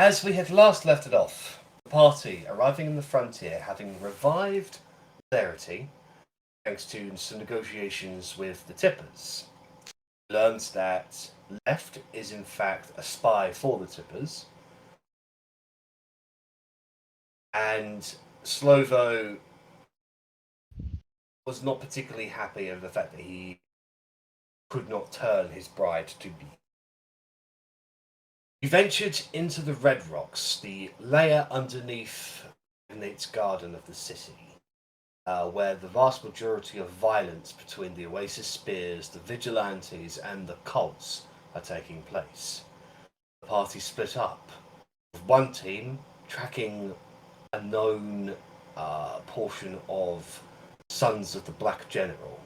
As we had last left it off, the party arriving in the frontier, having revived Verity, thanks to some negotiations with the Tippers, learns that Left is in fact a spy for the Tippers, and Slovo was not particularly happy over the fact that he could not turn his bride to be. He ventured into the Red Rocks, the layer underneath Nate's garden of the city, where the vast majority of violence between the Oasis Spears, the Vigilantes, and the cults are taking place. The party split up, with one team tracking a known portion of Sons of the Black General,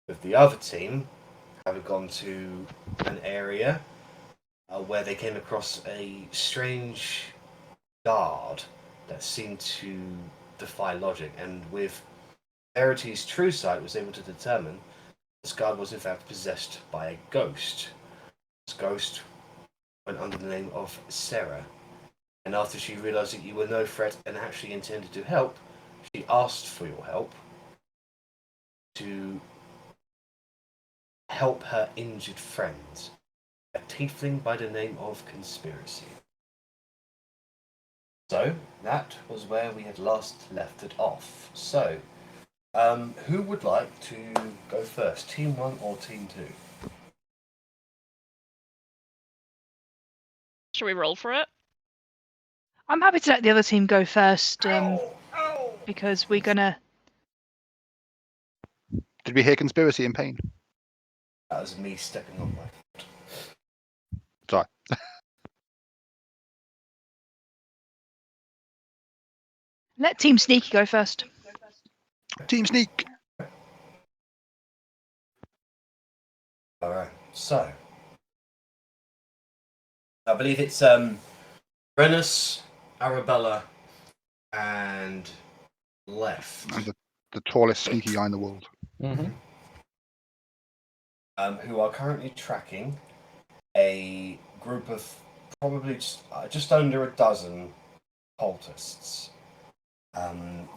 with the other team having gone to an area where they came across a strange guard that seemed to defy logic, and with Verity's true sight was able to determine this guard was in fact possessed by a ghost. This ghost went under the name of Sarah, and after she realised that you were no threat and actually intended to help, she asked for your help to help her injured friend, a tiefling by the name of Conspiracy. So, that was where we had last left it off. So, who would like to go first? Team 1 or Team 2? Should we roll for it? I'm happy to let the other team go first, because we're gonna... Did we hear Conspiracy in pain? That was me stepping on my foot. Sorry. Let Team Sneaky go first. Team Sneak! Alright, so I believe it's Rennas, Arrabella, and Left. And the tallest sneaky guy in the world. Mm-hmm. Who are currently tracking a group of probably just under a dozen cultists.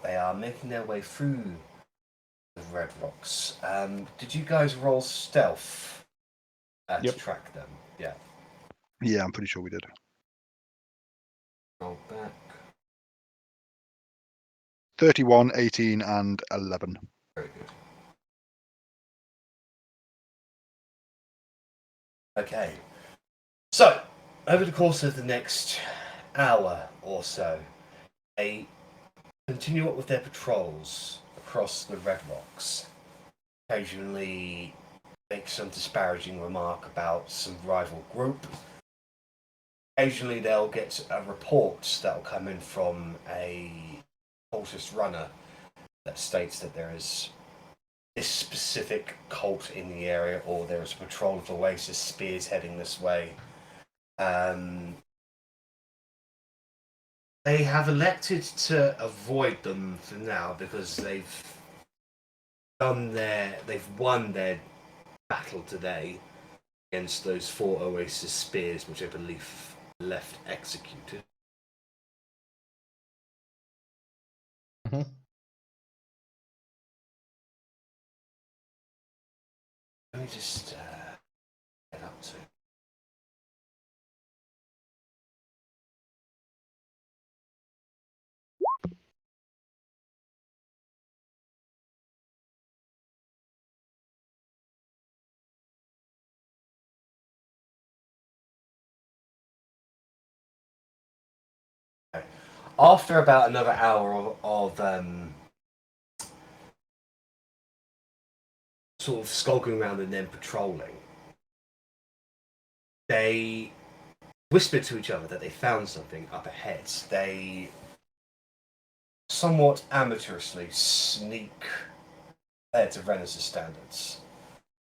They are making their way through the Red Rocks. Did you guys roll stealth to track them? Yeah. Yeah, I'm pretty sure we did. Roll back. 31, 18, and 11. Very good. Okay. So, over the course of the next hour or so, they continue up with their patrols across the Red Rocks. Occasionally make some disparaging remark about some rival group. Occasionally they'll get reports that will come in from a cultist runner that states that there is this specific cult in the area, or there is a patrol of Oasis Spears heading this way. They have elected to avoid them for now because they've won their battle today against those 4 Oasis Spears, which I believe Left executed. Mm-hmm. Let me just get up to. After about another hour of sort of skulking around and then patrolling, they whisper to each other that they found something up ahead. They somewhat amateurishly sneak to Rennas' standards,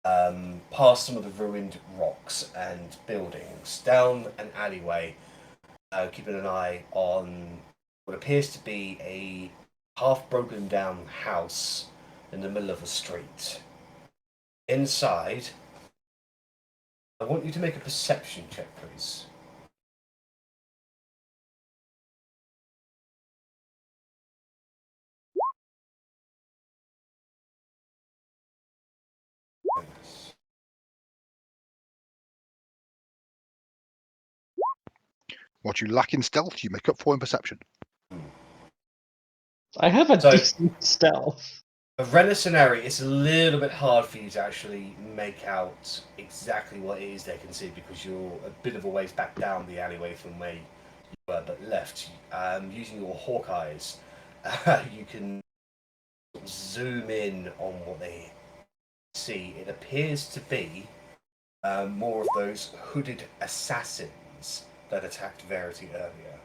past some of the ruined rocks and buildings, down an alleyway, keeping an eye on what appears to be a half broken down house in the middle of a street. Inside, I want you to make a perception check, please. What you lack in stealth, you make up for in perception. I have a So- decent stealth. A Rennas and Arri, it's a little bit hard for you to actually make out exactly what it is they can see because you're a bit of a ways back down the alleyway from where you were, but left. Using your hawk eyes, you can zoom in on what they see. It appears to be more of those hooded assassins that attacked Verity earlier.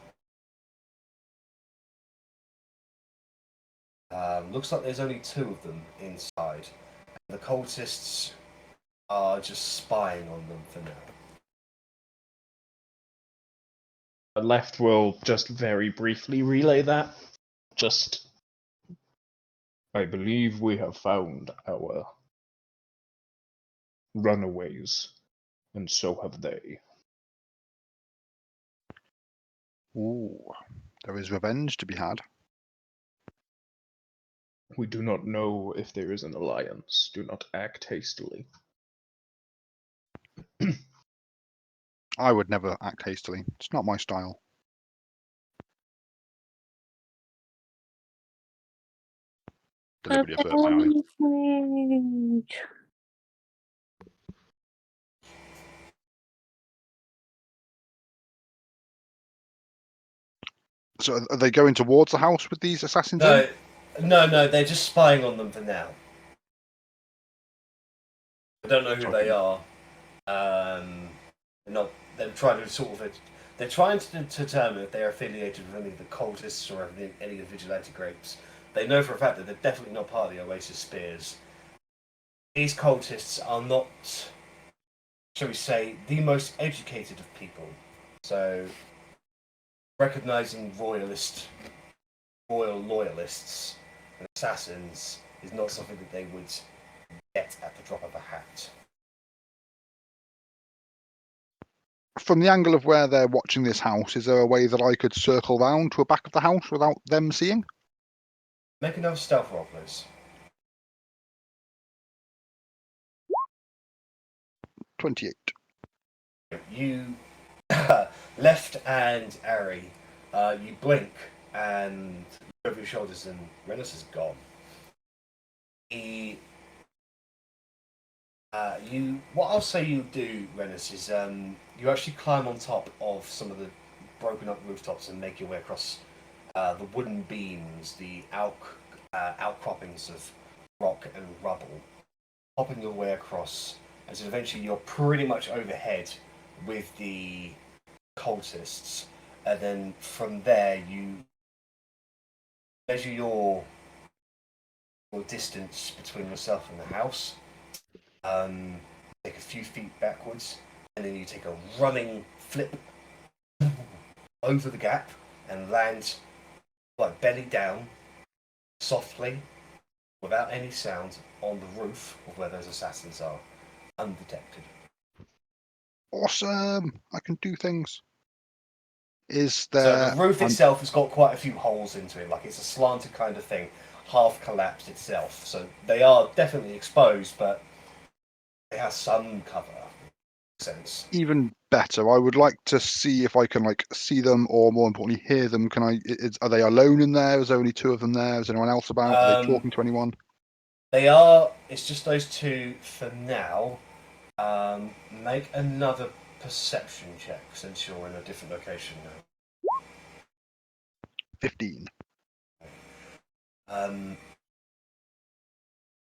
Looks like there's only 2 of them inside. The cultists are just spying on them for now. Left will just very briefly relay that. Just, I believe we have found our runaways, and so have they. Ooh, there is revenge to be had. We do not know if there is an alliance. Do not act hastily. I would never act hastily. It's not my style. Deliberately assert my ally. So are they going towards the house with these assassins in? No, they're just spying on them for now. I don't know who they are. They're trying to sort of. They're trying to determine if they are affiliated with any of the cultists or any of the vigilante groups. They know for a fact that they're definitely not part of the Oasis Spears. These cultists are not, shall we say, the most educated of people. So, recognizing royal loyalists and assassins is not something that they would get at the drop of a hat. From the angle of where they're watching this house, is there a way that I could circle round to the back of the house without them seeing? Make another stealth roll, please. 28. You left and Arri, you blink and look over your shoulders and Rennas is gone. What I'll say you do, Rennas, is you actually climb on top of some of the broken up rooftops and make your way across the wooden beams, the outcroppings of rock and rubble, hopping your way across, and so eventually you're pretty much overhead with the cultists, and then from there you measure your distance between yourself and the house. Take a few feet backwards, and then you take a running flip over the gap and land like belly down, softly, without any sound, on the roof of where those assassins are, undetected. Awesome! I can do things. Is So there... the roof itself has got quite a few holes into it, like it's a slanted kind of thing, half collapsed itself. So they are definitely exposed, but it has some cover. Sense. Even better, I would like to see if I can see them, or more importantly, hear them. Can I? Are they alone in there? Is there only 2 of them there? Is anyone else about? Are they talking to anyone? They are. It's just those 2 for now. Make another perception check since you're in a different location now. 15.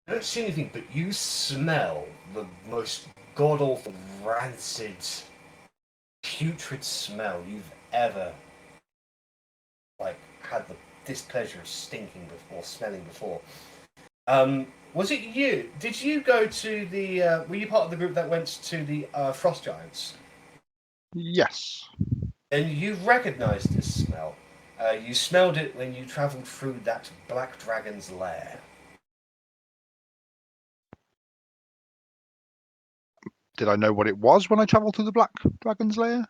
You don't see anything, but you smell the most god-awful, rancid, putrid smell you've ever had the displeasure of stinking before, smelling before. Was it you? Did you go to the? Were you part of the group that went to the Frost Giants? Yes. And you recognised this smell. You smelled it when you travelled through that black dragon's lair. Did I know what it was when I travelled through the Black Dragon's Lair?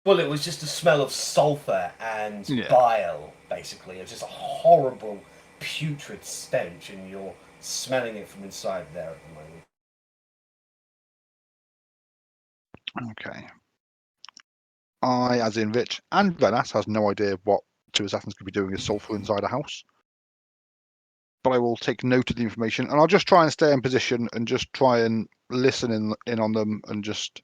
Well, it was just a smell of sulphur and Yeah. bile, basically. It's just a horrible, putrid stench, and you're smelling it from inside there at the moment. Okay. I, as in Rich and Rennas, has no idea what two assassins could be doing as sulfur inside a house. But I will take note of the information, and I'll just try and stay in position and just try and listen in on them and just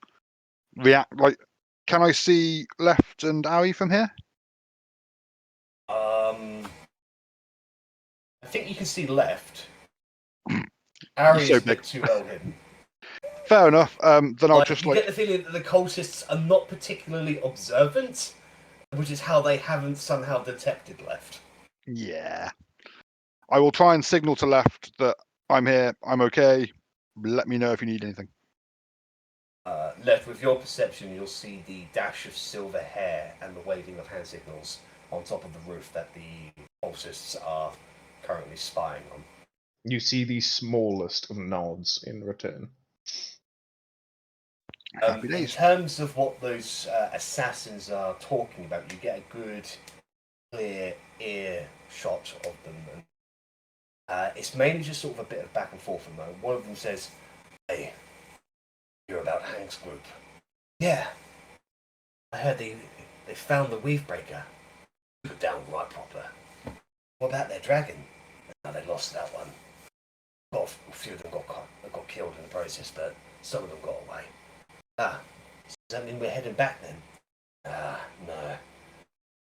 react. Like, can I see Left and Arri from here? I think you can see left. Arri so is a big. bit too well hidden. Fair enough. Then I'll just you get the feeling that the cultists are not particularly observant, which is how they haven't somehow detected left. Yeah. I will try and signal to Left that I'm here, I'm okay. Let me know if you need anything. Left, with your perception, you'll see the dash of silver hair and the waving of hand signals on top of the roof that the cultists are currently spying on. You see the smallest of nods in return. Happy In days. terms of what those assassins are talking about, you get a good, clear ear shot of them. And, it's mainly just sort of a bit of back and forth at the moment. One of them says, "Hey, you're about Hank's group." "Yeah, I heard they found the weave breaker. Put it down right proper. What about their dragon?" "No, they lost that one. A few of them got killed in the process, but some of them got away." "Ah, does that mean we're heading back then?" No.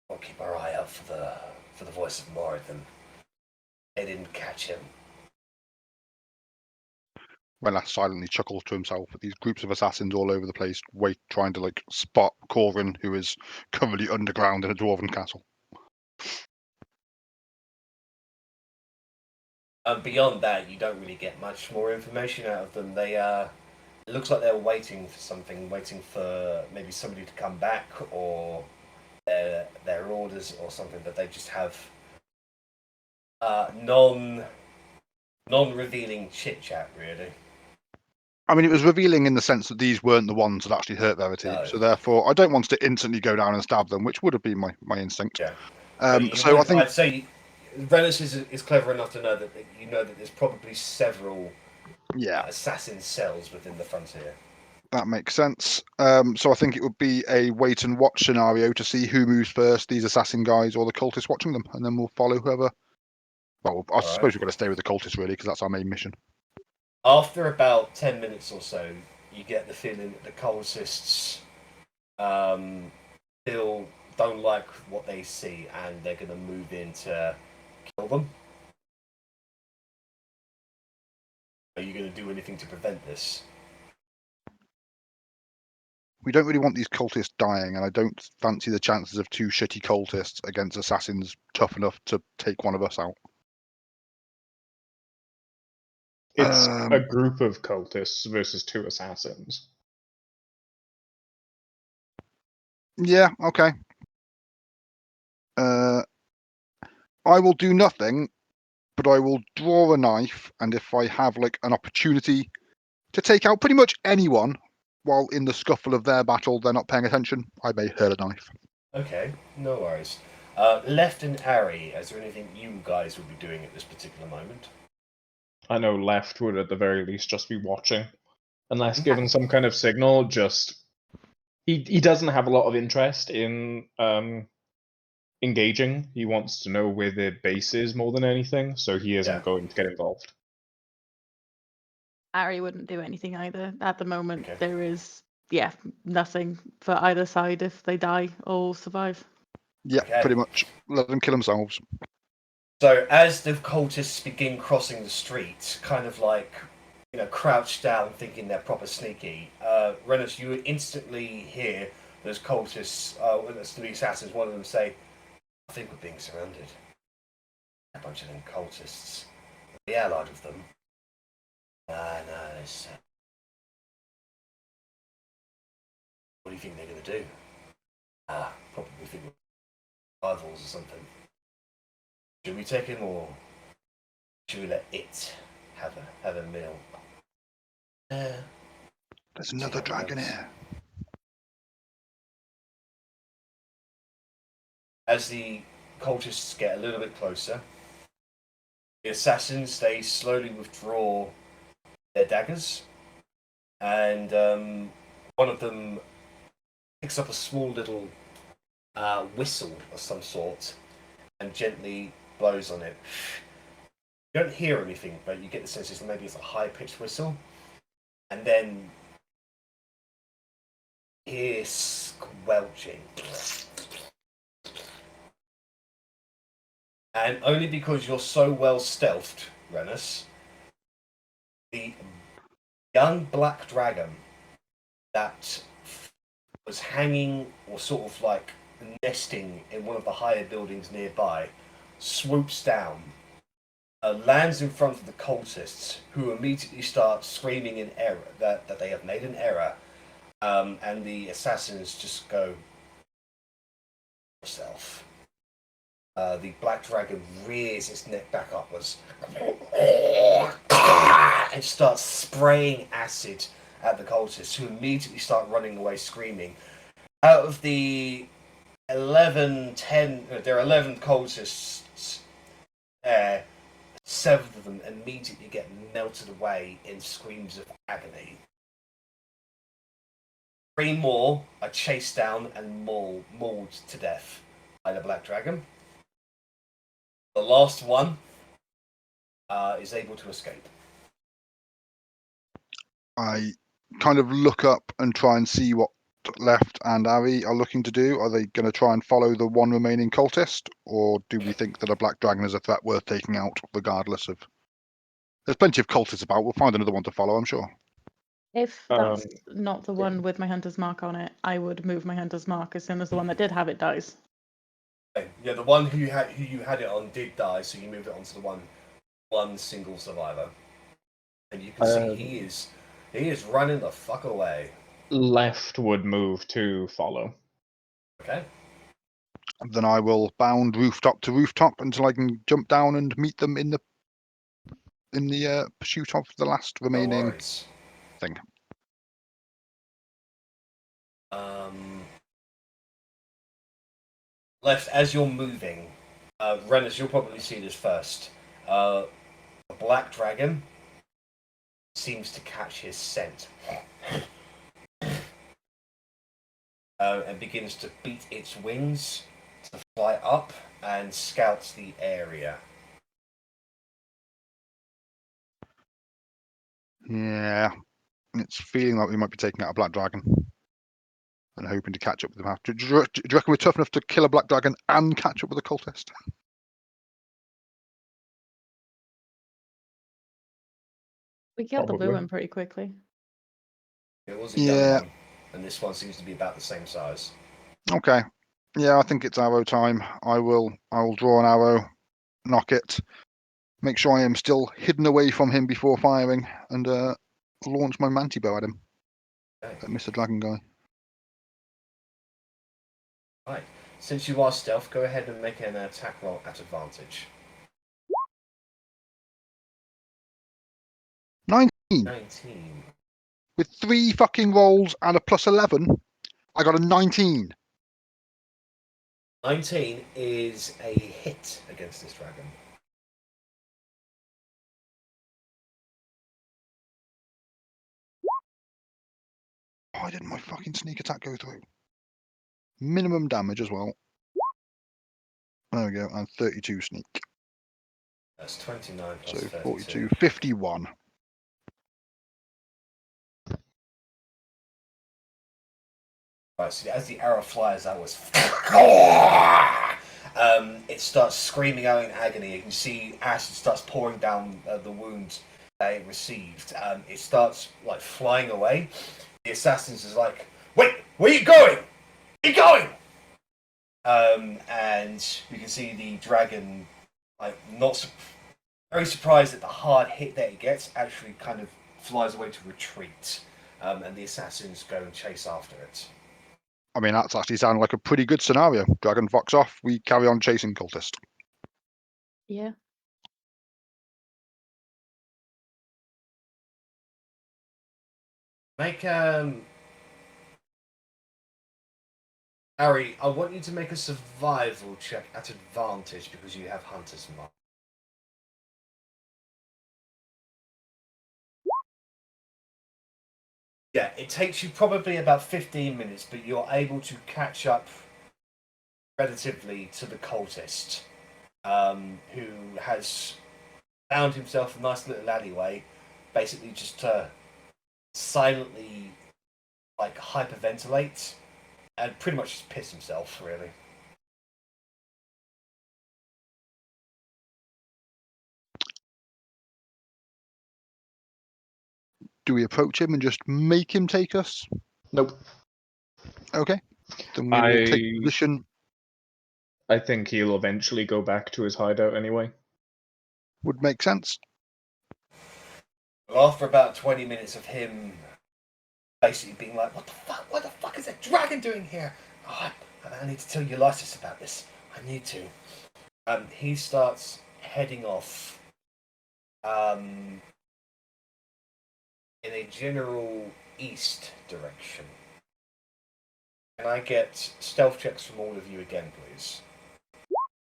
We'll keep our eye out for the voice of Moradin. They didn't catch him." Rennas silently chuckles to himself at these groups of assassins all over the place, trying to spot Korgrin, who is currently underground in a dwarven castle. And beyond that, you don't really get much more information out of them. They it looks like they're waiting for something, waiting for maybe somebody to come back or their orders or something. But they just have non-revealing chit chat, really. I mean, it was revealing in the sense that these weren't the ones that actually hurt Verity, No. so therefore I don't want to instantly go down and stab them, which would have been my instinct. Yeah. So I think I'd say Rennas is clever enough to know that there's probably several assassin cells within the frontier. That makes sense. So I think it would be a wait and watch scenario to see who moves first, these assassin guys or the cultists watching them, and then we'll follow whoever. Well, I suppose we've got to stay with the cultists really, because that's our main mission. After about 10 minutes or so, you get the feeling that the cultists still don't like what they see, and they're going to move in to kill them. Are you going to do anything to prevent this? We don't really want these cultists dying, and I don't fancy the chances of two shitty cultists against assassins tough enough to take one of us out. It's a group of cultists versus two assassins. Yeah, okay. I will do nothing, but I will draw a knife, and if I have an opportunity to take out pretty much anyone while in the scuffle of their battle they're not paying attention, I may hurl a knife. Okay, no worries. Left and Arri, is there anything you guys would be doing at this particular moment? I know Left would at the very least just be watching. Unless given some kind of signal, he doesn't have a lot of interest in engaging. He wants to know where their base is more than anything, so he isn't going to get involved. Arri wouldn't do anything either. At the moment, Okay. there is, nothing for either side if they die or survive. Yeah, Okay. pretty much. Let them kill themselves. So as the cultists begin crossing the street, kind of crouched down, thinking they're proper sneaky, Rennas, you instantly hear those cultists, the assassins, one of them say, "I think we're being surrounded. A bunch of them cultists. The allied of them." No, it's... What do you think they're going to do? Probably think we're rivals or something. Should we take him, or should we let it have a meal? There's another dragon here. As the cultists get a little bit closer, the assassins, they slowly withdraw their daggers, and one of them picks up a small little whistle of some sort and gently blows on it. You don't hear anything, but you get the sense that maybe it's a high-pitched whistle. And then you hear squelching. And only because you're so well stealthed, Rennas, the young black dragon that was hanging or sort of like nesting in one of the higher buildings nearby swoops down, lands in front of the cultists, who immediately start screaming in error that they have made an error, and the assassins just go yourself. The black dragon rears its neck back upwards and starts spraying acid at the cultists, who immediately start running away screaming. Out of the 11 cultists there, 7 of them immediately get melted away in screams of agony. 3 more are chased down and mauled to death by the black dragon. The last one is able to escape. I kind of look up and try and see what Left and Arri are looking to do. Are they going to try and follow the one remaining cultist, or do we think that a black dragon is a threat worth taking out, regardless of... There's plenty of cultists about. We'll find another one to follow, I'm sure. If that's not the one with my hunter's mark on it, I would move my hunter's mark as soon as the one that did have it dies. Yeah, the one who you had it on did die, so you moved it onto the one single survivor, and you can see he is running the fuck away. Left would move to follow. Okay. Then I will bound rooftop to rooftop until I can jump down and meet them in the pursuit of the last remaining thing. Left, as you're moving, Rennas, you'll probably see this first. A black dragon seems to catch his scent and begins to beat its wings to fly up and scout the area. Yeah, it's feeling like we might be taking out a black dragon and hoping to catch up with them after. Do you reckon we're tough enough to kill a black dragon and catch up with a cultist? We killed the blue Probably. one pretty quickly. It was a young one, and this one seems to be about the same size. Okay. Yeah, I think it's arrow time. I will draw an arrow, knock it, make sure I am still hidden away from him before firing, and launch my manti bow at him. Okay. At Mr. Dragon Guy. Right. Since you are stealth, go ahead and make an attack roll at advantage. 19. 19. With 3 fucking rolls and a plus 11, I got a 19. 19 is a hit against this dragon. Why didn't my fucking sneak attack go through? Minimum damage as well. There we go, and 32 sneak. That's 29 plus So 32. 42, 51. Right, so as the arrow flies outwards, it starts screaming out in agony. You can see acid starts pouring down the wound that it received. It starts like flying away. The assassins is like, "Wait, where are you going? Where are you going?" And you can see the dragon, like very surprised at the hard hit that it gets, actually kind of flies away to retreat, and the assassins go and chase after it. I mean, that's actually sounding like a pretty good scenario. Dragon fucks off, we carry on chasing cultist. Yeah. Make Arri, I want you to make a survival check at advantage because you have Hunter's Mark. Yeah, it takes you probably about 15 minutes, but you're able to catch up relatively to the cultist, who has found himself a nice little alleyway, basically just to silently, like, hyperventilate and pretty much just piss himself, really. Do we approach him and just make him take us? Nope. Okay. Then we will take position. I think he'll eventually go back to his hideout anyway. Would make sense. Well, after about 20 minutes of him basically being like, what the fuck is that dragon doing here? Oh, I need to tell you Lysis about this. I need to. He starts heading off in a general east direction. Can I get stealth checks from all of you again, please?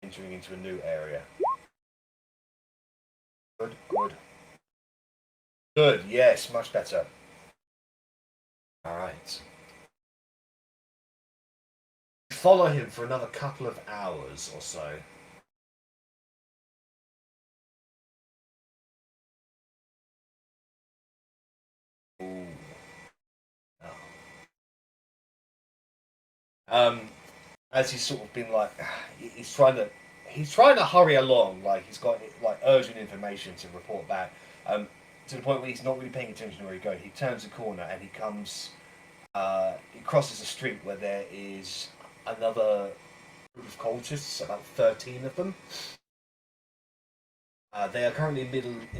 Entering into a new area. Good, good. Good, yes, much better. Alright. Follow him for another couple of hours or so. Ooh. Oh. As he's sort of been like, he's trying to hurry along, like he's got like urgent information to report back. To the point where he's not really paying attention to where he's going. He turns a corner and he comes, he crosses a street where there is another group of cultists, about 13 of them. They are currently in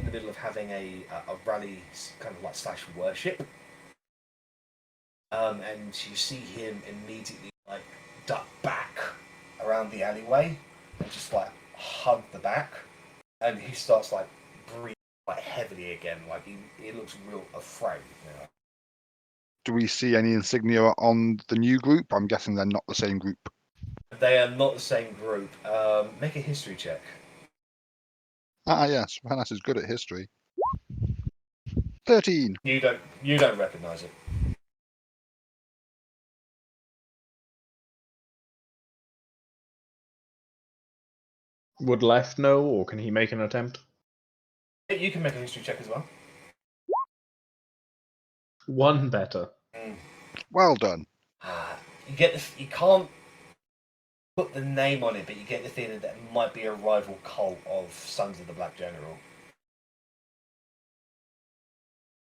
the middle of having a rally, kind of like slash worship. And you see him immediately like duck back around the alleyway and just like hug the back, and he starts like breathing like heavily again, like he looks real afraid. You know? Do we see any insignia on the new group? I'm guessing they're not the same group. They are not the same group. Make a history check. Ah, yes. Rennas is good at history. 13. You don't recognise it. Would Left know, or can he make an attempt? You can make a history check as well. One better. Well done. You can't put the name on it, but you get the feeling that it might be a rival cult of Sons of the Black General.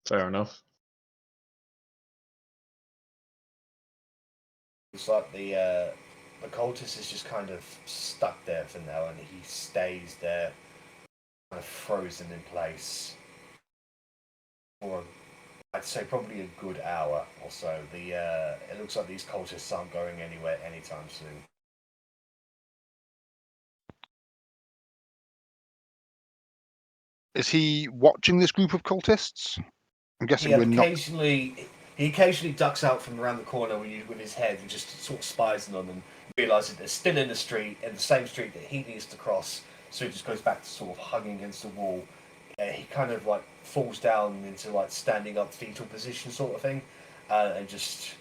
Fair enough. It's like the cultist is just kind of stuck there for now, and he stays there, kind of frozen in place for, I'd say, probably a good hour or so. It looks like these cultists aren't going anywhere anytime soon. Is he watching this group of cultists? I'm guessing we're not. He occasionally ducks out from around the corner with his head and just sort of spies on them and realises they're still in the street, in the same street that he needs to cross. So he just goes back to sort of hugging against the wall. He kind of like falls down into like standing up fetal position sort of thing, and just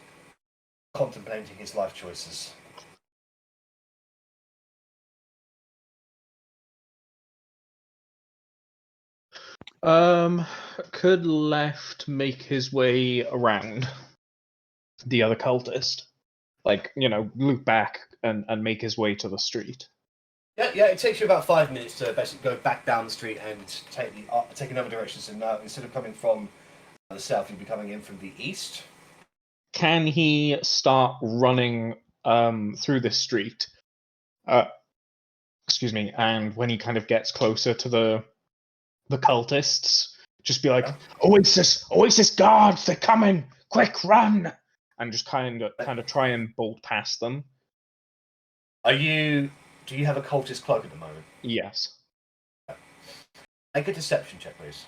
contemplating his life choices. Could Left make his way around the other cultist? Like, loop back and make his way to the street. Yeah, it takes you about 5 minutes to basically go back down the street and take another direction. So now, instead of coming from the south, you'll be coming in from the east. Can he start running through this street? Excuse me. And when he kind of gets closer to the cultists, just be like, Oasis guards, they're coming! Quick, run! And just kind of try and bolt past them. Do you have a cultist cloak at the moment? Yes. Make a deception check, please.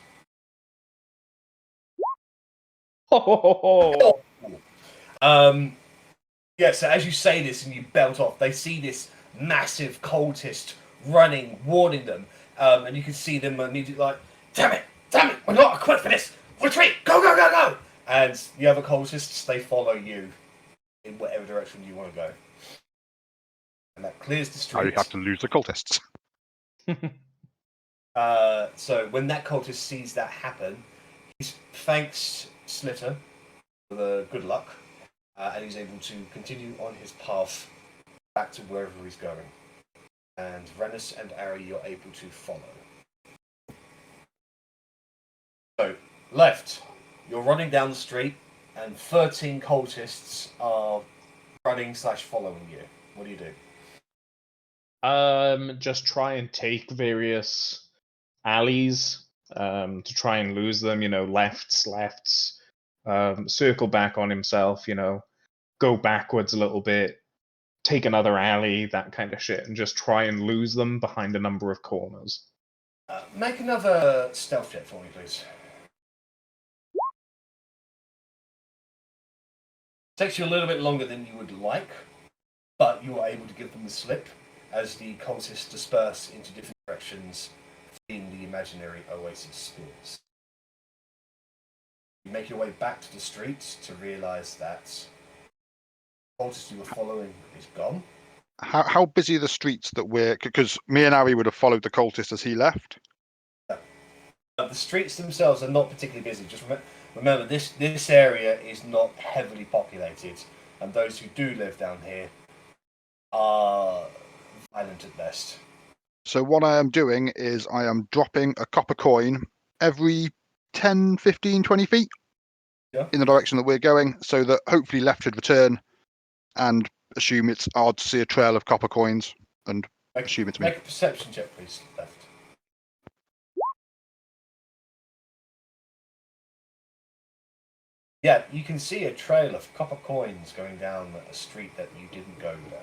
Yeah, so as you say this and you belt off, they see this massive cultist running, warning them, and you can see them immediately like, damn it, we're not equipped for this, retreat, go, go, go, go! And the other cultists, they follow you in whatever direction you want to go. And that clears the Now you street. have to lose the cultists. So when that cultist sees that happen, he thanks Slitter for the good luck, and he's able to continue on his path back to wherever he's going. And Rennas and Arri, you're able to follow. So, left, you're running down the street, and 13 cultists are running / following you. What do you do? Just try and take various alleys, to try and lose them, lefts, circle back on himself, go backwards a little bit, take another alley, that kind of shit, and just try and lose them behind a number of corners. Make another stealth check for me, please. Takes you a little bit longer than you would like, but you are able to give them the slip as the cultists disperse into different directions in the imaginary oasis spheres. You make your way back to the street to realise that the cultist you were following is gone. How busy are the streets that we're... Because me and Arri would have followed the cultist as he left. The streets themselves are not particularly busy. Just remember, this area is not heavily populated, and those who do live down here are violent at best. So what I am doing is I am dropping a copper coin every 10, 15, 20 feet in the direction that we're going, so that hopefully left should return and assume it's odd to see a trail of copper coins and assume it's me. Make a perception check, please. Left. Yeah, you can see a trail of copper coins going down a street that you didn't go down.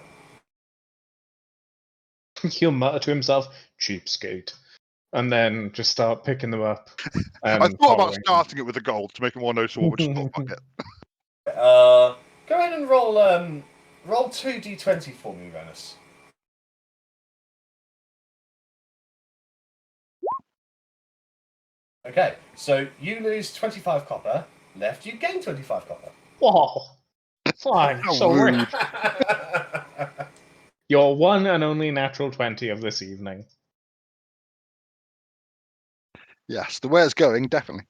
He'll mutter to himself, cheapskate, and then just start picking them up. I And thought about following starting it with the gold to make it more noticeable, which is not it. Go ahead and roll 2d20 for me, Rennas. Okay, so you lose 25 copper. Left, you gain 25 copper. Whoa! Fine, How so rude. rich. Your one and only natural 20 of this evening. Yes, the way it's going, definitely.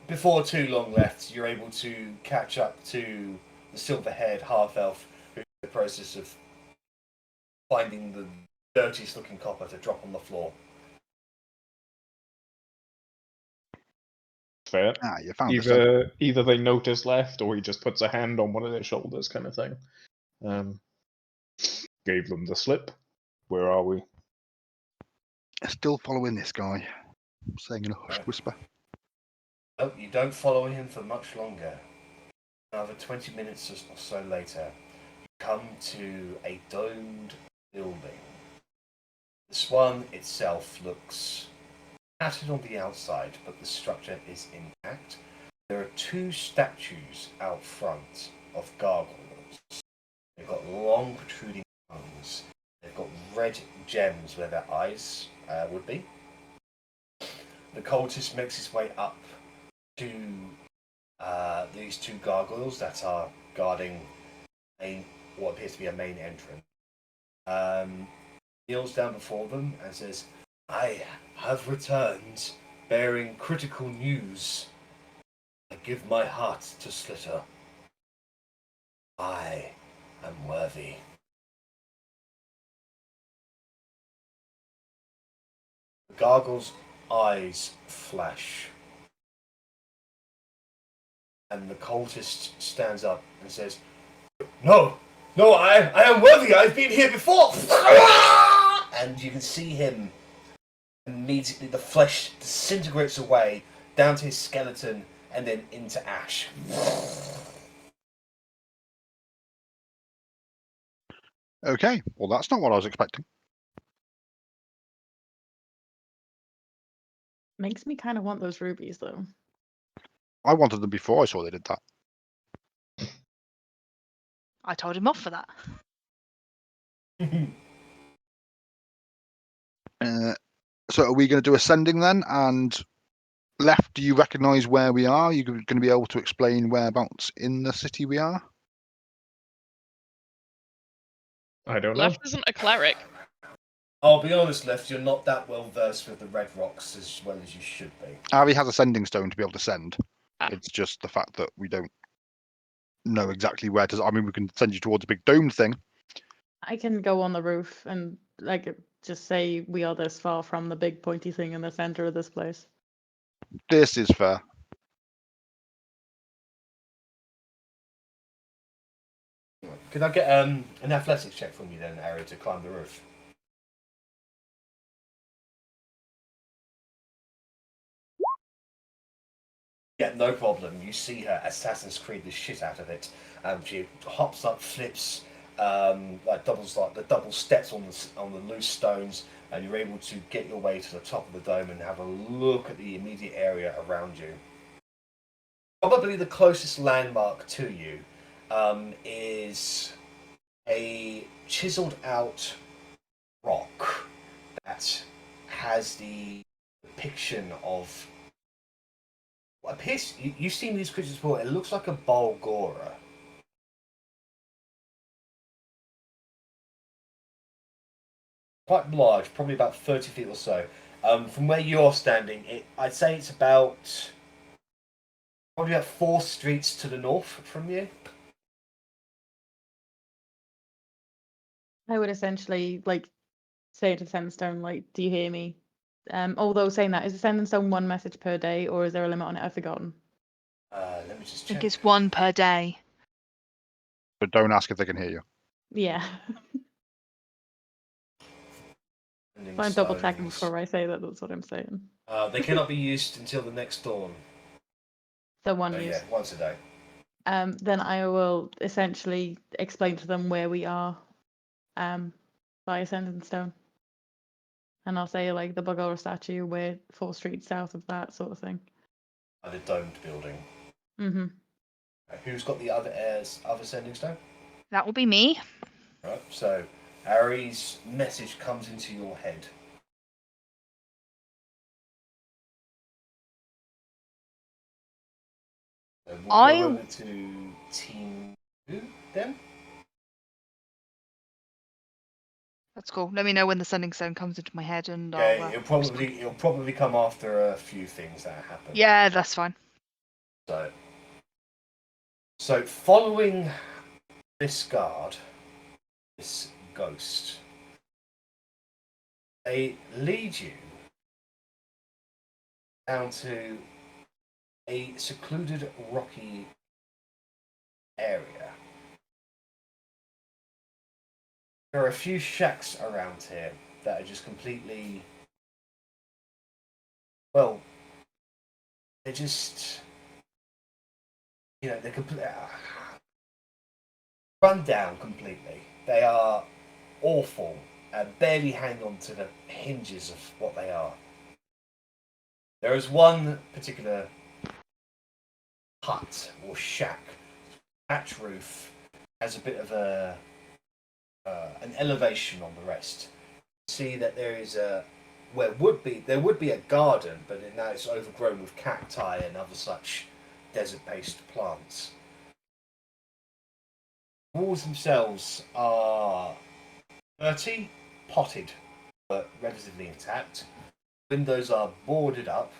Before too long left, you're able to catch up to the silver-haired half-elf who's in the process of finding the dirtiest looking copper to drop on the floor. Fair. You found this. Either they notice left, or he just puts a hand on one of their shoulders, kind of thing. Gave them the slip. Where are we? Still following this guy, saying in a hushed whisper. Oh, you don't follow him for much longer. Another 20 minutes or so later, you come to a domed building. This one itself looks tattered on the outside, but the structure is intact. There are two statues out front of gargoyles. They've got long protruding tongues. They've got red gems where their eyes would be. The cultist makes his way up to these two gargoyles that are guarding what appears to be a main entrance. Kneels down before them and says, "I have returned, bearing critical news. I give my heart to Slitter. I am worthy." The gargoyle's eyes flash, and the cultist stands up and says, No, I am worthy. I've been here before." And you can see him immediately. The flesh disintegrates away down to his skeleton and then into ash. Okay, well that's not what I was expecting. Makes me kind of want those rubies, though. I wanted them before I saw they did that. I told him off for that. So So are we going to do ascending then? And left, do you recognise where we are? You're going to be able to explain whereabouts in the city we are? I don't know. Left isn't a cleric. I'll be honest, Left, you're not that well versed with the red rocks as well as you should be. Arri has a sending stone to be able to send. Ah. It's just the fact that we don't know exactly where to. I mean, we can send you towards a big domed thing. I can go on the roof and like just say we are this far from the big pointy thing in the center of this place. This is fair. Could I get an athletics check from you then, Arri, to climb the roof? Yeah, no problem. You see her Assassin's Creed the shit out of it. She hops up, flips, like the double steps on the loose stones, and you're able to get your way to the top of the dome and have a look at the immediate area around you. Probably the closest landmark to you is a chiseled out rock that has the depiction of what appears. You've seen these creatures before. It looks like a Balgora. Quite large, probably about 30 feet or so. From where you're standing, I'd say it's about probably about 4 streets to the north from you. I would essentially like say to Sandstone, like, do you hear me? Although saying that, is the Sandstone one message per day, or is there a limit on it? I've forgotten. Let me just I check. think it's 1 per day. But don't ask if they can hear you. Yeah. So I'm double checking before I say that. That's what I'm saying. They cannot be used until the next dawn. So one Yeah, use. once a day. Then I will essentially explain to them where we are by Ascending Stone. And I'll say, like, the Bagora statue, we're 4 streets south of that sort of thing. At the domed building. Mm-hmm. Who's got the other sending stone? That will be me. Right, so Arri's message comes into your head. So we'll go over to team 2 then. That's cool. Let me know when the sending stone comes into my head, and Okay, I'll. it'll probably come after a few things that happen. Yeah, that's fine. So following this guard, this ghost, they lead you down to a secluded rocky area. There are a few shacks around here that are just completely, well, they're just, they're completely run down completely. They are awful and barely hang on to the hinges of what they are. There is one particular hut or shack, thatch roof, has a bit of an elevation on the rest. See that there is there would be a garden, but now it's overgrown with cacti and other such desert-based plants. The walls themselves are dirty, potted, but relatively intact. Windows are boarded up.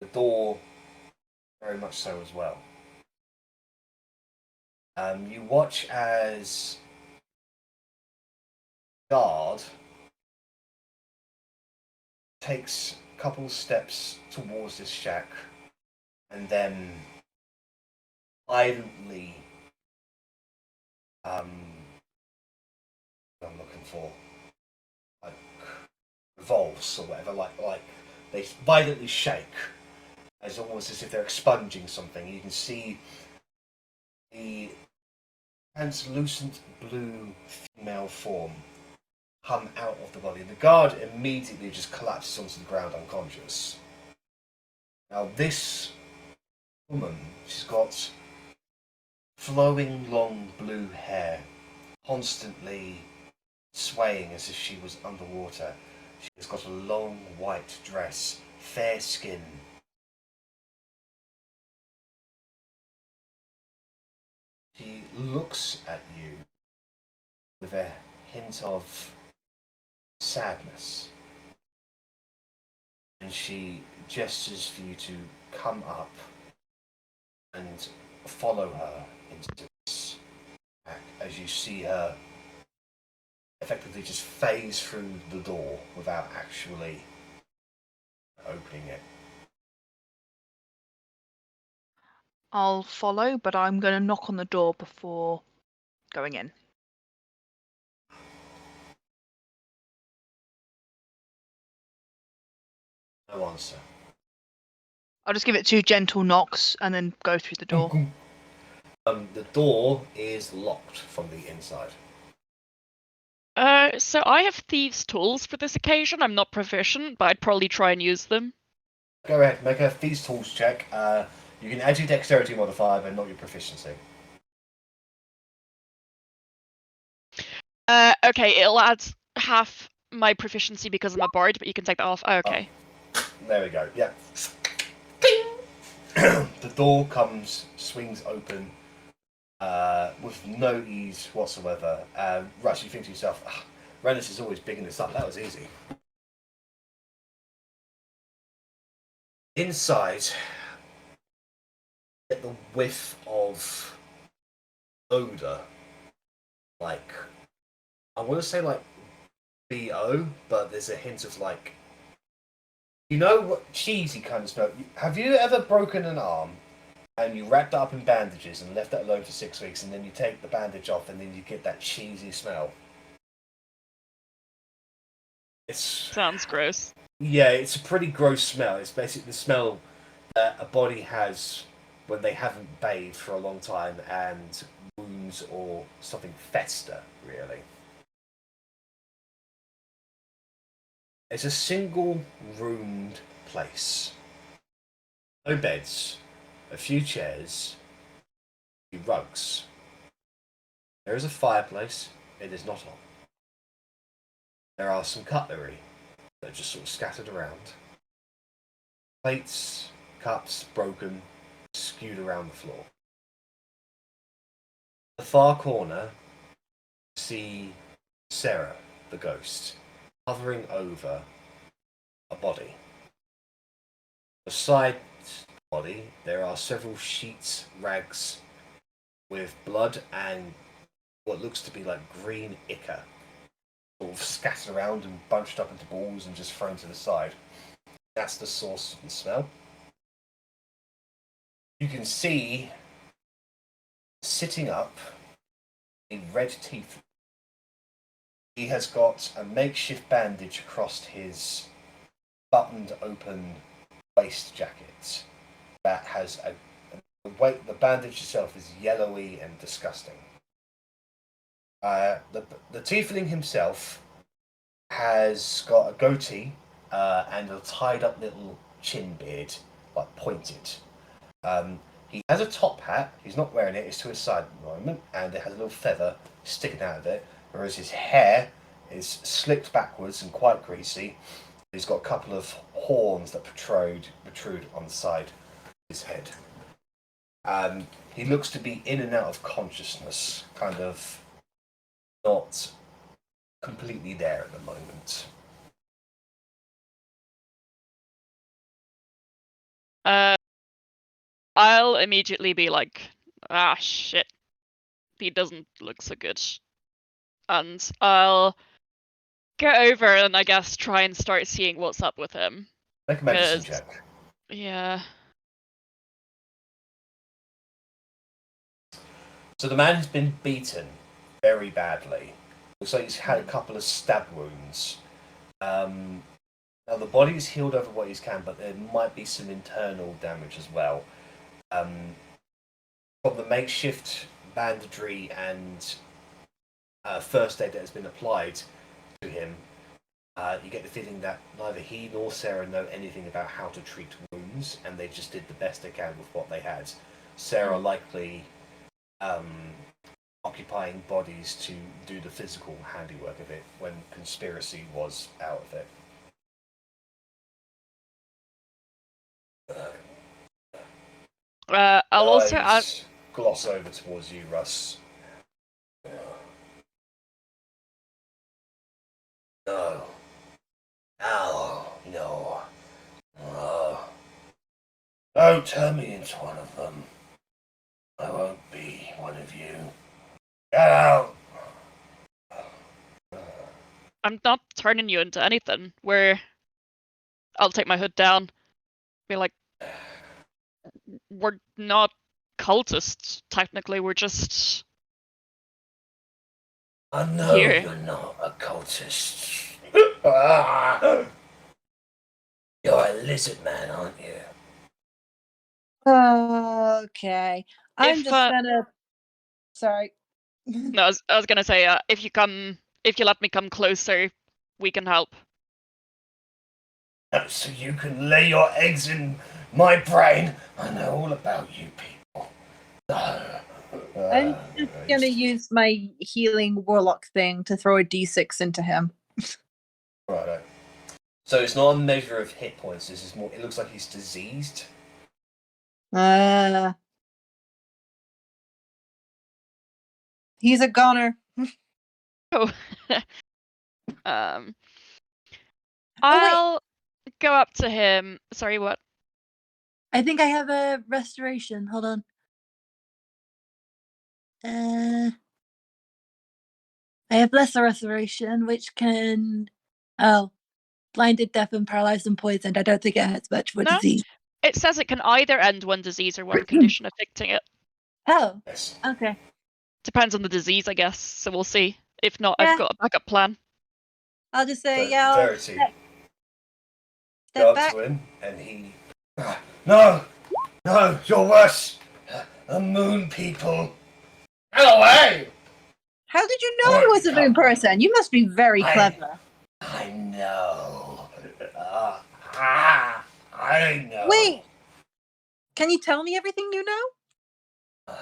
The door, very much so as well. You watch as guard takes a couple steps towards this shack and then violently what I'm looking for, like, revolves or whatever, like they violently shake as almost as if they're expunging something. You can see the translucent blue female form come out of the body. The guard immediately just collapses onto the ground unconscious. Now this woman, she's got flowing long blue hair, constantly swaying as if she was underwater. She's got a long white dress, fair skin. She looks at you with a hint of sadness, and she gestures for you to come up and follow her into this pack as you see her effectively just phase through the door without actually opening it. I'll follow, but I'm going to knock on the door before going in. No answer. I'll just give it 2 gentle knocks and then go through the door. The door is locked from the inside. So I have thieves' tools for this occasion. I'm not proficient, but I'd probably try and use them. Go ahead, make a thieves' tools check. You can add your dexterity modifier, but not your proficiency. Okay, it'll add half my proficiency because I'm a bard, but you can take that off. Oh, okay. There we go. Yeah. The door swings open with no ease whatsoever. Rush, you think to yourself, Rennas is always bigging this up. That was easy. Inside, get the whiff of odor, like I want to say like BO, but there's a hint of like, you know what cheesy kind of smell. Have you ever broken an arm and you wrapped it up in bandages and left it alone for 6 weeks, and then you take the bandage off and then you get that cheesy smell? Sounds gross. Yeah, it's a pretty gross smell. It's basically the smell that a body has when they haven't bathed for a long time and wounds or something fester, really. It's a single roomed place. No beds, a few chairs, a few rugs. There is a fireplace. It is not on. There are some cutlery that are just sort of scattered around. Plates, cups, broken, skewed around the floor. In the far corner, you see Sarah, the ghost, hovering over a body. Beside the body, there are several sheets, rags, with blood and what looks to be like green ichor, sort of scattered around and bunched up into balls and just thrown to the side. That's the source of the smell. You can see, sitting up, a red teeth. He has got a makeshift bandage across his buttoned open waist jacket that has the bandage itself is yellowy and disgusting. The tiefling himself has got a goatee and a tied up little chin beard, like pointed. He has a top hat. He's not wearing it. It's to his side at the moment, and it has a little feather sticking out of it. Whereas his hair is slicked backwards and quite greasy. He's got a couple of horns that protrude on the side of his head. He looks to be in and out of consciousness, kind of not completely there at the moment. I'll immediately be like, ah, shit. He doesn't look so good. And I'll get over and I guess try and start seeing what's up with him. Make a medicine check. Yeah. So the man has been beaten very badly. Looks like he's had a couple of stab wounds. Now the body's healed over what he can, but there might be some internal damage as well. From the makeshift bandagry and first aid that has been applied to him, you get the feeling that neither he nor Sarah know anything about how to treat wounds, and they just did the best they can with what they had. Sarah likely occupying bodies to do the physical handiwork of it when conspiracy was out of it. I'll also add. Eyes gloss over towards you, Russ. No. Ow, no. Oh. Don't turn me into one of them. I won't be one of you. Get out! I'm not turning you into anything. I'll take my hood down. Be like, we're not cultists. Technically, we're just I know here. you're not a cultist. You're a lizard man, aren't you? Okay. I'm If, just gonna. Sorry. No, I was gonna say, if you let me come closer, we can help. So you can lay your eggs in my brain. I know all about you people. I'm just gonna use my healing warlock thing to throw a d6 into him. Right. So it's not a measure of hit points. This is more. It looks like he's diseased. He's a goner. Oh. I'll go up to him. Sorry, what? I think I have a restoration. Hold on. I have lesser restoration, which can blinded, deaf, and paralyzed and poisoned. I don't think it hurts much for No? disease. It says it can either end one disease or one condition affecting it. Oh, Yes. okay. Depends on the disease, I guess. So we'll see. If not, Yeah. I've got a backup plan. I'll just say, So, Verity, step go up back. to him, and he. No, you're worse. A moon people. Get away! How did you know he was a moon person? You must be very clever. I know. I know. Wait, can you tell me everything you know?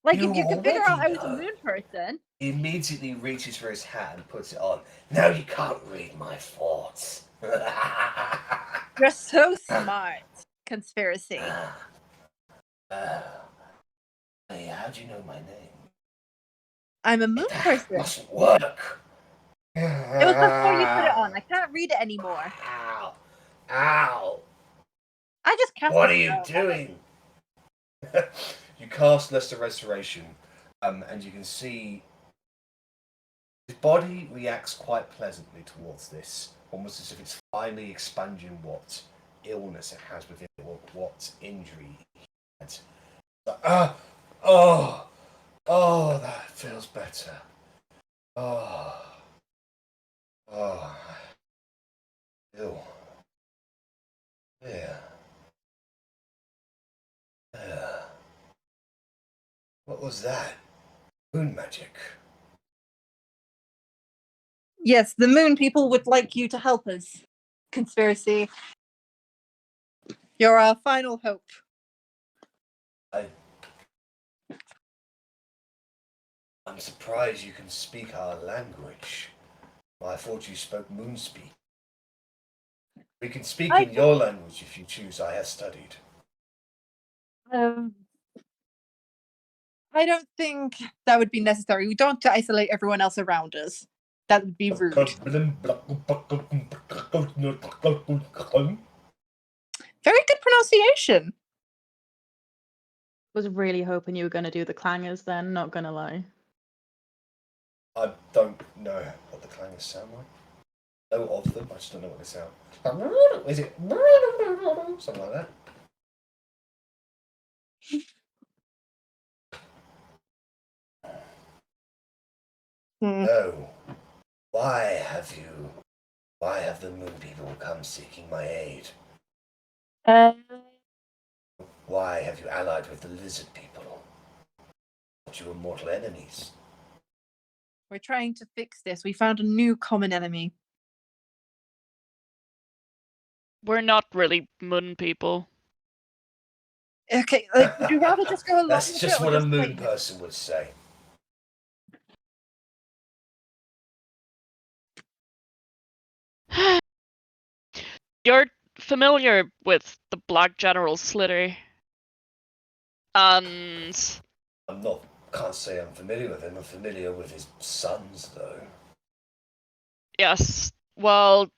Like, if you could figure out I was a moon person. He immediately reaches for his hat and puts it on. Now you can't read my thoughts. You're so smart. Conspiracy. Hey, how do you know my name? I'm a moon person. Mustn't work. It was before you put it on. I can't read it anymore. Ow. Ow. I just cast What a are you spell. doing? You cast Lesser Restoration, and you can see his body reacts quite pleasantly towards this, almost as if it's finally expunging what illness it has within it, or what injury he had. Oh, that feels better. Oh. Ew. Yeah. What was that? Moon magic. Yes, the moon people would like you to help us. Conspiracy. You're our final hope. I'm surprised you can speak our language. I thought you spoke Moonspeak. We can speak in your language if you choose. I have studied. I don't think that would be necessary. We don't have to isolate everyone else around us. That would be rude. Very good pronunciation. Was really hoping you were going to do the clangers then, not going to lie. I don't know what the clangers sound like. I know of them, I just don't know what they sound. Is it something like that? No. Why have the moon people come seeking my aid? Why have you allied with the lizard people? Thought you were mortal enemies. We're trying to fix this. We found a new common enemy. We're not really moon people. Okay, like, would you rather just go along That's with just it, or what a just moon like... person would say. You're familiar with the Black General Slitter. And Can't say I'm familiar with him. I'm familiar with his sons, though. yes, well,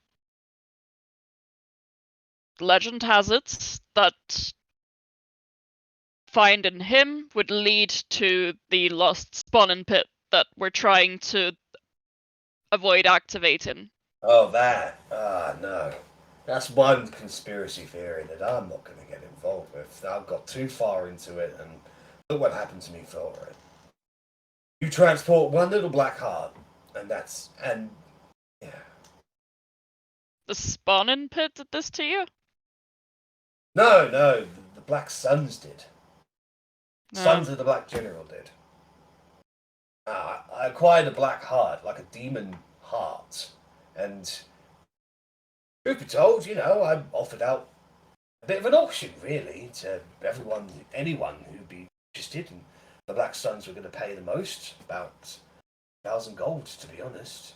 legend has it that finding him would lead to the lost spawning pit that we're trying to avoid activating. Oh, that. No. That's one conspiracy theory that I'm not going to get involved with. I've got too far into it, and look what happened to me for it. You transport one little black heart, and yeah. The spawning pit did this to you? No, the Black Suns did. No. Sons of the Black General did. I acquired a black heart, like a demon heart, and truth be told, I offered out a bit of an auction, really, to anyone who'd be interested, and the Black Suns were going to pay the most, about 1,000 gold, to be honest.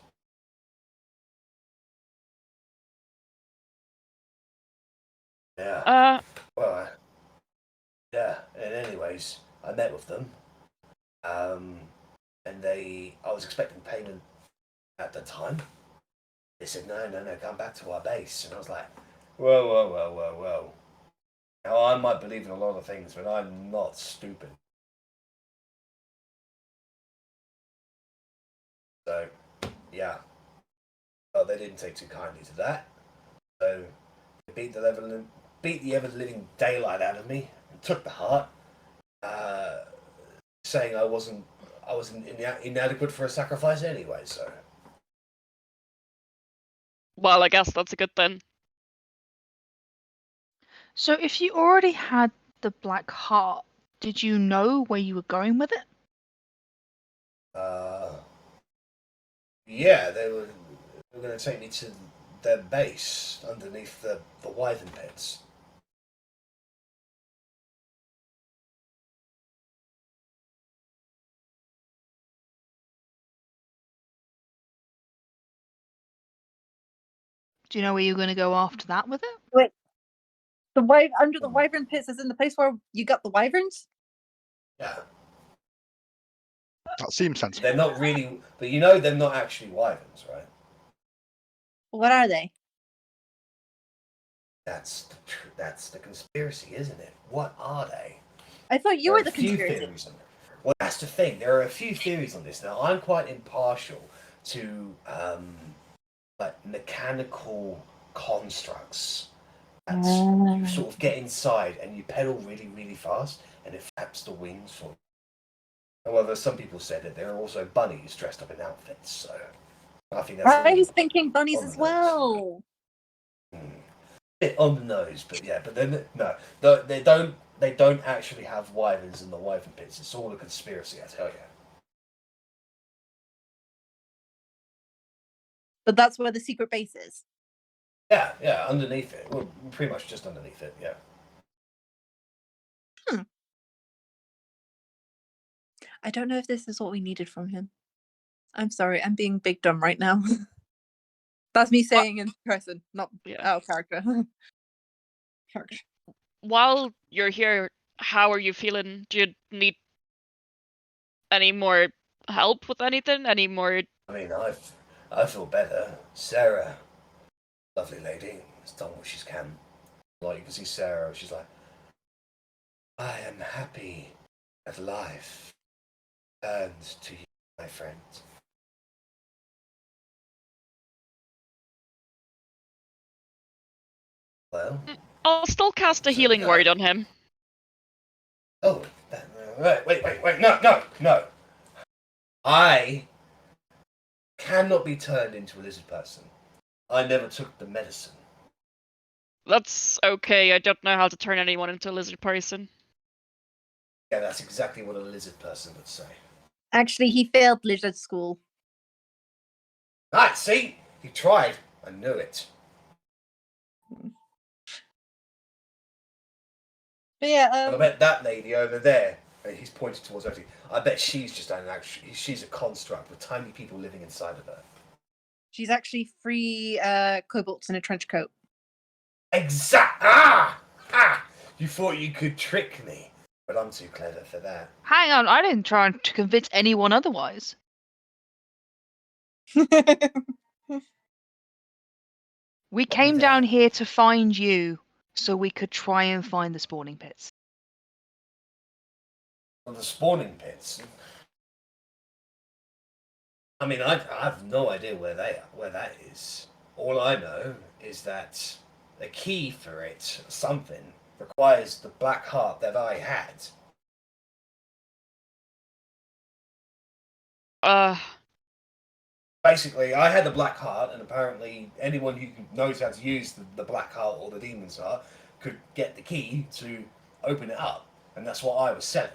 Yeah. Well, yeah. And anyways, I met with them, and I was expecting payment at the time. They said, no, come back to our base. And I was like, whoa. Now, I might believe in a lot of things, but I'm not stupid. So, yeah. Well, they didn't take too kindly to that. So, they beat the ever-living daylight out of me and took the heart, saying I wasn't inadequate for a sacrifice anyway, so... Well, I guess that's a good thing. So if you already had the black heart, did you know where you were going with it? Yeah, they were going to take me to their base underneath the Wyvern pits. Do you know where you're going to go after that with it? Wait, under the wyvern pits is in the place where you got the wyverns? Yeah. That seems sensible. They're not really, but they're not actually wyverns, right? What are they? That's the conspiracy, isn't it? What are they? I thought you There were are the a few conspiracy. theories on it. Well, that's the thing. There are a few theories on this. Now, I'm quite impartial to like mechanical constructs that you sort of get inside and you pedal really, really fast, and it flaps the wings for you. However, some people said that there are also bunnies dressed up in outfits, so I think that's. I was thinking bunnies as nose. well. Bit on the nose, but yeah, but then no, they don't actually have wyverns in the wyvern pits. It's all a conspiracy, I tell you. But that's where the secret base is. Yeah, underneath it. Well, pretty much just underneath it, yeah. I don't know if this is what we needed from him. I'm sorry, I'm being big dumb right now. That's me saying in person, not out of character. While you're here, how are you feeling? Do you need any more help with anything? Any more? I mean, I feel better. Sarah, lovely lady, has done what she can. Like, you can see Sarah, she's like, I am happy that life turns to you, my friend. Well, I'll still cast a healing word on him. oh, wait, no. I cannot be turned into a lizard person. I never took the medicine. That's okay. I don't know how to turn anyone into a lizard person. Yeah, that's exactly what a lizard person would say. Actually, he failed lizard school. Right, see? He tried. I knew it. But yeah, And I bet that lady over there, and he's pointed towards Otti, I bet she's just she's a construct with tiny people living inside of her. she's actually 3 kobolds in a trench coat. Ah! You thought you could trick me. But I'm too clever for that. Hang on, I didn't try to convince anyone otherwise. We came down here to find you so we could try and find the spawning pits. Well, the spawning pits. I mean, I have no idea where that is. All I know is that the key for it, something, requires the black heart that I had. Basically, I had the black heart, and apparently anyone who knows how to use the black heart or the demon's heart could get the key to open it up, and that's what I was selling.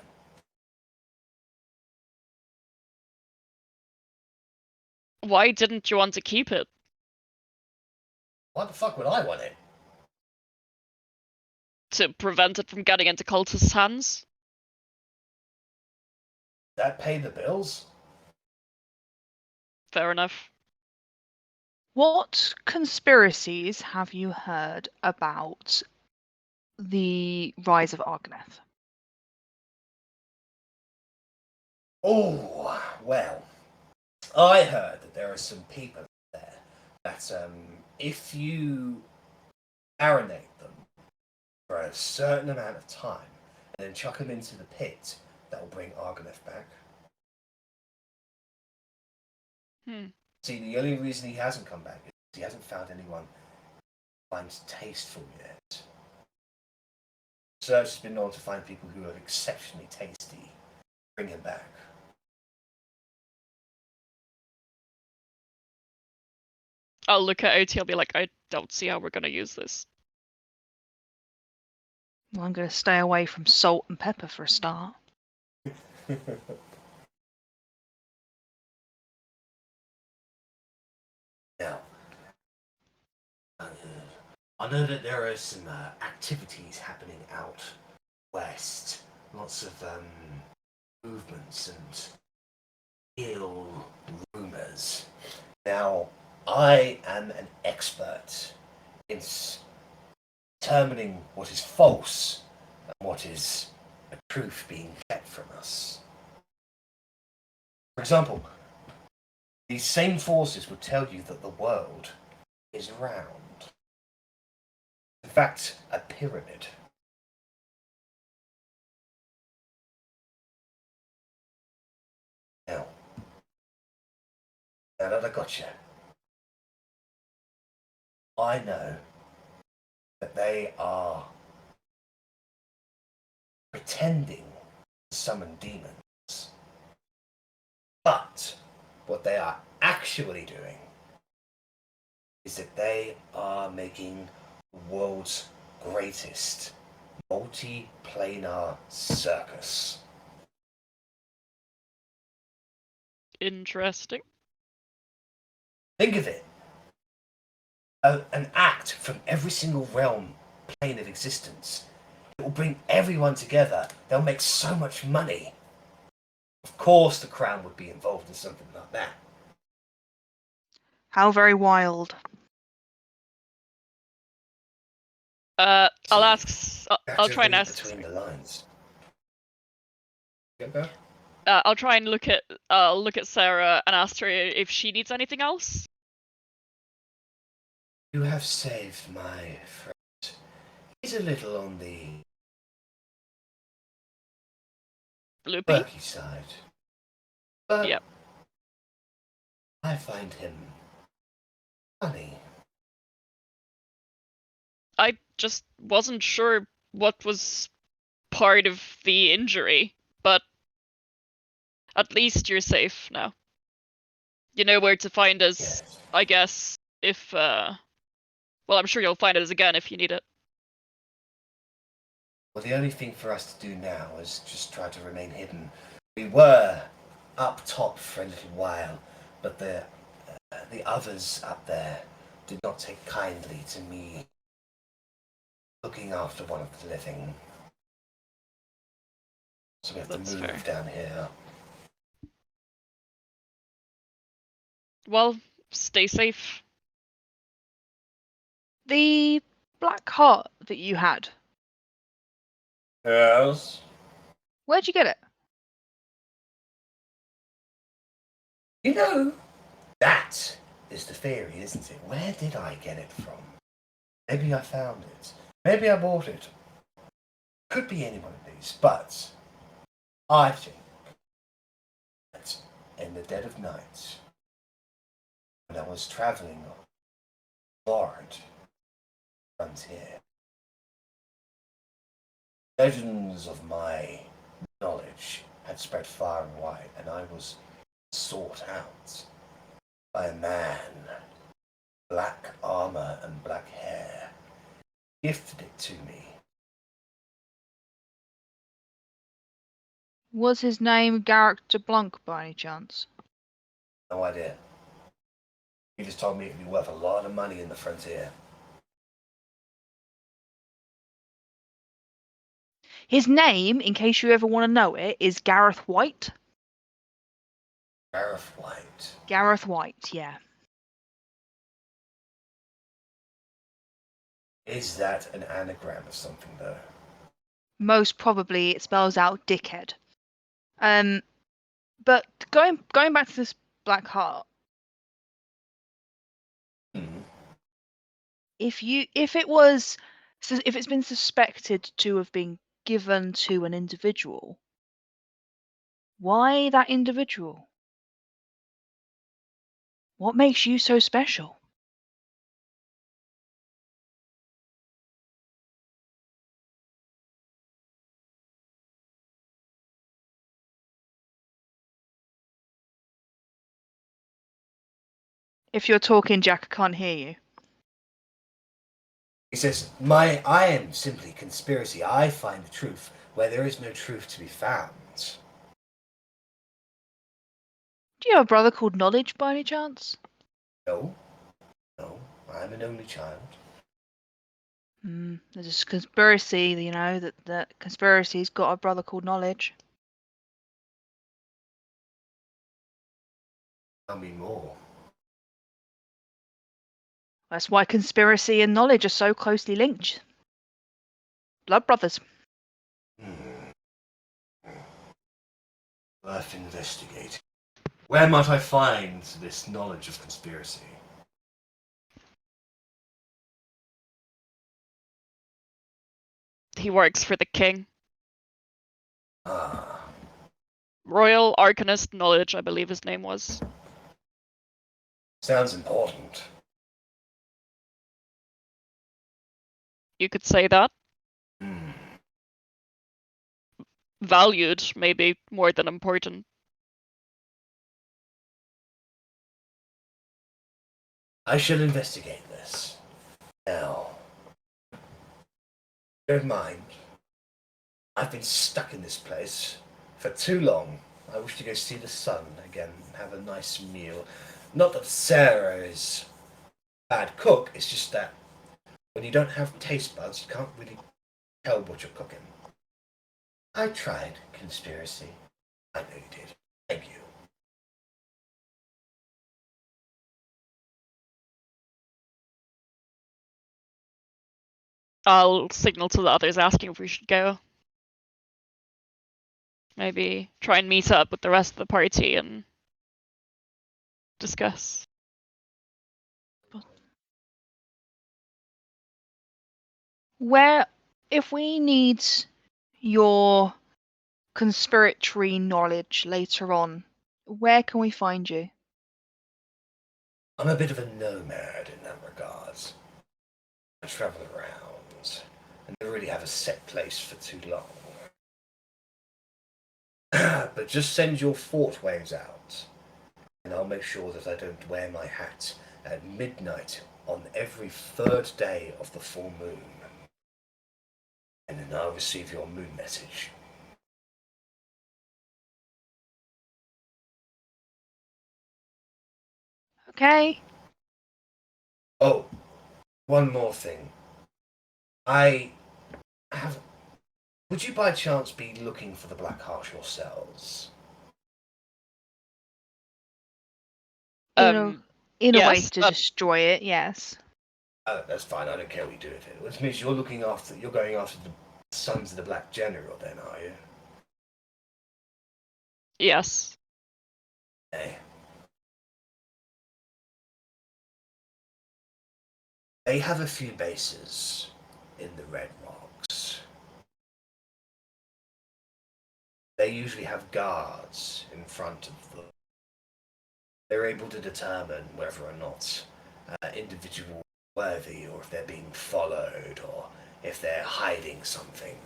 Why didn't you want to keep it? Why the fuck would I want it? To prevent it from getting into cultists' hands? That pay the bills? Fair enough. What conspiracies have you heard about the rise of Argoneth? Oh, well, I heard that there are some people there that if you marinate them for a certain amount of time and then chuck them into the pit, that will bring Argoneth back. See, the only reason he hasn't come back is he hasn't found anyone he finds tasteful yet. Search has been known to find people who are exceptionally tasty. Bring him back. I'll look at Otti, I'll be like, I don't see how we're gonna use this. Well, I'm going to stay away from salt and pepper for a start. Now, I know that there are some activities happening out west. Lots of movements and ill rumors. Now, I am an expert in determining what is false and what is the truth being kept from us. For example, these same forces would tell you that the world is round. In fact, a pyramid. Now that I got you, I know that they are pretending to summon demons. But what they are actually doing is that they are making the world's greatest multi-planar circus. Interesting. Think of it. An act from every single realm, plane of existence. It will bring everyone together. They'll make so much money. Of course the crown would be involved in something like that. How very wild. I'll ask. I'll try and ask. Between the lines. I'll try and look at Sarah and ask her if she needs anything else. You have saved my friend. He's a little on the Loopy. quirky side. But Yep. I find him funny. I just wasn't sure what was part of the injury, but at least you're safe now. You know where to find us, Yes. I guess, if, well, I'm sure you'll find us again if you need it. Well, the only thing for us to do now is just try to remain hidden. We were up top for a little while, but the others up there did not take kindly to me looking after one of the living. So we have That's to move fair. down here. Well, stay safe. The black heart that you had, Yes. Where'd you get it? You know, that is the theory, isn't it? Where did I get it from? Maybe I found it. Maybe I bought it. Could be any one of these, but I think that in the dead of night, when I was traveling on Lord frontier, legends of my knowledge had spread far and wide, and I was sought out by a man, black armor and black hair, gifted it to me. Was his name Garrick de Blanc by any chance? No idea. He just told me it'd be worth a lot of money in the frontier. His name, in case you ever want to know it, is Gareth White. Gareth White. Gareth White, yeah. Is that an anagram of something, though? Most probably it spells out dickhead. But going back to this Black Heart, if it's been suspected to have been given to an individual, why that individual? What makes you so special? If you're talking, Jack, I can't hear you. He says, I am simply conspiracy. I find the truth where there is no truth to be found. Do you have a brother called Knowledge by any chance? No, I'm an only child. There's a conspiracy, you know, that conspiracy's got a brother called Knowledge. Tell me more. That's why conspiracy and knowledge are so closely linked. Blood brothers. Worth investigating. Where might I find this knowledge of conspiracy? He works for the king. Ah. Royal Arcanist Knowledge, I believe his name was. Sounds important. You could say that. Valued, maybe more than important. I shall investigate this. Now, bear in mind, I've been stuck in this place for too long. I wish to go see the sun again and have a nice meal. Not that Sarah is a bad cook, it's just that when you don't have taste buds, you can't really tell what you're cooking. I tried conspiracy. I know you did. Thank you. I'll signal to the others asking if we should go. Maybe try and meet up with the rest of the party and discuss. Where, if we need your conspiratory knowledge later on, where can we find you? I'm a bit of a nomad in that regards. I travel around and don't really have a set place for too long. But just send your fort waves out, and I'll make sure that I don't wear my hat at midnight on every third day of the full moon. And then I'll receive your moon message. Okay. Oh, one more thing. Would you by chance be looking for the Black Heart yourselves? In a way yes, to destroy it, yes. That's fine. I don't care what you do with it. Which means you're going after the sons of the Black General, then, are you? Yes. Okay. They have a few bases in the Red Rocks. They usually have guards in front of them. They're able to determine whether or not individual worthy, or if they're being followed, or if they're hiding something.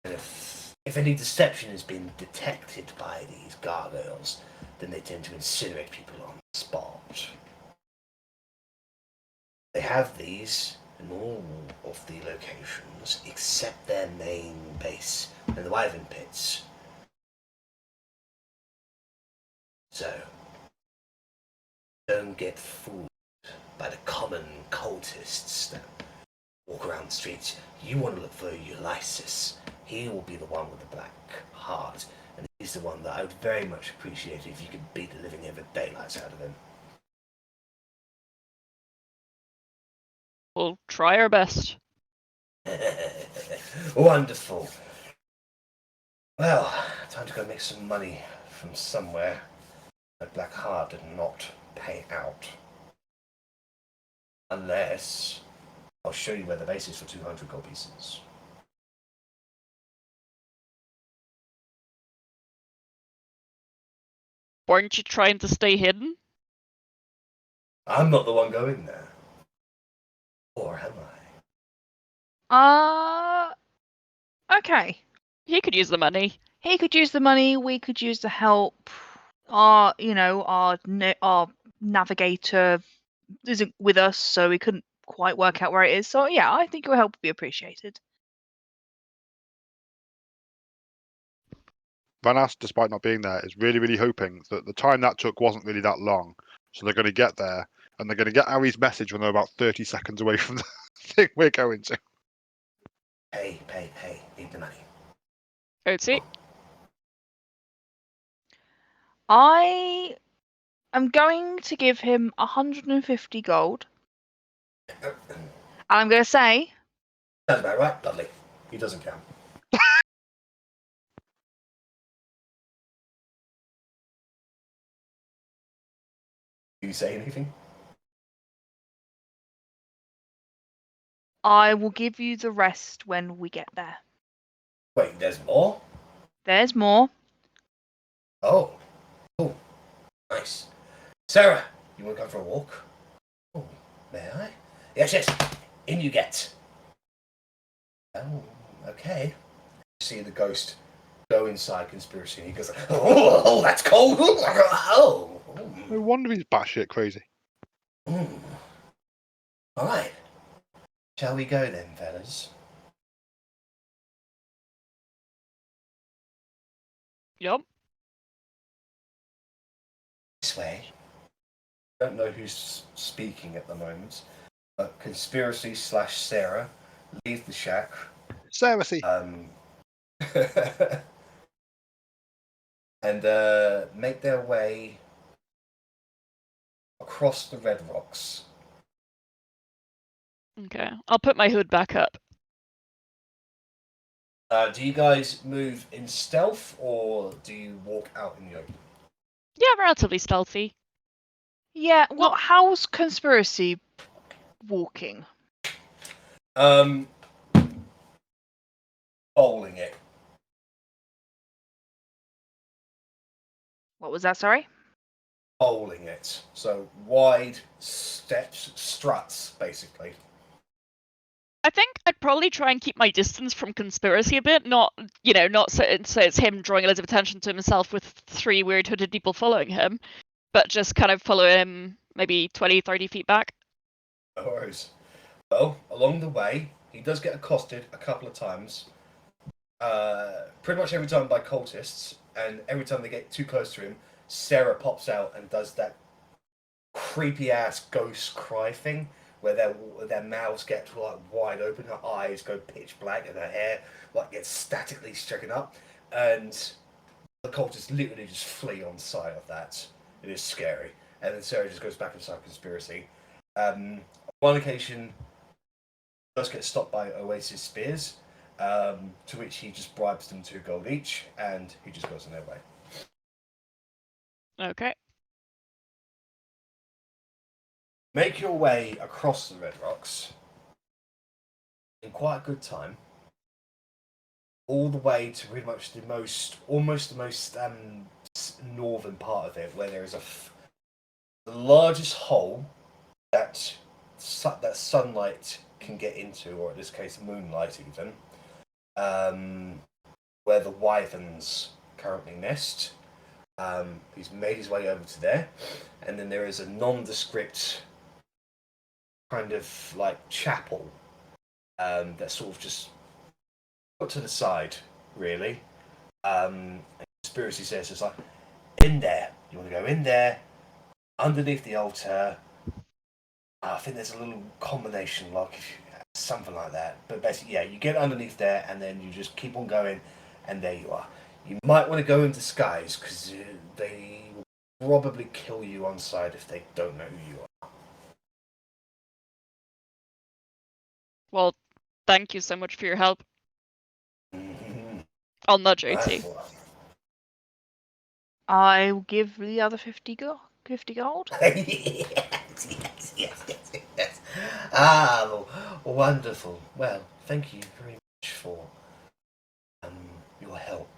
And if any deception has been detected by these gargoyles, then they tend to incinerate people on the spot. They have these in all of the locations except their main base in the Wyvern Pits. So, don't get fooled by the common cultists that walk around the streets. You want to look for Ulysses. He will be the one with the black heart, and he's the one that I would very much appreciate if you could beat the living ever daylights out of him. We'll try our best. Wonderful. Well, time to go make some money from somewhere. That black heart did not pay out. Unless I'll show you where the base is for 200 gold pieces. Weren't you trying to stay hidden? I'm not the one going there. Or am I? Okay. He could use the money. He could use the money. We could use the help. Our navigator isn't with us, so we couldn't quite work out where it is. So yeah, I think your help would be appreciated. Rennas, despite not being there, is really, really hoping that the time that took wasn't really that long. So they're going to get there, and they're going to get Arri's message when they're about 30 seconds away from the thing we're going to. Pay. Need the money. Otti. I am going to give him 150 gold. And I'm going to say... Sounds about right. Lovely. He doesn't count. Do you say anything? I will give you the rest when we get there. Wait, there's more? There's more. Oh. Nice. Sarah, you want to go for a walk? Oh, may I? Yes. In you get. Oh, okay. See the ghost go inside Conspiracy, and he goes, oh, that's cold. Oh. No wonder he's batshit crazy. All right. Shall we go then, fellas? Yup. This way. I don't know who's speaking at the moment, but Conspiracy / Sarah leave the shack. Sarah, see. And make their way across the Red Rocks. Okay. I'll put my hood back up. Do you guys move in stealth, or do you walk out in the open? Yeah, relatively stealthy. Yeah, well, how's Conspiracy walking? Bowling it. What was that, sorry? Bowling it. So wide steps, struts, basically. I think I'd probably try and keep my distance from Conspiracy a bit, not so it's him drawing a lot of attention to himself with 3 weird hooded people following him, but just kind of follow him maybe 20, 30 feet back. No worries. Well, along the way, he does get accosted a couple of times. Pretty much every time by cultists, and every time they get too close to him, Sarah pops out and does that creepy ass ghost cry thing, where their mouths get like wide open, her eyes go pitch black, and her hair like gets statically stricken up, and the cultists literally just flee on sight of that. It is scary, and then Sarah just goes back inside Conspiracy. On one occasion, does get stopped by Oasis Spears, to which he just bribes them 2 gold each, and he just goes on their way. Okay. Make your way across the Red Rocks in quite a good time, all the way to pretty much almost the most northern part of it, where there is the largest hole that sunlight can get into, or in this case, moonlight even, where the wyverns currently nest. He's made his way over to there, and then there is a nondescript kind of like chapel that's sort of just put to the side, really. And Conspiracy says it's like, in there. You want to go in there, underneath the altar. I think there's a little combination lock, something like that. But basically, yeah, you get underneath there, and then you just keep on going, and there you are. You might want to go in disguise, because they will probably kill you on sight if they don't know who you are. Well, thank you so much for your help. Mm-hmm. I'll nudge Otti. I will give the other 50 gold. yes. Ah, wonderful. Well, thank you very much for your help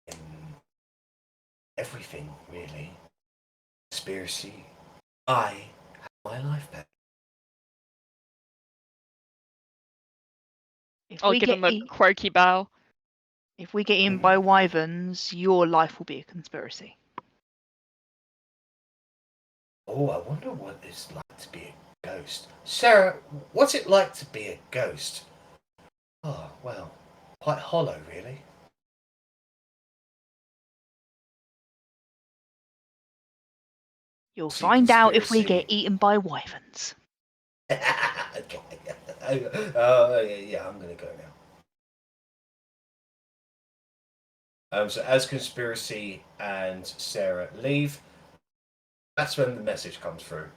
in everything, really. Conspiracy. I have my life back. If I'll we give get him a quirky bow. If we get eaten by wyverns, your life will be a conspiracy. Oh, I wonder what it's like to be a ghost. Sarah, what's it like to be a ghost? Oh, well, quite hollow, really. You'll See, find out if we get conspiracy. eaten by wyverns. Okay. Yeah, I'm gonna go now. So as Conspiracy and Sarah leave, that's when the message comes through.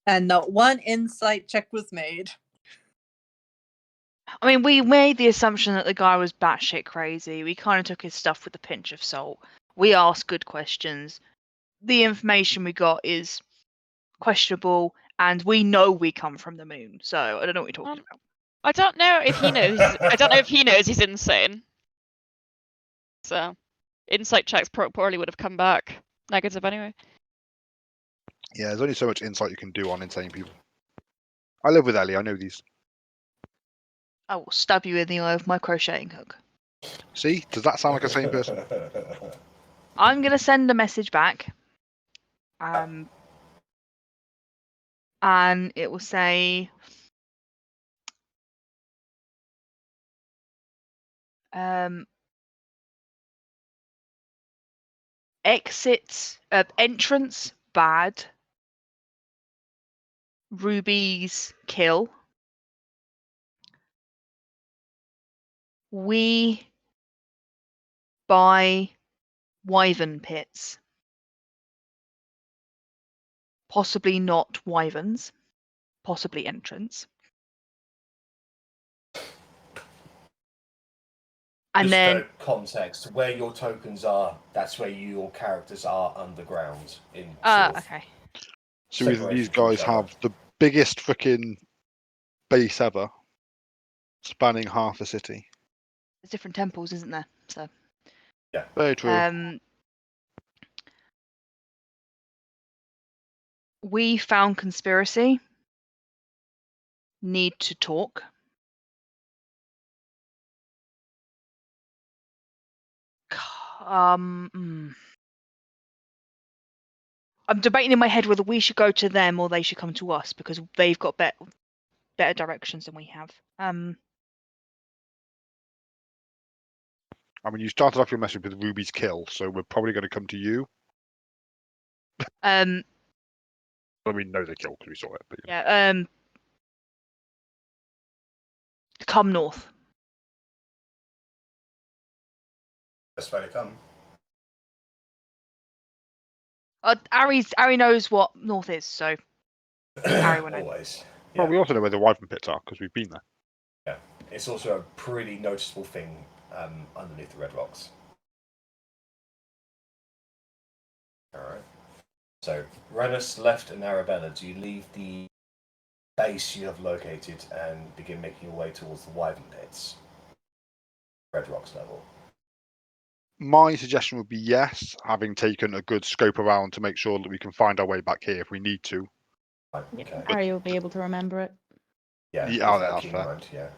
And not one insight check was made. I mean, we made the assumption that the guy was batshit crazy. We kind of took his stuff with a pinch of salt. We asked good questions. The information we got is questionable, and we know we come from the moon. So I don't know what you're talking about. I don't know if he knows. I don't know if he knows he's insane. So, insight checks probably would have come back negative anyway. Yeah, there's only so much insight you can do on insane people. I live with Ellie, I know these. I will stab you in the eye with my crocheting hook. See? Does that sound like a sane person? I'm gonna send a message back. And it will say entrance bad, rubies kill, we buy wyvern pits, possibly not wyverns, possibly entrance. And Just then for context, where your tokens are, that's where your characters are underground. In okay. So either these guys have the biggest freaking base ever, spanning half a city. There's different temples, isn't there? So yeah, very true. We found conspiracy. Need to talk. I'm debating in my head whether we should go to them or they should come to us because they've got better directions than we have. I mean, you started off your message with Ruby's kill, so we're probably going to come to you. I mean, no, they killed because we saw it. But, yeah. Come north. Best way to come. Arri knows what north is, so Arri will know. Always. Yeah. Well, we also know where the wyvern pits are because we've been there. Yeah, it's also a pretty noticeable thing underneath the Red Rocks. So, Rennas left and Arrabella, do you leave the base you have located and begin making your way towards the Wyvern pits? Red Rocks level. My suggestion would be yes, having taken a good scope around to make sure that we can find our way back here if we need to. Right, okay. Arri will be able to remember it. Yeah, Yeah, with that's Otti in fair. mind, yeah.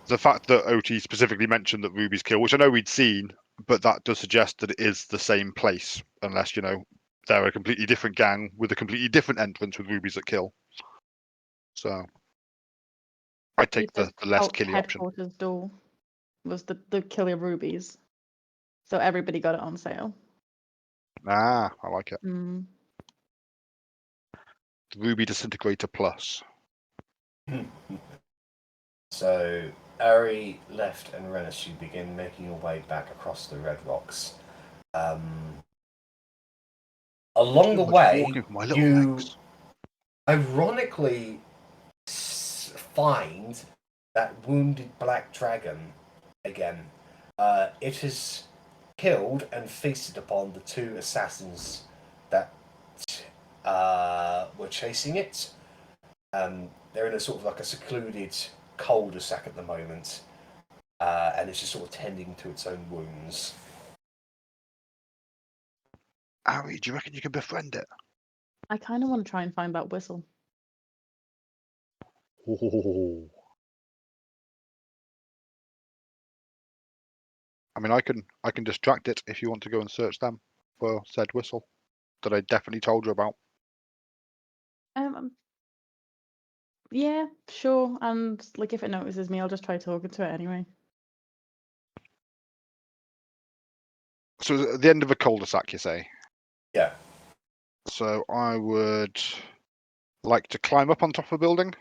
The fact that Otti specifically mentioned that Ruby's kill, which I know we'd seen, but that does suggest that it is the same place, unless, you know, they're a completely different gang with a completely different entrance with Ruby's at kill. So I'd take the less cult killy option. headquarters door was the killer rubies. So everybody got it on sale. Ah, I like it. Mm. The Ruby Disintegrator Plus. So, Arri left and Rennas, you begin making your way back across the Red Rocks. Along the Too much way, walking for my little you legs. ironically find that wounded black dragon again. It has killed and feasted upon the two assassins that were chasing it. They're in a sort of like a secluded cul-de-sac at the moment, and it's just sort of tending to its own wounds. Arri, do you reckon you can befriend it? I kind of want to try and find that whistle. Oh. I mean, I can distract it if you want to go and search them for said whistle that I definitely told you about. Yeah, sure. And like if it notices me, I'll just try talking to it anyway. So at the end of a cul-de-sac, you say? Yeah. So I would like to climb up on top of a building.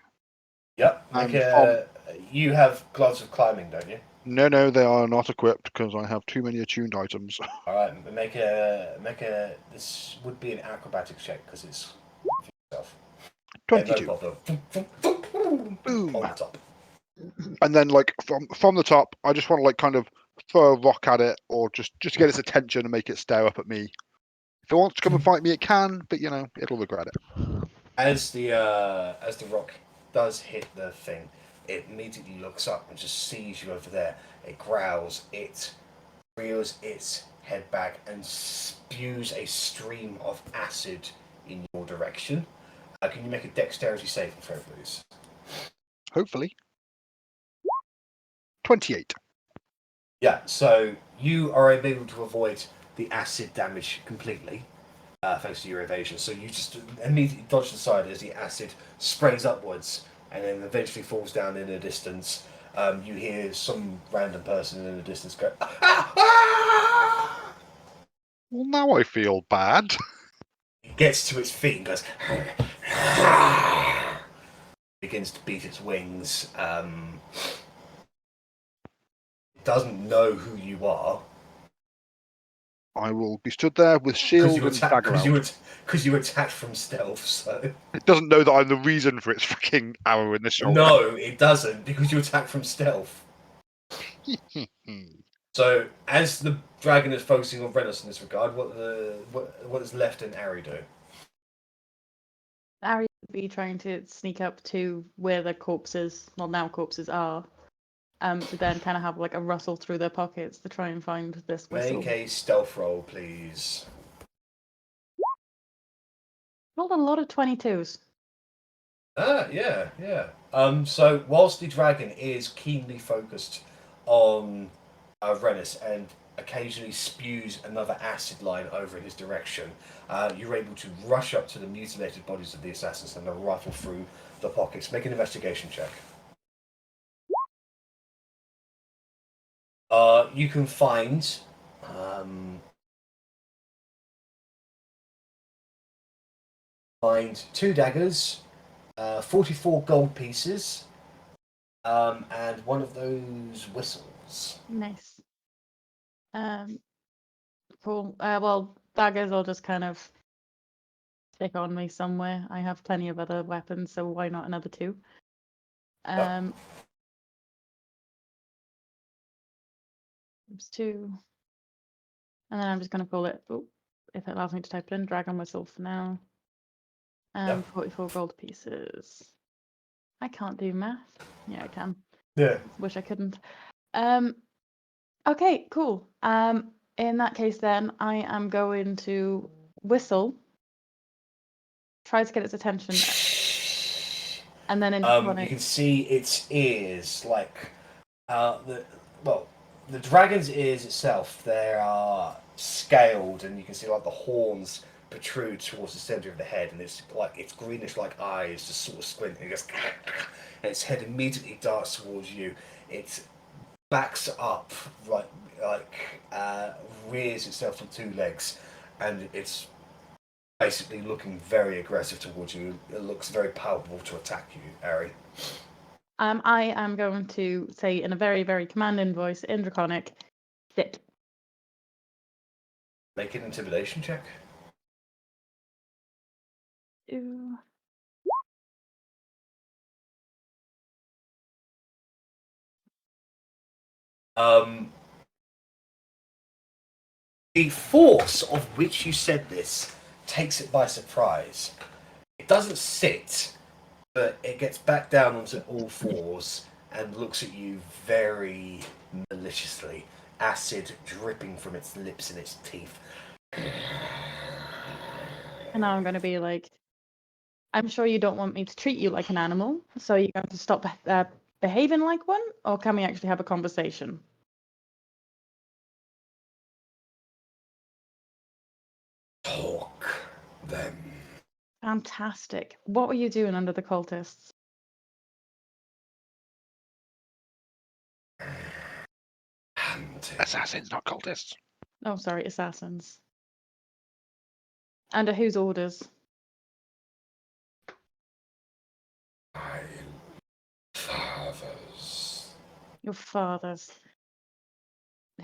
Yep. And You have gloves of climbing, don't you? No, they are not equipped because I have too many attuned items. All right. Make a. This would be an acrobatics check because it's for yourself. 22. Yeah, no problem. Boom. On the top. And then, like from the top, I just want to like kind of throw a rock at it, or just get its attention and make it stare up at me. If it wants to come and fight me, it can, but you know, it'll regret it. As the rock does hit the thing, it immediately looks up and just sees you over there. It growls. It rears its head back and spews a stream of acid in your direction. Can you make a dexterity saving throw, please? Hopefully. 28. Yeah, so you are able to avoid the acid damage completely, thanks to your evasion. So you just immediately dodge aside as the acid sprays upwards and then eventually falls down in the distance. You hear some random person in the distance go, "Ah, ah!" Well, now I feel bad. It gets to its feet and goes, begins to beat its wings. It doesn't know who you are. I will be stood there with shield and dagger out. Because you attacked from stealth, so... It doesn't know that I'm the reason for its freaking arrow in the shoulder. No, it doesn't, because you attack from stealth. So, as the dragon is focusing on Rennas in this regard, what is left in Arri do? Arri would be trying to sneak up to where the corpses, well now corpses are, to then kind of have like a rustle through their pockets to try and find this whistle. Make a stealth roll, please. Rolled a lot of 22s. Yeah. So, whilst the dragon is keenly focused on Rennas and occasionally spews another acid line over in his direction, you're able to rush up to the mutilated bodies of the assassins and rifle through the pockets. Make an investigation check. You can find two daggers, 44 gold pieces, and one of those whistles. Nice. Cool. Well, daggers will just kind of stick on me somewhere. I have plenty of other weapons, so why not another 2? It's 2. And then I'm just going to call it if it allows me to type it in, dragon whistle for now. Yep. 44 gold pieces. I can't do math. Yeah, I can. Yeah. Wish I couldn't. Okay, cool. In that case, then I am going to whistle, try to get its attention, and then in You can see its ears, like the dragon's ears itself. They are scaled, and you can see like the horns protrude towards the center of the head, and it's greenish like eyes, just sort of squinting. It goes, and its head immediately darts towards you. It backs up, rears itself on two legs, and it's basically looking very aggressive towards you. It looks very palpable to attack you, Arri. I am going to say in a very, very commanding voice in Draconic, sit. Make an intimidation check. Ooh. The force of which you said this takes it by surprise. It doesn't sit, but it gets back down onto all fours and looks at you very maliciously, acid dripping from its lips and its teeth. And now I'm going to be like, I'm sure you don't want me to treat you like an animal, so you're going to stop behaving like one, or can we actually have a conversation? Talk, then. Fantastic. What were you doing under the cultists? Assassins, not cultists. Oh, sorry, assassins. Under whose orders? My father's. Your father's.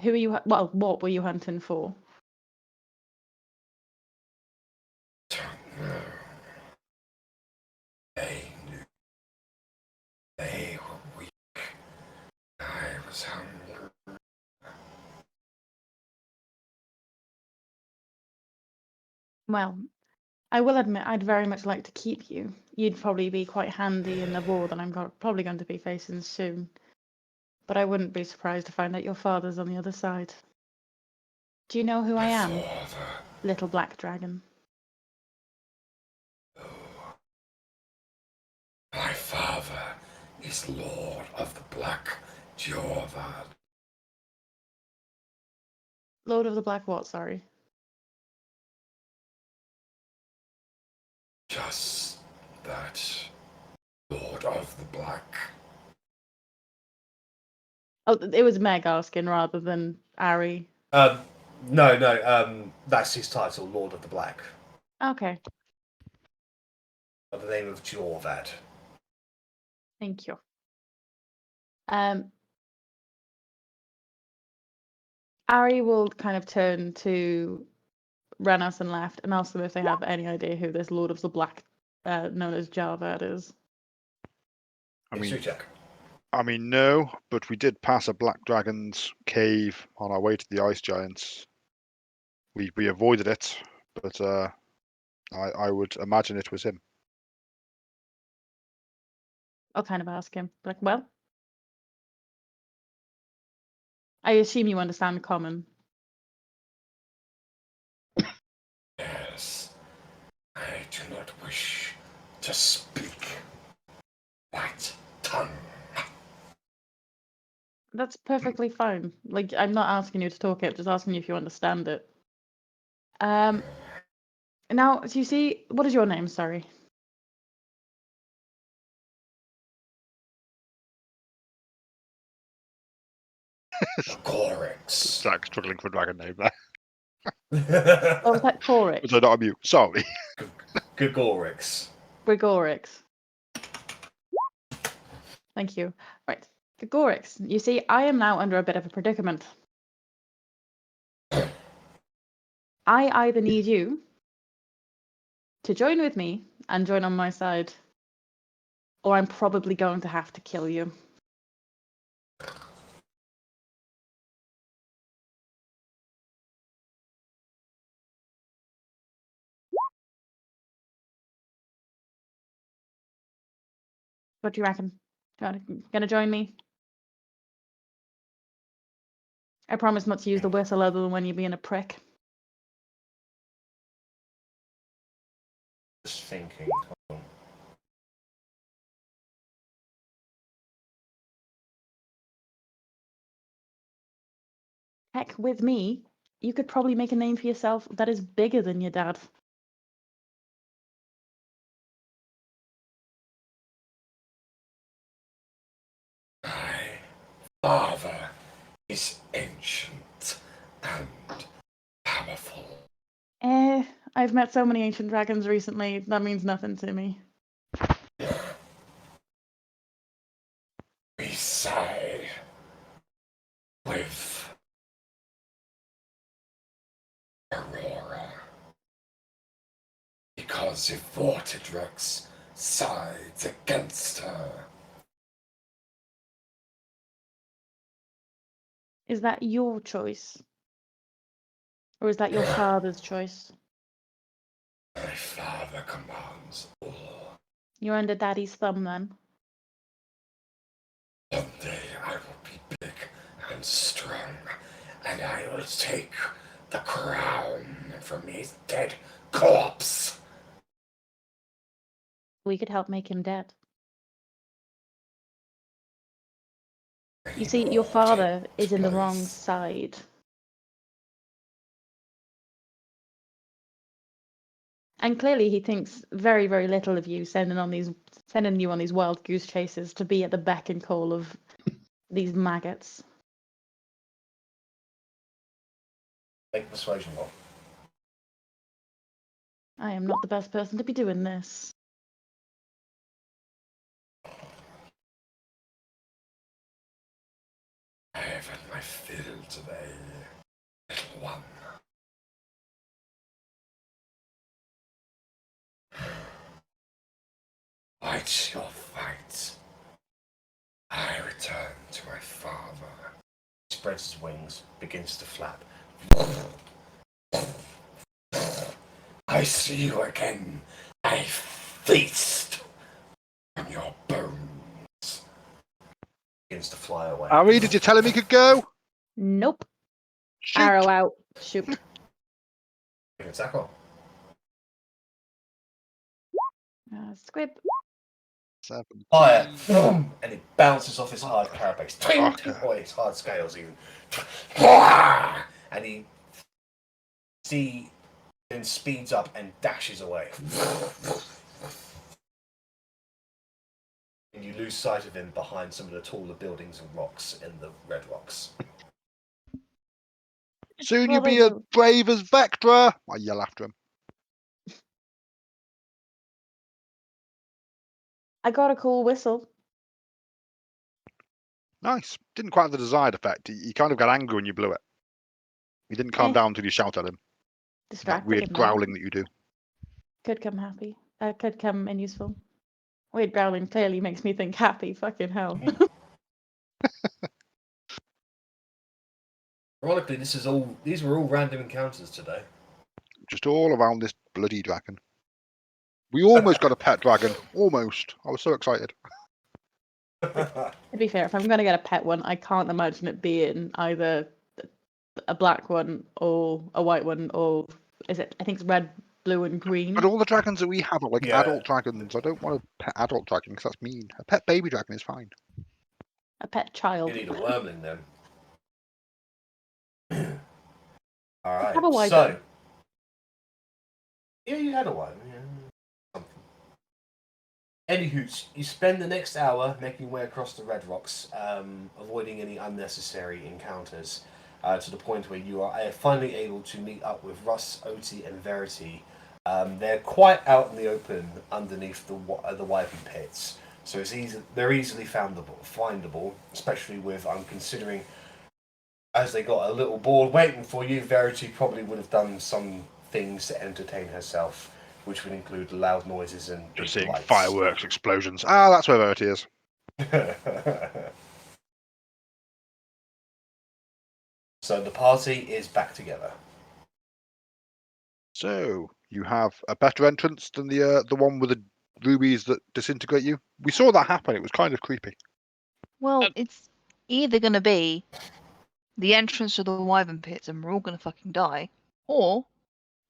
Who are you? Well, what were you hunting for? Don't know. They knew. They were weak. I was hungry. Well, I will admit I'd very much like to keep you. You'd probably be quite handy in the war that I'm probably going to be facing soon. But I wouldn't be surprised to find out your father's on the other side. Do you know who I am, Father. little black dragon? My father is Lord of the Black Dwarven. Lord of the Black what, sorry? Just that. Lord of the Black. Oh, it was Meg asking rather than Arri. No, that's his title, Lord of the Black. Okay, By the name of Jorvad. thank you. Arri will kind of turn to Rennas and left and ask them if they have any idea who this Lord of the Black, known as Jarvad, is. I mean, no, but we did pass a black dragon's cave on our way to the ice giants. We avoided it, but I would imagine it was him. I'll kind of ask him, like, well, I assume you understand common. Yes. I do not wish to speak that tongue. That's perfectly fine. Like, I'm not asking you to talk it, just asking you if you understand it. Now, do you see, what is your name, sorry? Gorix. Jack struggling for dragon name there. Oh, was that Korix? Was I not a mute? Sorry. Gregorix. Gregorix. Thank you. Right. Gregorix, you see, I am now under a bit of a predicament. I either need you to join with me and join on my side, or I'm probably going to have to kill you. What do you reckon? Gonna join me? I promise not to use the whistle other than when you're being a prick. Just thinking. Hold on. Heck, with me, you could probably make a name for yourself that is bigger than your dad. My father is ancient and powerful. I've met so many ancient dragons recently, that means nothing to me. We side with Aurora because if Vortidrux sides against her, Is that your choice? Or is that your father's choice? my father commands all. You're under daddy's thumb then. One day I will be big and strong, and I will take the crown from his dead corpse. We could help make him dead. You see, your father is in the wrong side. And clearly he thinks very, very little of you, sending you on these wild goose chases to be at the beck and call of these maggots. Make a persuasion roll. I am not the best person to be doing this. I have had my fill today, little one. Fight your fight. I return to my father. He spreads his wings, begins to flap. I see you again. I feast on your bones. Begins to fly away. Arri, did you tell him he could go? Nope. Shoot. Arrow out. Shoot. Make an attack roll. Squib. 7. Fire! And it bounces off his hard carapace. Okay. Or his hard scales even. And he then speeds up and dashes away. And you lose sight of him behind some of the taller buildings and rocks in the red rocks. Soon Well, you'll be they as will. brave as Vectra. I yell after him. I got a cool whistle. Nice. Didn't quite have the desired effect. He kind of got angry when you blew it. He didn't calm down until you shout at him. That Distracted weird him, though. growling that you do. Could come happy. Could come in useful. Weird growling clearly makes me think happy. Fucking hell. Ironically, these were all random encounters today. Just all around this bloody dragon. We almost got a pet dragon. Almost. I was so excited. To be fair, if I'm going to get a pet one, I can't imagine it being either a black one or a white one, or I think it's red, blue, and green. But all the dragons that we have are like Yeah. adult dragons. I don't want a pet adult dragon because that's mean. A pet baby dragon is fine. A pet You child. need a wormling then. Alright, Have a white so... one. Yeah, you had a one. Yeah. Anywho, you spend the next hour making your way across the Red Rocks, avoiding any unnecessary encounters, to the point where you are finally able to meet up with Russ, Otti, and Verity. They're quite out in the open underneath the Wyvern pits, so they're easily findable, especially with, I'm considering, as they got a little bored waiting for you, Verity probably would have done some things to entertain herself, which would include loud noises and big Just seeing lights. fireworks, explosions. Ah, that's where Verity is. So the party is back together. So you have a better entrance than the one with rubies that disintegrate you. We saw that happen. It was kind of creepy. Well, it's either going to be the entrance to the Wyvern pits and we're all going to fucking die, or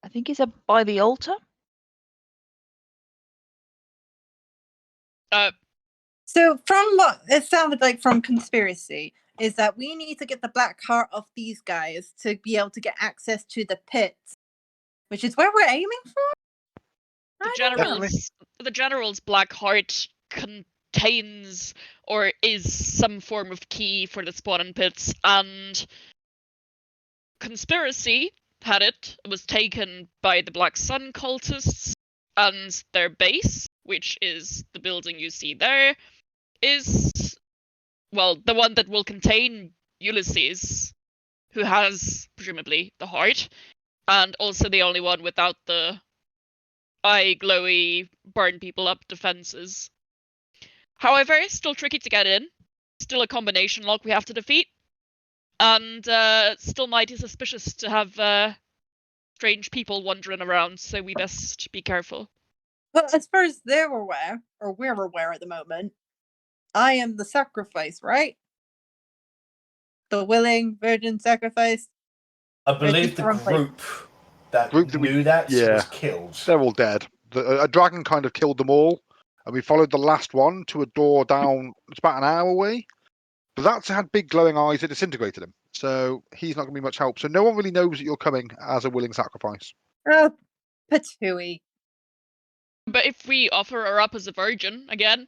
I think he said by the altar. So from what it sounded like from Conspiracy is that we need to get the black heart of these guys to be able to get access to the pits, which is where we're aiming for. The general's black heart contains or is some form of key for the spawning pits, and Conspiracy had it. It was taken by the Black Sun cultists, and their base, which is the building you see there, is, well, the one that will contain Ulysses, who has, presumably, the heart, and also the only one without the eye glowy, burn people up defenses. However, still tricky to get in, still a combination lock we have to defeat, and still mighty suspicious to have strange people wandering around, so we best be careful. Well, as far as they're aware, or we're aware at the moment, I am the sacrifice, right? The willing virgin sacrifice. I believe the group that knew that was killed. They're all dead. A dragon kind of killed them all, and we followed the last one to a door down. It's about an hour away, but that's had big glowing eyes that disintegrated him. So he's not going to be much help. So no one really knows that you're coming as a willing sacrifice. Oh, patooey. But if we offer her up as a virgin again,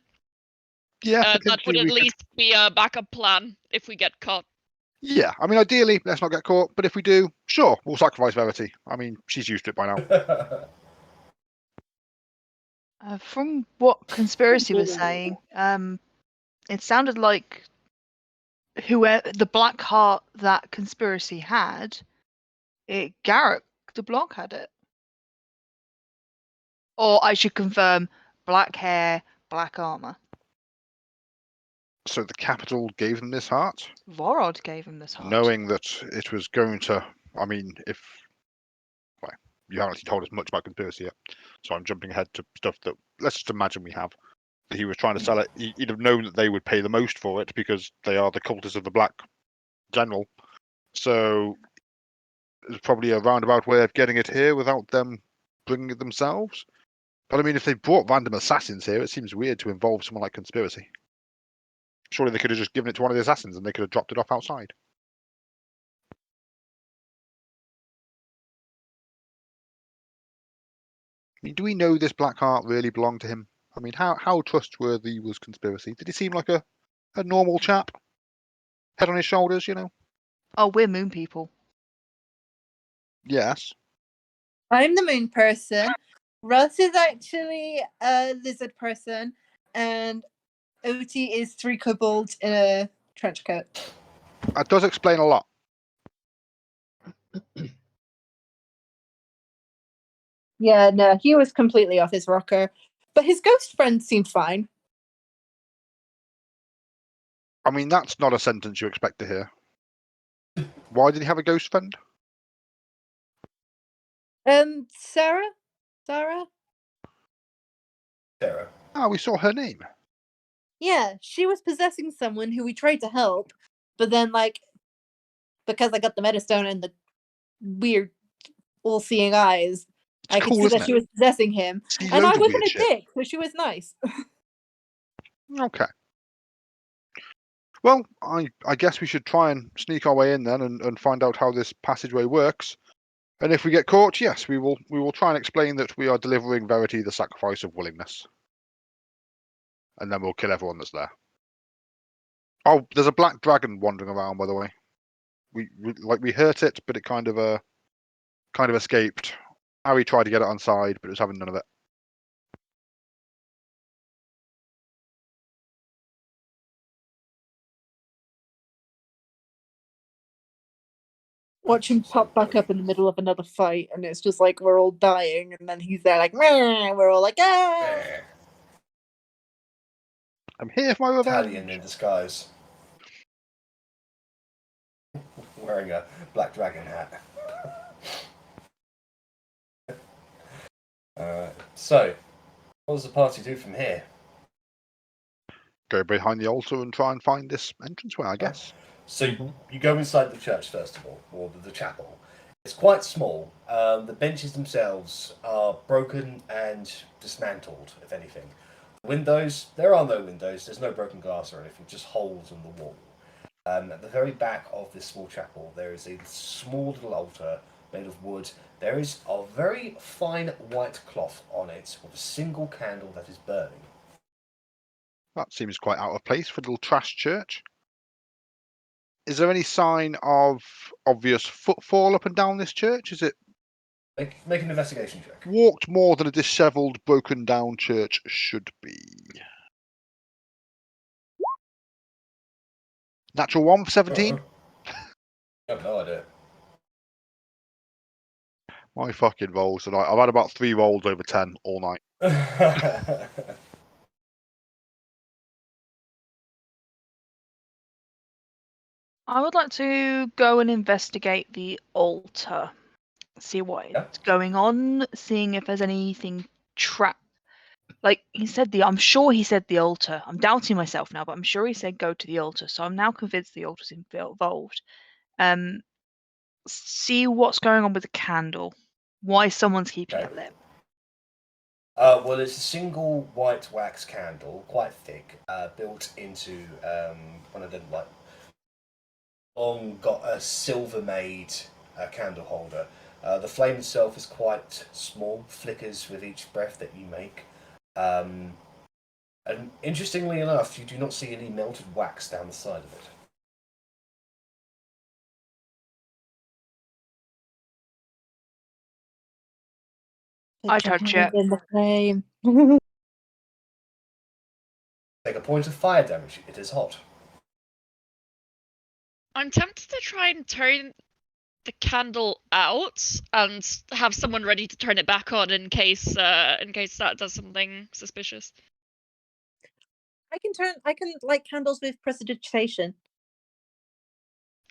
yeah, that would at least be a backup plan if we get caught. Yeah, I mean, ideally, let's not get caught. But if we do, sure, we'll sacrifice Verity. I mean, she's used to it by now. From what Conspiracy was saying, it sounded like whoever the black heart that Conspiracy had, Garrett the Block had it. Or I should confirm, black hair, black armor. So the capital gave them this heart? Vorod gave him this heart. Knowing that it was going to, I mean, if, well, you haven't actually told us much about Conspiracy yet, so I'm jumping ahead to stuff that, let's just imagine we have. That he was trying to sell it, he'd have known that they would pay the most for it because they are the cultists of the Black General. So there's probably a roundabout way of getting it here without them bringing it themselves. But I mean, if they brought random assassins here, it seems weird to involve someone like Conspiracy. Surely they could have just given it to one of the assassins and they could have dropped it off outside. I mean, do we know this black heart really belonged to him? I mean, how trustworthy was Conspiracy? Did he seem like a normal chap? Head on his shoulders, you know? Oh, we're moon people. Yes. I'm the moon person. Russ is actually a lizard person, and Otti is 3 kobolds in a trench coat. That does explain a lot. Yeah, no, he was completely off his rocker. But his ghost friend seemed fine. I mean, that's not a sentence you expect to hear. Why did he have a ghost friend? Sarah? Oh, we saw her name. Yeah, she was possessing someone who we tried to help, but then, like, because I got the Metastone and the weird all-seeing eyes, I could see that she was possessing him. And I wasn't a dick, so she was nice. Okay. Well, I guess we should try and sneak our way in then and find out how this passageway works. And if we get caught, yes, we will try and explain that we are delivering Verity the sacrifice of willingness. And then we'll kill everyone that's there. Oh, there's a black dragon wandering around, by the way. We hurt it, but it kind of escaped. Arri tried to get it inside, but it was having none of it. Watch him pop back up in the middle of another fight, and it's just like we're all dying, and then he's there like, meh, we're all like, ah! I'm here for my revenge. Italian in disguise. Wearing a black dragon hat. So, What does the party do from here? Go behind the altar and try and find this entranceway, I guess. So you go inside the church first of all, or the chapel. It's quite small. The benches themselves are broken and dismantled, if anything. Windows, there are no windows. There's no broken glass or anything, just holes in the wall. At the very back of this small chapel, there is a small little altar made of wood. There is a very fine white cloth on it with a single candle that is burning. That seems quite out of place for a little trash church. Is there any sign of obvious footfall up and down this church? Is it Make an investigation check. walked more than a dishevelled, broken down church should be? Natural 1 for 17? I have no idea. My fucking rolls tonight. I've had about 3 rolls over 10 all night. I would like to go and investigate the altar, see what Yeah. is going on, seeing if there's anything trapped. Like he said, I'm sure he said the altar. I'm doubting myself now, but I'm sure he said go to the altar. So I'm now convinced the altar's involved. See what's going on with the candle. Why someone's keeping Okay. it lit. Well, it's a single white wax candle, quite thick, built into one of them got a silver-made candle holder. The flame itself is quite small, flickers with each breath that you make. And interestingly enough, you do not see any melted wax down the side of it. I touch it. In the flame. Take a point of fire damage. It is hot. I'm tempted to try and turn the candle out and have someone ready to turn it back on in case that does something suspicious. I can light candles with prestidigitation.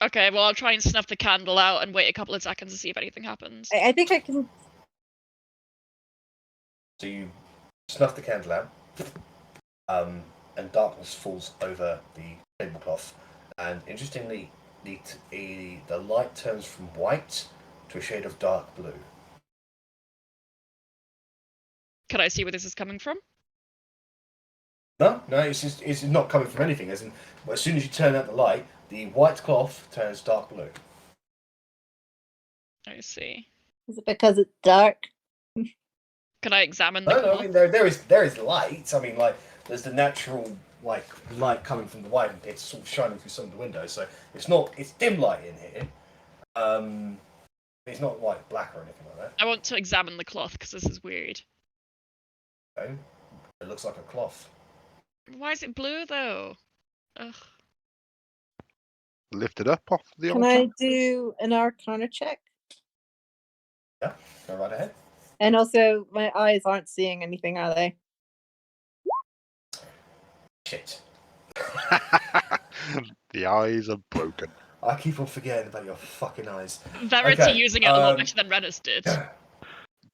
Okay, well I'll try and snuff the candle out and wait a couple of seconds to see if anything happens. I think I can. So you snuff the candle out, and darkness falls over the tablecloth. And interestingly, the light turns from white to a shade of dark blue. Can I see where this is coming from? No, it's not coming from anything. As soon as you turn out the light, the white cloth turns dark blue. I see. Is it because it's dark? Can I examine the No, cloth? I mean there is light. I mean, there's the natural light coming from the white, and it's sort of shining through some of the windows. So it's dim light in here. It's not black or anything like that. I want to examine the cloth because this is weird. Okay. It looks like a cloth. Why is it blue though? Ugh. Lift it up off the Can altar. I do an Arcana check? Yeah, go right ahead. And also, my eyes aren't seeing anything, are they? Shit. The eyes are broken. I keep on forgetting about your fucking eyes. Verity Okay, using it a lot better than Rennas did.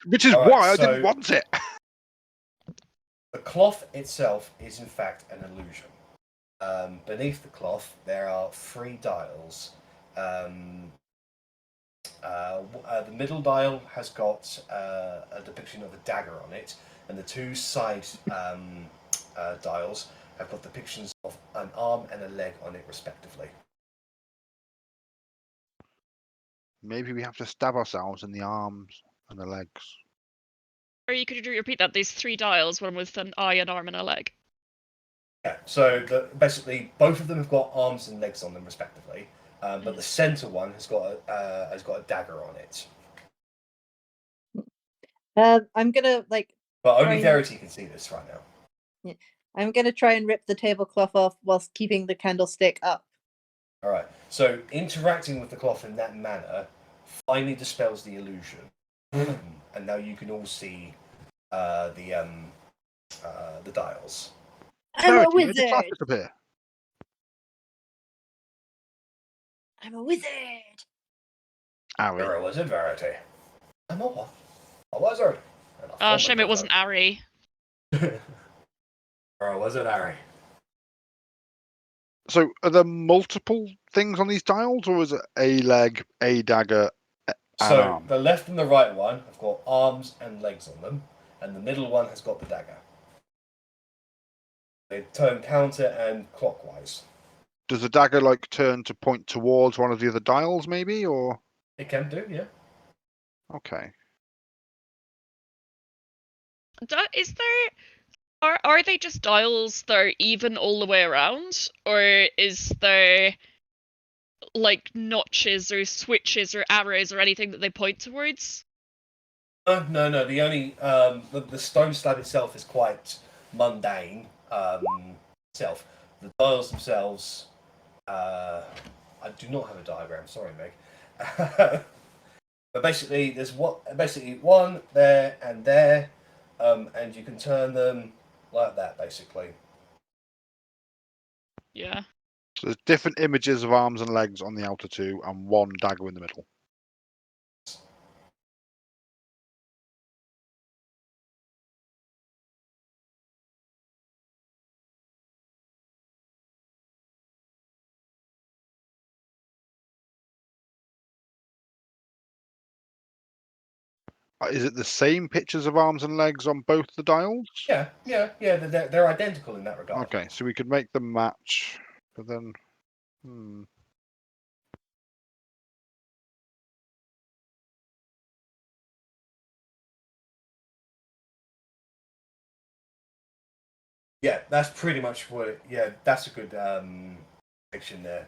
Which is All right, why I so- didn't want it. The cloth itself is in fact an illusion. Beneath the cloth, there are 3 dials. The middle dial has got a depiction of a dagger on it, and the 2 side dials have got depictions of an arm and a leg on it, respectively. Maybe we have to stab ourselves in the arms and the legs. Or you could repeat that. These 3 dials, one with an eye, an arm, and a leg. Yeah. So basically, both of them have got arms and legs on them, respectively. But the center one has got a dagger on it. I'm gonna But only Fine. Verity can see this right now. I'm gonna try and rip the tablecloth off whilst keeping the candlestick up. All right. So interacting with the cloth in that manner finally dispels the illusion, and now you can all see the dials. I'm a Verity, where did the cloth wizard. disappear? I'm a wizard. Arri. You're a wizard, Verity. I'm a what? A wizard. And a Oh, former shame it wasn't wizard. Arri. Or was it Arri? So, are there multiple things on these dials, or is it a leg, a dagger, an So arm? the left and the right one have got arms and legs on them, and the middle one has got the dagger. They turn counter and clockwise. Does the dagger like turn to point towards one of the other dials, maybe, or? It can do, yeah. Okay. Is there are they just dials that are even all the way around, or is there like notches or switches or arrows or anything that they point towards? No. The only the stone slab itself is quite mundane. Itself, the dials themselves. I do not have a diagram. Sorry, Meg. But basically, there's one there, and you can turn them like that, basically. Yeah. So there's different images of arms and legs on the outer two, and one dagger in the middle. Is it the same pictures of arms and legs on both the dials? Yeah. They're identical in that regard. Okay, so we could make them match, but then. Yeah, that's pretty much what. That's a good fiction there,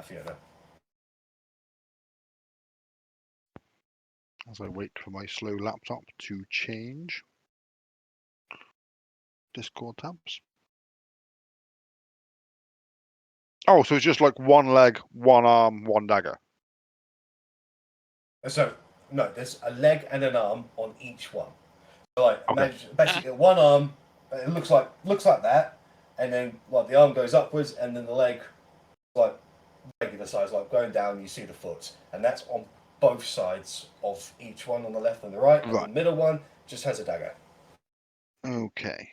Fiona. As I wait for my slow laptop to change. Discord tabs. Oh, so it's just like one leg, one arm, one dagger. So no, there's a leg and an arm on each one. So like, Okay. imagine basically one arm. It looks like that, and then like the arm goes upwards, and then the leg, like regular size, like going down. You see the foot, and that's on both sides of each one on the left and the right. And Right. the middle one just has a dagger. Okay.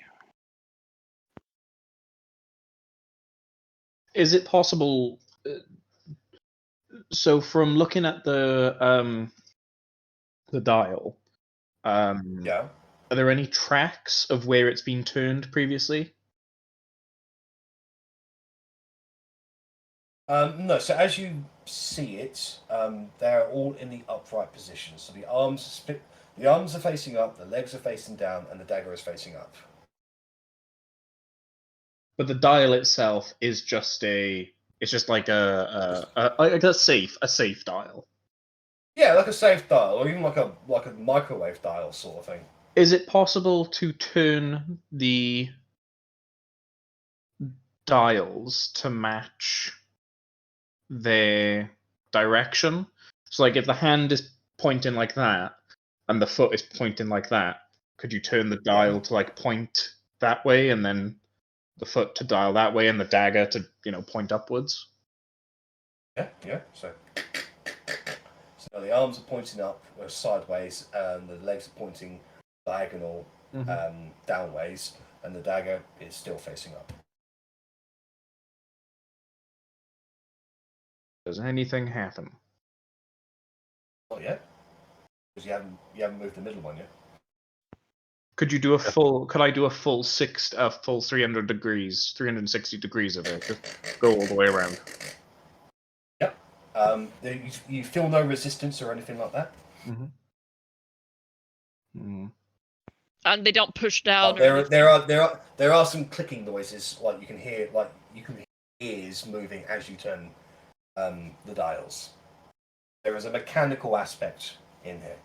Is it possible? So from looking at the dial, Yeah. are there any tracks of where it's been turned previously? No, so as you see it, they're all in the upright position. So the arms are facing up, the legs are facing down, and the dagger is facing up. But the dial itself is just it's just like a safe dial. Yeah, like a safe dial, or even like a microwave dial sort of thing. Is it possible to turn the dials to match their direction? So like if the hand is pointing like that and the foot is pointing like that, could you turn the dial to like point that way and then the foot to dial that way and the dagger to, point upwards? Yeah. So the arms are pointing up or sideways, and the legs are pointing diagonal downways, and the dagger is still facing up. Does anything happen? Not yet, because you haven't moved the middle one yet. Could you do a full? Could I do a full 300 degrees, 360 degrees of it? Just go all the way around. Yep. You feel no resistance or anything like that. And they don't push down. There are some clicking noises, like you can hear ears moving as you turn the dials. There is a mechanical aspect in here.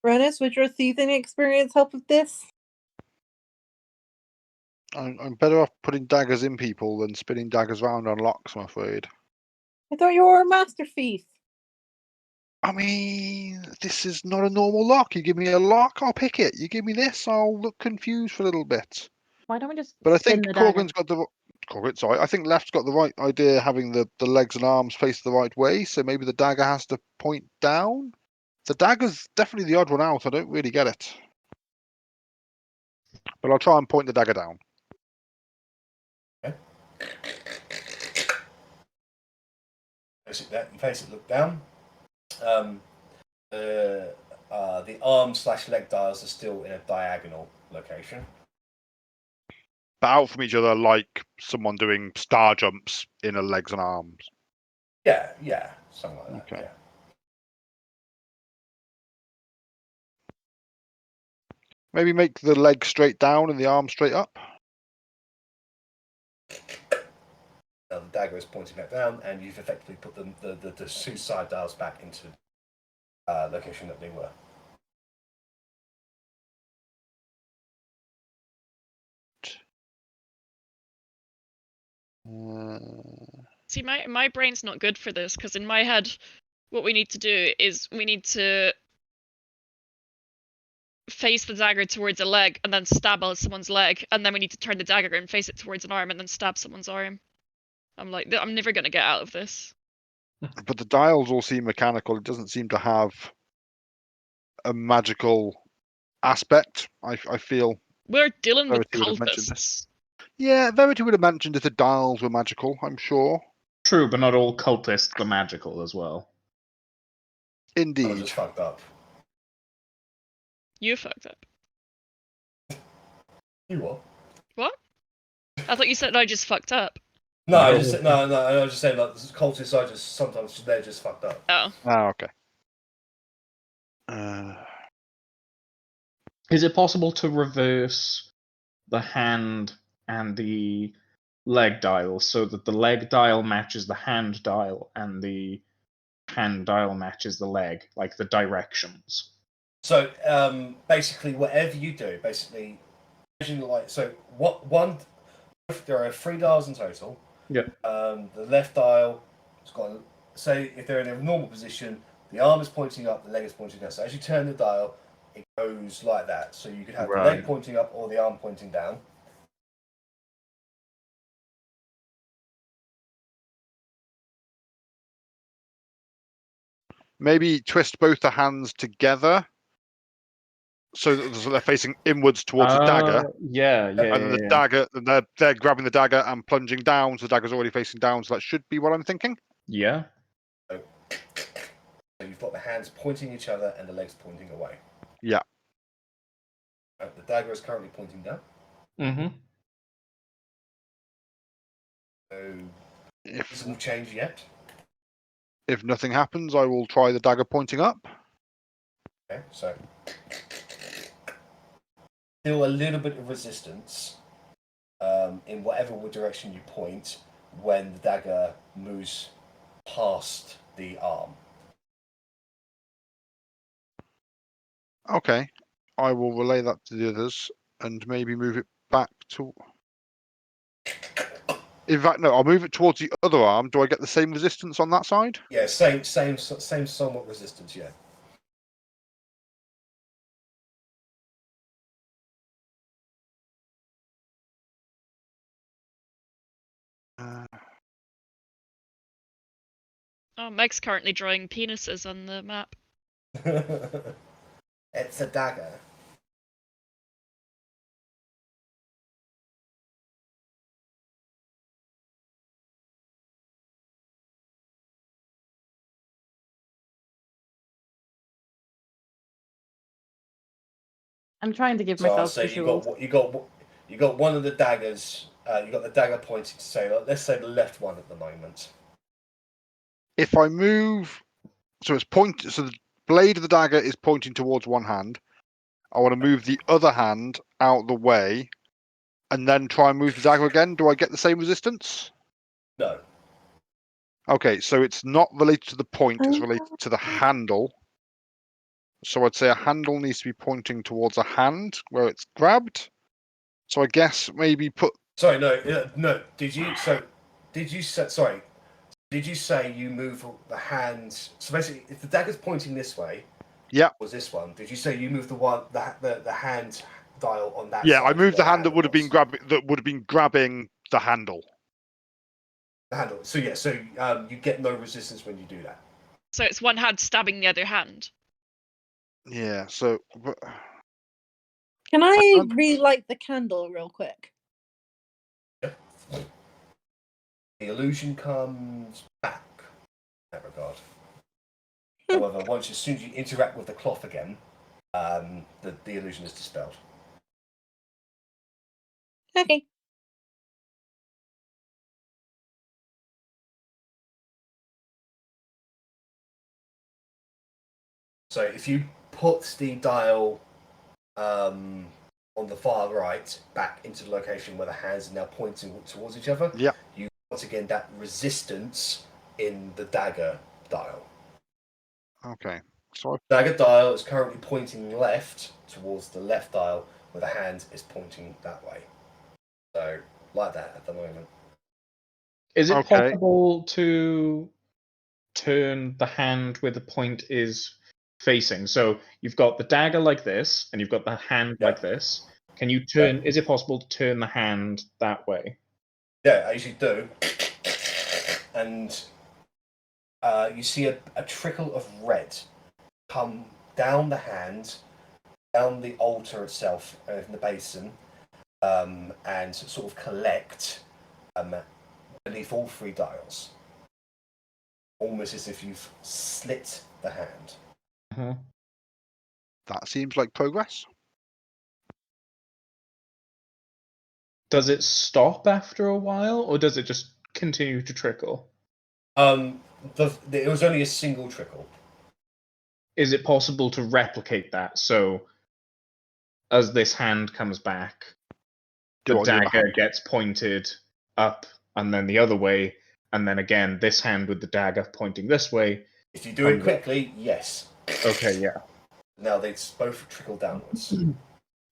Rennas, would your thieving experience help with this? I'm better off putting daggers in people than spinning daggers around on locks, I'm afraid. I thought you were a master thief. I mean, this is not a normal lock. You give me a lock, I'll pick it. You give me this, I'll look confused for a little bit. Why don't we just But I spin think the dagger? Korgrin's got the Korgrin, sorry. I think left's got the right idea, having the legs and arms face the right way. So maybe the dagger has to point down. The dagger's definitely the odd one out. I don't really get it, but I'll try and point the dagger down. Face it, look down. The arm/leg dials are still in a diagonal location. But out from each other like someone doing star jumps in a legs and arms. Yeah, something like that. Okay. Yeah. Maybe make the leg straight down and the arm straight up. Now the dagger is pointing back down, and you've effectively put the two side dials back into location that they were. See, my brain's not good for this, because in my head, what we need to do is we need to face the dagger towards a leg and then stab someone's leg, and then we need to turn the dagger and face it towards an arm and then stab someone's arm. I'm like, I'm never going to get out of this. But the dials all seem mechanical. It doesn't seem to have a magical aspect. I feel. We're dealing with Verity would have mentioned cultists. Yeah, Verity would have mentioned if the dials were magical, I'm sure. True, but not all cultists are magical as well. I Indeed. just fucked up. You fucked up. You what? What? I thought you said I just fucked up. No, I was just saying like cultists are just sometimes they're just fucked up. Oh. Ah, okay. Is it possible to reverse the hand and the leg dial so that the leg dial matches the hand dial and the hand dial matches the leg, like the directions? So basically, whatever you do, basically, so there are 3 dials in total. Yeah. The left dial has got, say, if they're in a normal position, the arm is pointing up, the leg is pointing down. So as you turn the dial, it goes like that. So you could have the leg pointing up or the arm pointing down. Maybe twist both the hands together so that they're facing inwards towards the dagger. Yeah. And then the dagger, they're grabbing the dagger and plunging down, so the dagger's already facing down. So that should be what I'm thinking. Yeah. So you've got the hands pointing each other and the legs pointing away. Yeah. The dagger is currently pointing down. Mm-hmm. So it doesn't change yet. If nothing happens, I will try the dagger pointing up. Okay, so still a little bit of resistance in whatever direction you point when the dagger moves past the arm. Okay, I will relay that to the others and maybe move it back to. In fact, no, I'll move it towards the other arm. Do I get the same resistance on that side? Yeah, same somewhat resistance, yeah. Oh, Meg's currently drawing penises on the map. It's a dagger. I'm trying to give So I'll myself say visuals. you got one of the daggers. You got the dagger pointing to say, let's say the left one at the moment. If I move, so the blade of the dagger is pointing towards one hand. I want to move the other hand out the way, and then try and move the dagger again. Do I get the same resistance? No. Okay, so it's not related to the point; it's related to the handle. So I'd say a handle needs to be pointing towards a hand where it's grabbed. So I guess maybe put. Sorry, no. Did you say you move the hand? So basically, if the dagger's pointing this way, Yeah. Was this one? Did you say you moved the hand dial on that? Yeah, side I moved the hand that would have was? been grabbing the handle. The handle. So yeah, you get no resistance when you do that. So it's one hand stabbing the other hand. Yeah. So Can I can't- relight the candle real quick? The illusion comes back in that regard. However, as soon as you interact with the cloth again, the illusion is dispelled. Okay. So if you put the dial on the far right back into the location where the hands are now pointing towards each other, Yeah. you once again that resistance in the dagger dial. Okay. So Dagger dial is currently pointing left towards the left dial, where the hand is pointing that way. So, like that at the moment. Is it Okay. possible to turn the hand where the point is facing? So you've got the dagger like this, and you've got the hand Yeah. like this. Can you turn? Is it possible to turn the hand that way? Yeah, I usually do. And you see a trickle of red come down the hand, down the altar itself, in the basin, and sort of collect beneath all three dials. Almost as if you've slit the hand. Uh-huh. that seems like progress. Does it stop after a while, or does it just continue to trickle? It was only a single trickle. Is it possible to replicate that? So, as this hand comes back, Do the it on the other dagger hand. gets pointed up and then the other way, and then again this hand with the dagger pointing this way. If you do it quickly, yes. Okay, yeah. Now they both trickle downwards.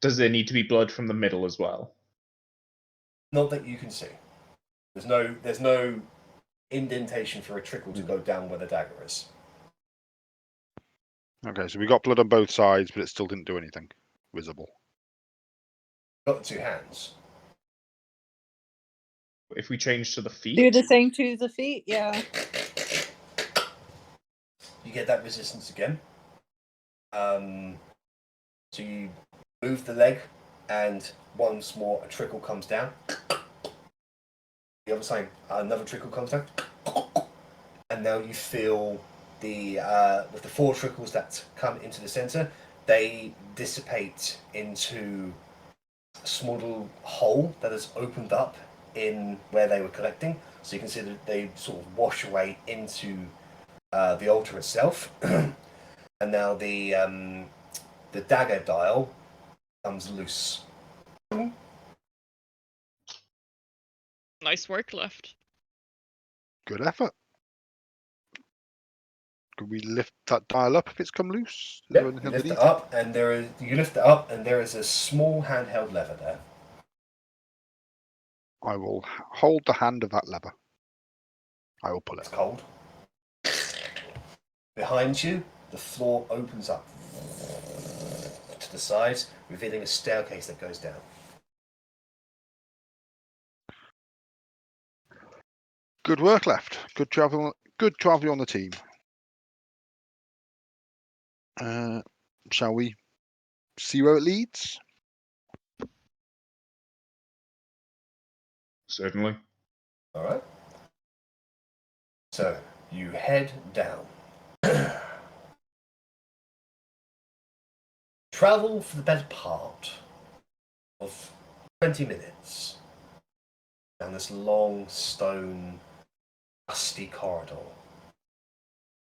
Does there need to be blood from the middle as well? Not that you can see. There's no indentation for a trickle to go down where the dagger is. Okay, so we got blood on both sides, but it still didn't do anything visible. Got the two hands. If we change to the feet, Do the same to the feet, yeah. You get that resistance again. So you move the leg, and once more a trickle comes down. The other side, another trickle comes down, and now you feel with the four trickles that come into the center, they dissipate into a small little hole that has opened up in where they were collecting. So you can see that they sort of wash away into the altar itself, and now the dagger dial comes loose. Nice work left. Good effort. Could we lift that dial up if it's come loose? Is there Yep, anything you lift it underneath up, and there is a small handheld lever there. I will hold the hand of that lever. I will pull it. It's cold. Behind you, the floor opens up to the sides, revealing a staircase that goes down. Good work left. Good travel. Good travel on the team. Shall we see where it leads? certainly. All right. So you head down. Travel for the better part of 20 minutes down this long stone, dusty corridor.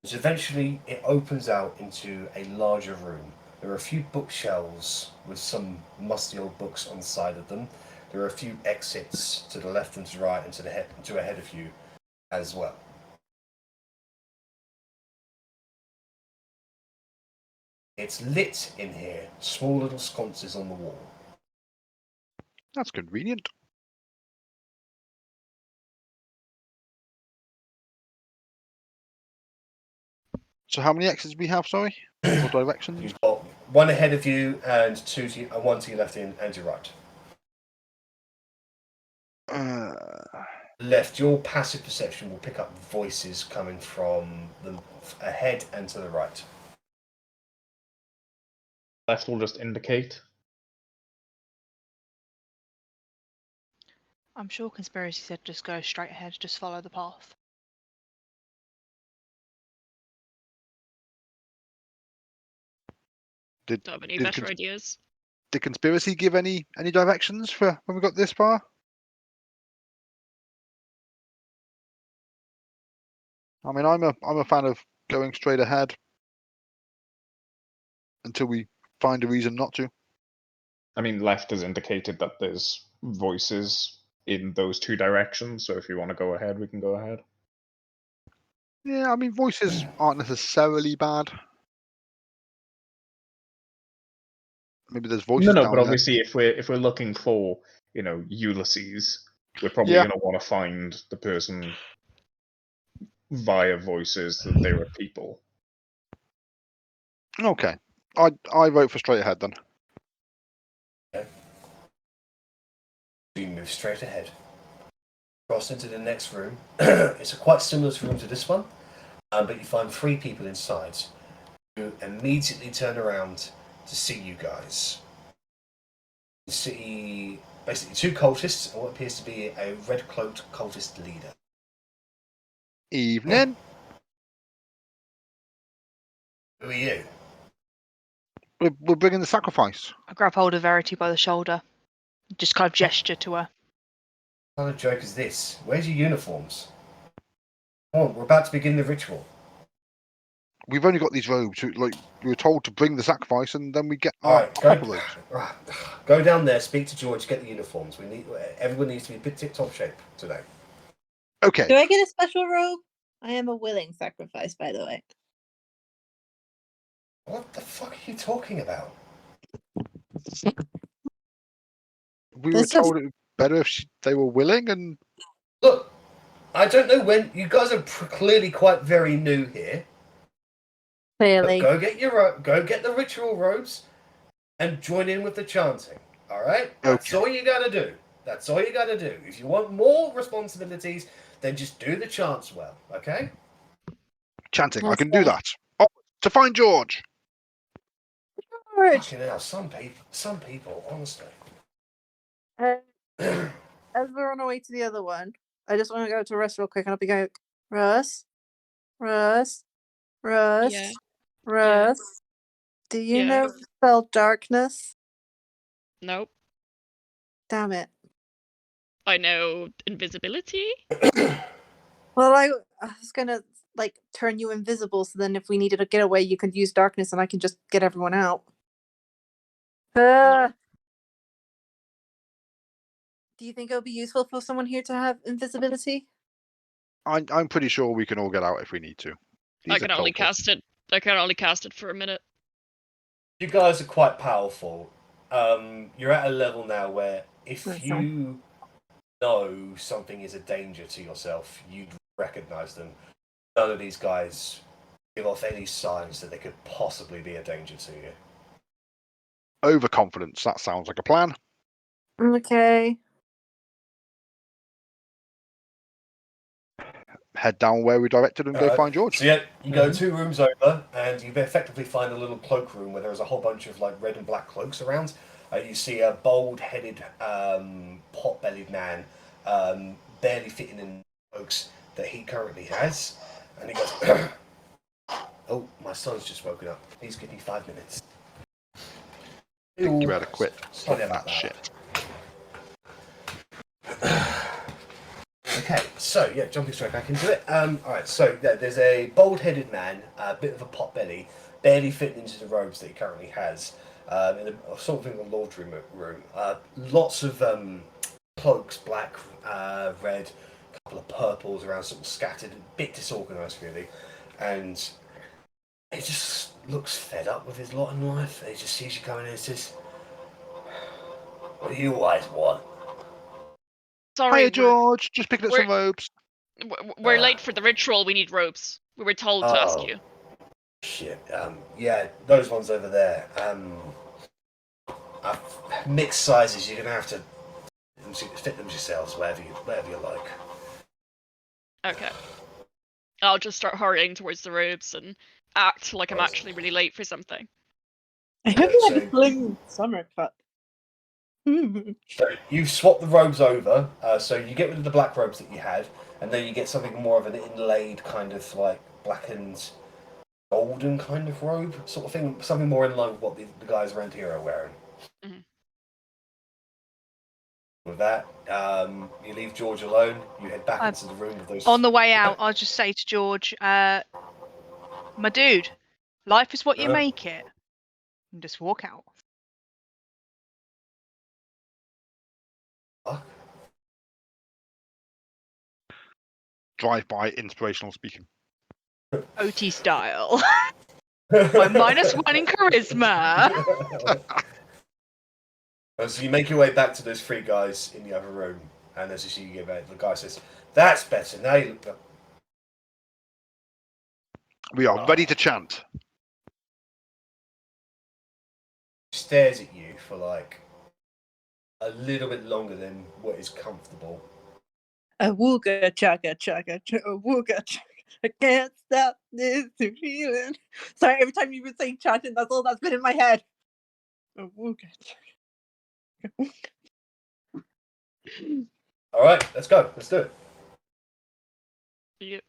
So eventually it opens out into a larger room. There are a few bookshelves with some musty old books on the side of them. There are a few exits to the left and to the right and to ahead of you as well. It's lit in here, small little sconces on the wall. That's convenient. So how many X's do we have, sorry? Or directions? You've got one ahead of you and one to your left and your right. Left, your passive perception will pick up voices coming from the ahead and to the right. Left will just indicate. I'm sure Conspiracy said just go straight ahead, just follow the path. Did Do you have any did, better cons- ideas? did Conspiracy give any directions for when we got this far? I mean, I'm a fan of going straight ahead until we find a reason not to. I mean, left has indicated that there's voices in those two directions, so if you want to go ahead, we can go ahead. Yeah, I mean, voices aren't necessarily bad. Maybe there's voices No, down but there. obviously, if we're looking for, Ulysses, we're probably Yeah. going to want to find the person via voices that they were people. Okay, I vote for straight ahead then. Okay. You move straight ahead. Cross into the next room. It's a quite similar room to this one, but you find 3 people inside who immediately turn around to see you guys. You see basically 2 cultists and what appears to be a red-cloaked cultist leader. Evening. Who are you? We're bringing the sacrifice. I grab hold of Verity by the shoulder, just kind of gesture to her. What kind of joke is this? Where's your uniforms? Come on, we're about to begin the ritual. We've only got these robes. We were told to bring the sacrifice, and then we get All our right, proper robes. go down there, speak to George, get the uniforms. Everyone needs to be in tip-top shape today. Okay. Do I get a special robe? I am a willing sacrifice, by the way. What the fuck are you talking about? We were told it would be better if they were willing, and Look, I don't know when. You guys are clearly quite very new here. Clearly. But go get the ritual robes, and join in with the chanting. All right, that's Okay. all you gotta do. That's all you gotta do. If you want more responsibilities, then just do the chants well. Okay. chanting. I That's can do fair. that. Oh, to find George. George, Fucking hell, some people, honestly. as we're on our way to the other one, I just want to go to Russ real quick and I'll be going, Russ, Russ, Russ, Yeah. Russ. Do you Yeah. know the spell darkness? Nope. Damn it. I know invisibility. Well, I was gonna turn you invisible, so then if we needed a getaway, you could use darkness, and I can just get everyone out. Do you think it'll be useful for someone here to have invisibility? I'm pretty sure we can all get out if we need to. I can only cast it. I can only cast it for a minute. You guys are quite powerful. You're at a level now where if That's you know something is a danger to yourself, you'd recognize them. None of these guys give off any signs that they could possibly be a danger to you. Overconfidence. That sounds like a plan. Okay. Head down where we directed and go find George. So yeah, you go 2 rooms over, and you effectively find a little cloakroom where there's a whole bunch of red and black cloaks around. You see a bald-headed, pot-bellied man, barely fitting in cloaks that he currently has, and he goes, "Oh, my son's just woken up. Please give me 5 minutes." I think you better quit. Sorry Stop about that shit. Okay, so yeah, jumping straight back into it. Alright, so yeah, there's a bald-headed man, a bit of a pot belly, barely fitting into the robes that he currently has, in a sort of in the laundry room. Lots of cloaks, black, red, a couple of purples around, sort of scattered, a bit disorganised really, and he just looks fed up with his lot in life. He just sees you coming in and says, "What do you always want?" Sorry, Hiya, George. Just picking up some robes. we're late for the ritual. We need robes. We were told to ask you. Shit. Yeah, those ones over there. Mixed sizes. You're gonna have to fit them yourselves, wherever you like. Okay. I'll just start hurrying towards the robes and act like I'm actually really late for something. I hope you had So- a bling summer cup. So you swap the robes over, so you get rid of the black robes that you had, and then you get something more of an inlaid kind of like blackened, golden kind of robe sort of thing, something more in line with what the guys around here are wearing. Mhm. With that, you leave George alone. You head back I- into the room with those. On the way out, I'll just say to George, my dude, life is what you make it. And just walk out. Drive-by inspirational speaking. OT style. My -1 in charisma. So you make your way back to those three guys in the other room, and as you see you get back, the guy says, "That's better. Now you look." We are ready to chant. Stares at you for like a little bit longer than what is comfortable. A wooga chugga chugga a wooga chugga. I can't stop this feeling. Sorry, every time you've been saying chanting, that's all that's been in my head. A wooga chugga. All right, let's go. Let's do it. Yep.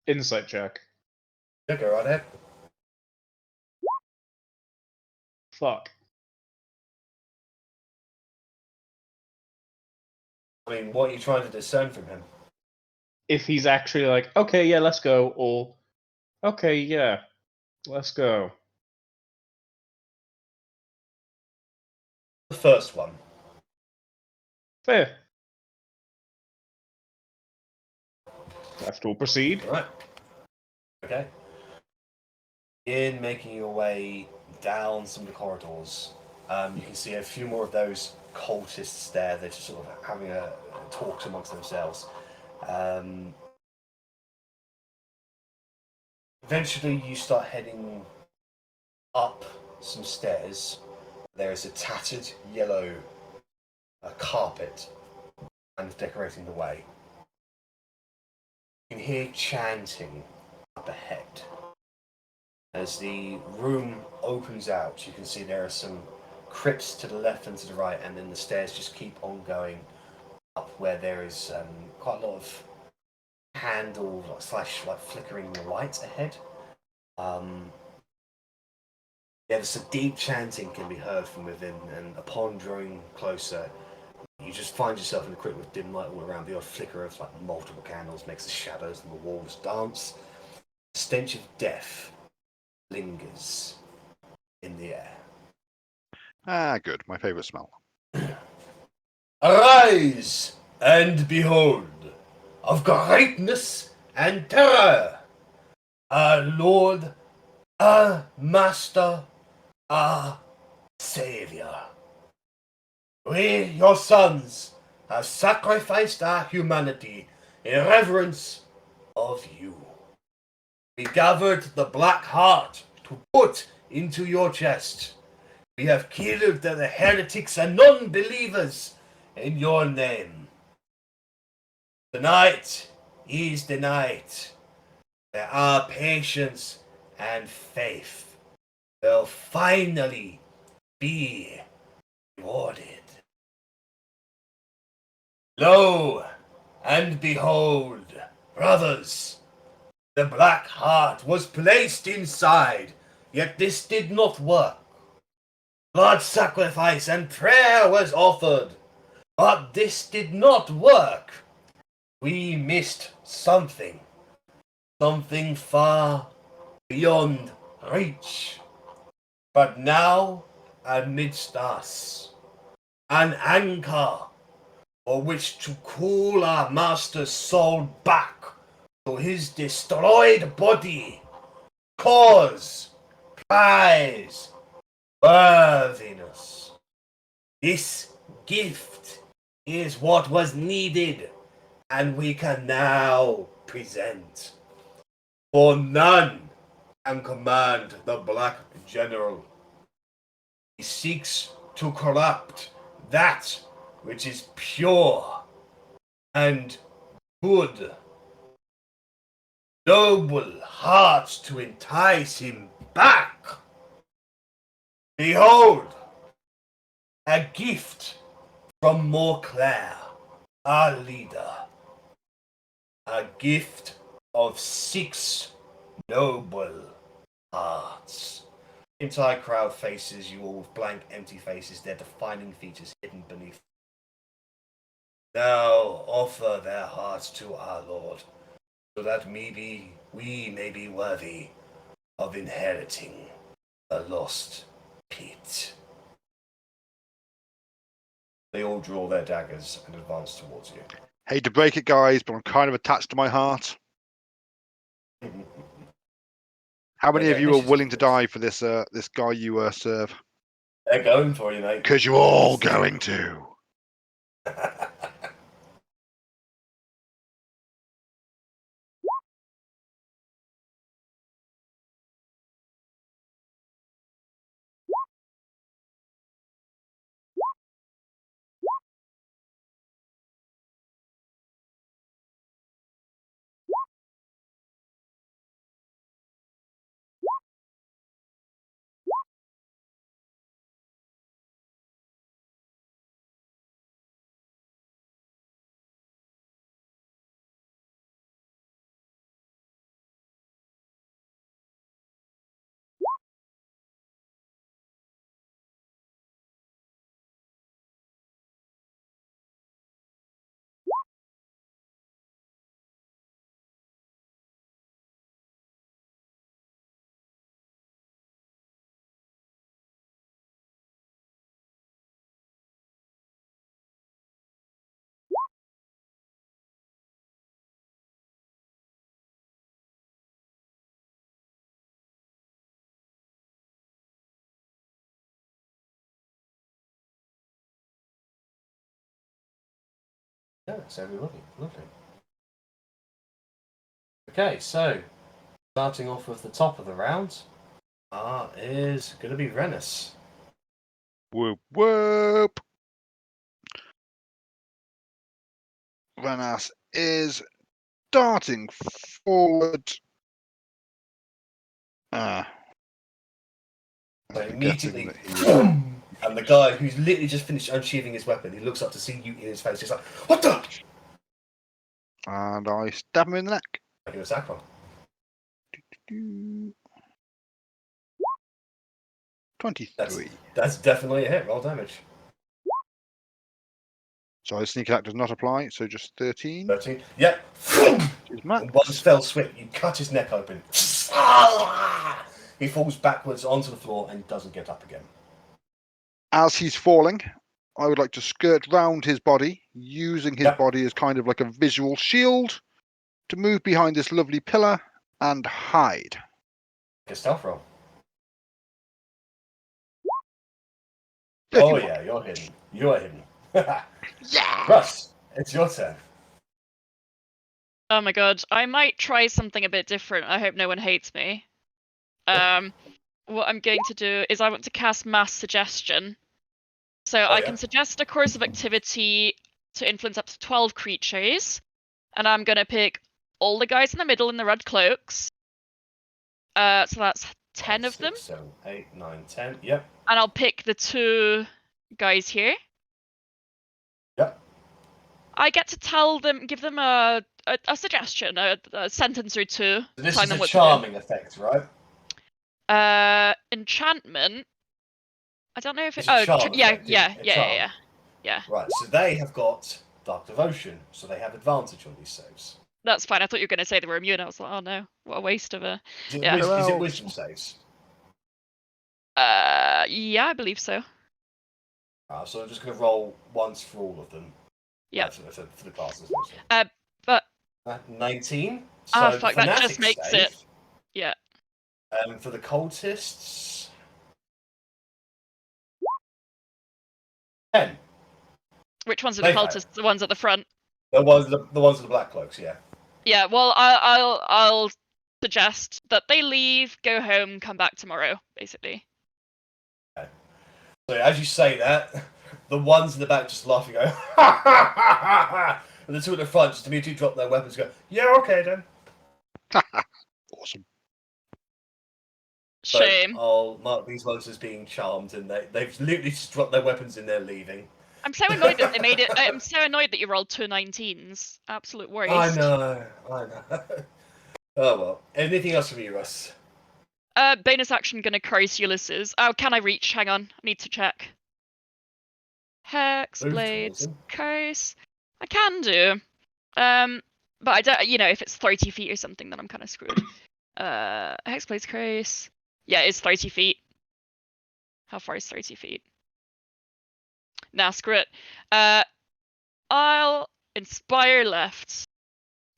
Insight check. Yeah, go right ahead. Fuck. I mean, what are you trying to discern from him? If he's actually like, okay, yeah, let's go, or okay, yeah, let's go. The first one. Fair. Left will proceed. All right. Okay. In making your way down some of the corridors, you can see a few more of those cultists there. They're just sort of having a talk amongst themselves. Eventually, you start heading up some stairs. There is a tattered yellow carpet and decorating the way. You can hear chanting up ahead. As the room opens out, you can see there are some crypts to the left and to the right, and then the stairs just keep on going up where there is quite a lot of candle slash like flickering light ahead. There's a deep chanting can be heard from within, and upon drawing closer, you just find yourself in a crypt with dim light all around. The odd flicker of like multiple candles makes the shadows on the walls dance. The stench of death lingers in the air. Ah, good. My favourite smell. Arise and behold, of greatness and terror, our Lord, our Master, our Savior. We, your sons, have sacrificed our humanity in reverence of you. We gathered the black heart to put into your chest. We have killed the heretics and non-believers in your name. Tonight is the night where our patience and faith will finally be rewarded. Lo and behold, brothers, the black heart was placed inside, yet this did not work. Blood sacrifice and prayer was offered, but this did not work. We missed something. Something far beyond reach. But now, amidst us, an anchor for which to cool our master's soul back to his destroyed body. Cause, prize, worthiness. This gift is what was needed, and we can now present. For none can command the Black General. He seeks to corrupt that which is pure and good noble heart to entice him back. Behold, a gift from Montclair, our leader. A gift of 6 noble hearts. The entire crowd faces you all with blank, empty faces, their defining features hidden beneath. Now offer their hearts to our Lord, so that maybe we may be worthy of inheriting the lost pit. They all draw their daggers and advance towards you. Hate to break it, guys, but I'm kind of attached to my heart. How many Yeah, of you are initiative, willing to please. die for this this guy you serve? They're going for you, mate. Because you're all going to. Yeah, it's everybody. Lovely. Okay, so starting off with the top of the round is going to be Rennas. Whoop whoop. Rennas is darting forward. So immediately, and the guy who's literally just finished unsheathing his weapon, he looks up to see you in his face. He's like, "What the?" And I stab him in the neck. Make an attack roll. 23. That's definitely a hit. Roll damage. So his sneak attack does not apply, so just 13. 13. Yep. Is max. In one fell swoop, you cut his neck open. He falls backwards onto the floor and doesn't get up again. As he's falling, I would like to skirt round his body, using his Yep. body as kind of like a visual shield, to move behind this lovely pillar and hide. Make a stealth roll. 31. Oh yeah, you're hidden. You are hidden. Yeah! Russ, it's your turn. Oh my god, I might try something a bit different. I hope no one hates me. What I'm going to do is I want to cast Mass Suggestion. So I can suggest a course of activity to influence up to 12 creatures. And I'm going to pick all the guys in the middle in the red cloaks. So that's 10 of them. 6, 7, 8, 9, 10. Yep. And I'll pick the 2 guys here. Yep. I get to tell them, give them a suggestion, a sentence or two. This telling is them a what charming effect, right? Enchantment. I don't know if It's it. a Oh, charm effect, yeah. Right, so they have got Dark Devotion, so they have advantage on these saves. That's fine. I thought you were going to say they were immune. I was like, oh no, what a waste of a. Is it, Yeah. is it wisdom saves? Yeah, I believe so. So I'm just going to roll once for all of them. Yeah. For the classes. But 19. Ah, So fuck, the that just fanatic makes save, it- yeah. For the cultists, 10. Which ones are the They fail. cultists? The ones at the front. The ones with the black cloaks, yeah. Yeah. Well, I'll suggest that they leave, go home, come back tomorrow. Basically. So as you say that, the ones in the back just laugh and go, ha ha ha ha ha, and the 2 at the front just immediately drop their weapons and go, yeah, okay then. Awesome. So Shame. I'll mark these ones as being charmed, and they've literally just dropped their weapons and they're leaving. I'm so annoyed that they made it. I'm so annoyed that you rolled 2 19s. Absolute waste. I know. Oh well. Anything else from you, Russ? Bonus action gonna curse Ulysses. Oh, can I reach? Hang on. I need to check. Hex, Move blades, towards him. curse. I can do. But I don't. If it's 30 feet or something, then I'm kind of screwed. Hex, blades, curse. Yeah, it's 30 feet. How far is 30 feet? Nah, screw it. I'll inspire left.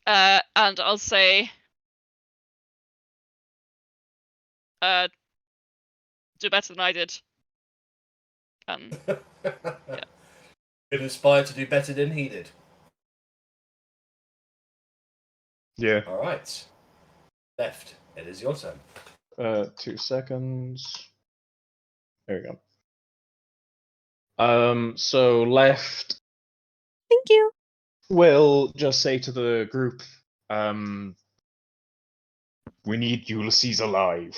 And I'll say. Do better than I did. Been inspired to do better than he did. Yeah. All right. Left. It is your turn. 2 seconds. There we go. So left Thank you. will just say to the group, we need Ulysses alive,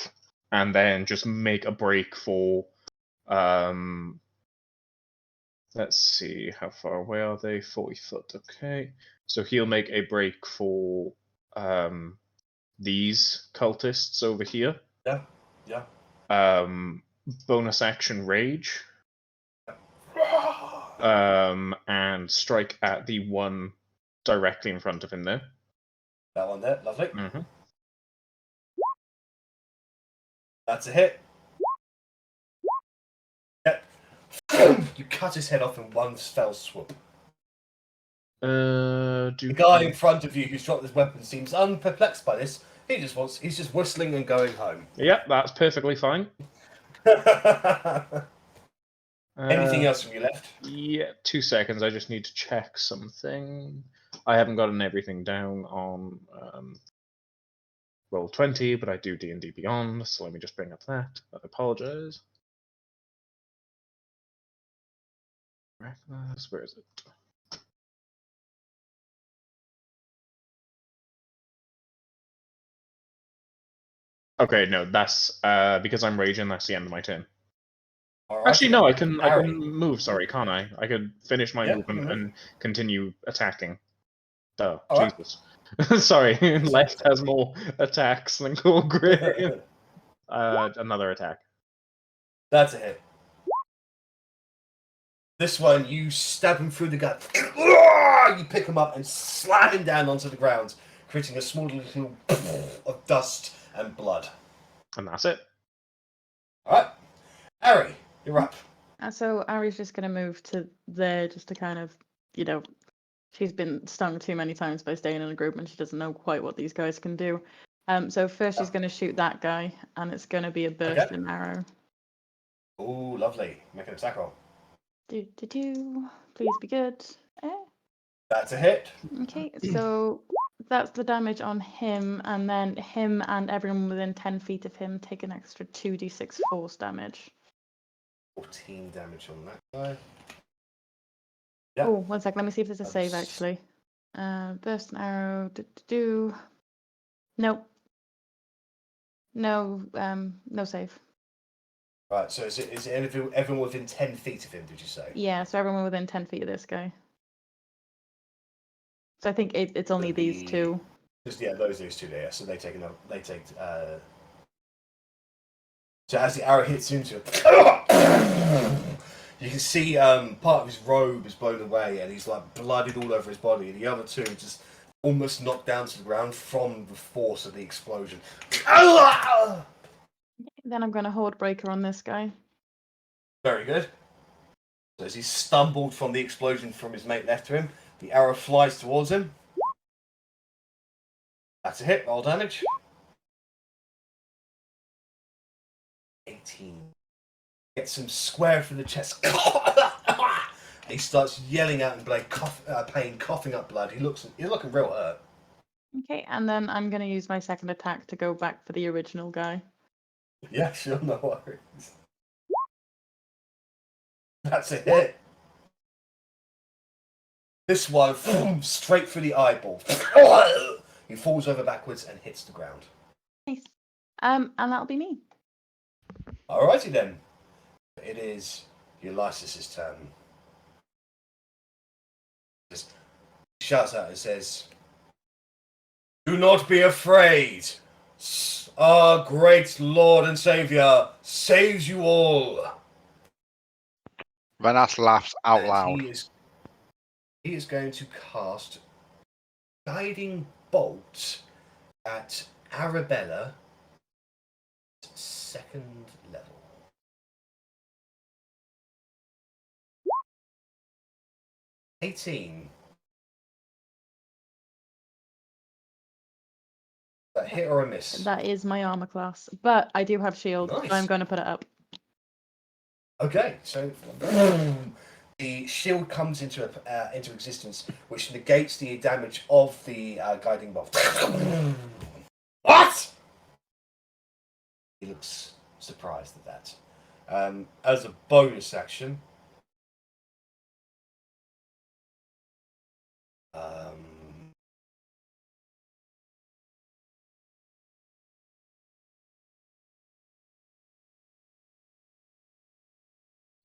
and then just make a break for, let's see, how far away are they? 40 foot, okay. So he'll make a break for, these cultists over here. Yeah. Bonus action rage. And strike at the one directly in front of him there. That one there. Lovely. Mm-hmm. That's a hit. Yep. You cut his head off in one fell swoop. The guy in front of you who's dropped his weapon seems unperplexed by this. He's just whistling and going home. Yep, that's perfectly fine. Anything else from you left? Yeah, 2 seconds. I just need to check something. I haven't gotten everything down on Roll20, but I do D&D Beyond, so let me just bring up that. I apologize. Reckless, where is it? Okay, no, that's because I'm raging. That's the end of my turn. Right, Actually, no, I then. can move. Sorry, can't I? I could finish my movement mhm. and continue attacking. Oh, All right. Jesus. Sorry, left has more attacks than Korgrin. Another attack. That's a hit. This one, you stab him through the gut. You pick him up and slam him down onto the ground, creating a small little of dust and blood. And that's it. All right. Arri, you're up. So Ari's just going to move to there just to kind of, she's been stung too many times by staying in a group and she doesn't know quite what these guys can do. So first she's going to shoot that guy and it's going to be a bursting arrow. Ooh, lovely. Make an attack roll. Please be good. That's a hit. Okay, so that's the damage on him, and then him and everyone within 10 feet of him take an extra 2d6 force damage. 14 damage on that guy. Yep. Oh, 1 sec. Let me see if there's a save actually. Burst an arrow. Nope. No. No save. Right. So is it everyone within 10 feet of him? Did you say? Yeah. So everyone within 10 feet of this guy. So I think it's only these two. Just those two there. So they take So as the arrow hits into him, you can see part of his robe is blown away, and he's like blooded all over his body. And the other two are just almost knocked down to the ground from the force of the explosion. Then I'm going to Horde Breaker on this guy. Very good. So as he stumbled from the explosion from his mate left to him, the arrow flies towards him. That's a hit. Roll damage. 18. Gets him square through the chest. He starts yelling out in pain, coughing up blood. He's looking real hurt. Okay, and then I'm going to use my second attack to go back for the original guy. Yeah, sure, no worries. That's a hit. This one, straight through the eyeball. He falls over backwards and hits the ground. Nice. And that'll be me. Alrighty then. It is Ulysses' turn. He shouts out and says, "Do not be afraid. Our great Lord and Saviour saves you all." Rennas laughs out And loud. He is going to cast Guiding Bolt at Arrabella, 2nd level. $18. That hit or a miss? That is my armor class, but I do have shield, Nice. so I'm going to put it up. Okay, so the shield comes into existence, which negates the damage of the guiding bolt. What? He looks surprised at that. As a bonus action,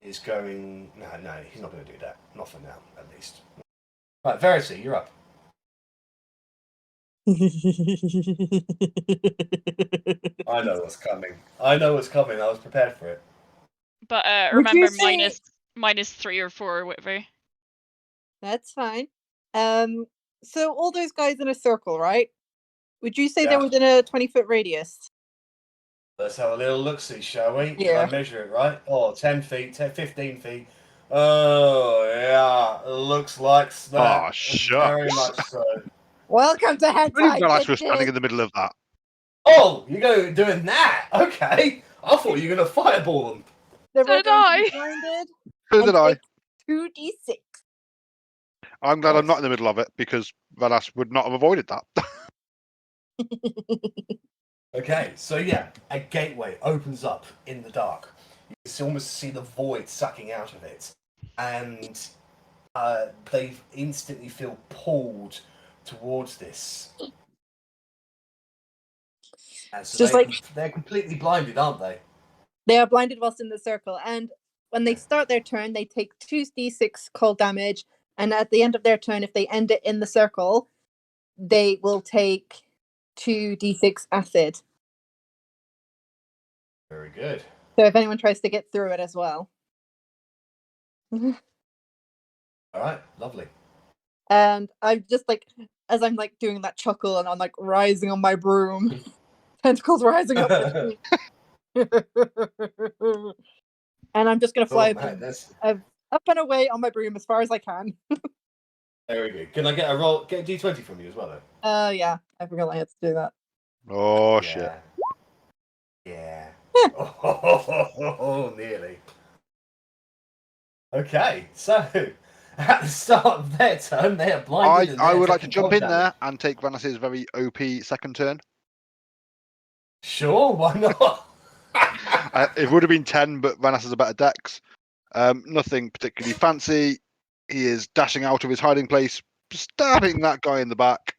is going. No, he's not going to do that. Not for now, at least. Right, Verity, you're up. I know what's coming. I was prepared for it. But Would you remember, say- minus 3 or 4 or whatever. That's fine. So all those guys in a circle, right? Would you say Yeah. they're within a 20-foot radius? Let's have a little look-see, shall we? Yeah. Can I measure it right? Oh, 10 feet, 15 feet. Oh, yeah. Looks like that. Oh, shucks. Very much so. Welcome to Head I didn't realize we were standing in the middle of that. Oh, you're doing that? Okay. I thought you were going to fireball them. They're So all did going to be I. blinded. So did I. 2d6. I'm glad I'm Nice. not in the middle of it because Rennas would not have avoided that. Okay, so yeah, a gateway opens up in the dark. You can almost see the void sucking out of it. And they instantly feel pulled towards this. And so Just they're completely blinded, aren't they? They are blinded whilst in the circle, and when they start their turn, they take 2d6 cold damage, and at the end of their turn, if they end it in the circle, they will take 2d6 acid. Very good. So if anyone tries to get through it as well. All right, lovely. And I'm just as I'm doing that chuckle, and I'm rising on my broom, tentacles rising up my cheek. And I'm just gonna fly up and away on my broom as far as I can. Very good. Can I get a D20 from you as well, though? Yeah, I forgot I had to do that. Oh, shit. Yeah. Oh, nearly. Okay, so at the start of their turn, they are blinded. I would like to jump in there and take Rennas' very OP second turn. Sure, why not? It would have been 10, but Rennas has a better dex. Nothing particularly fancy. He is dashing out of his hiding place, stabbing that guy in the back.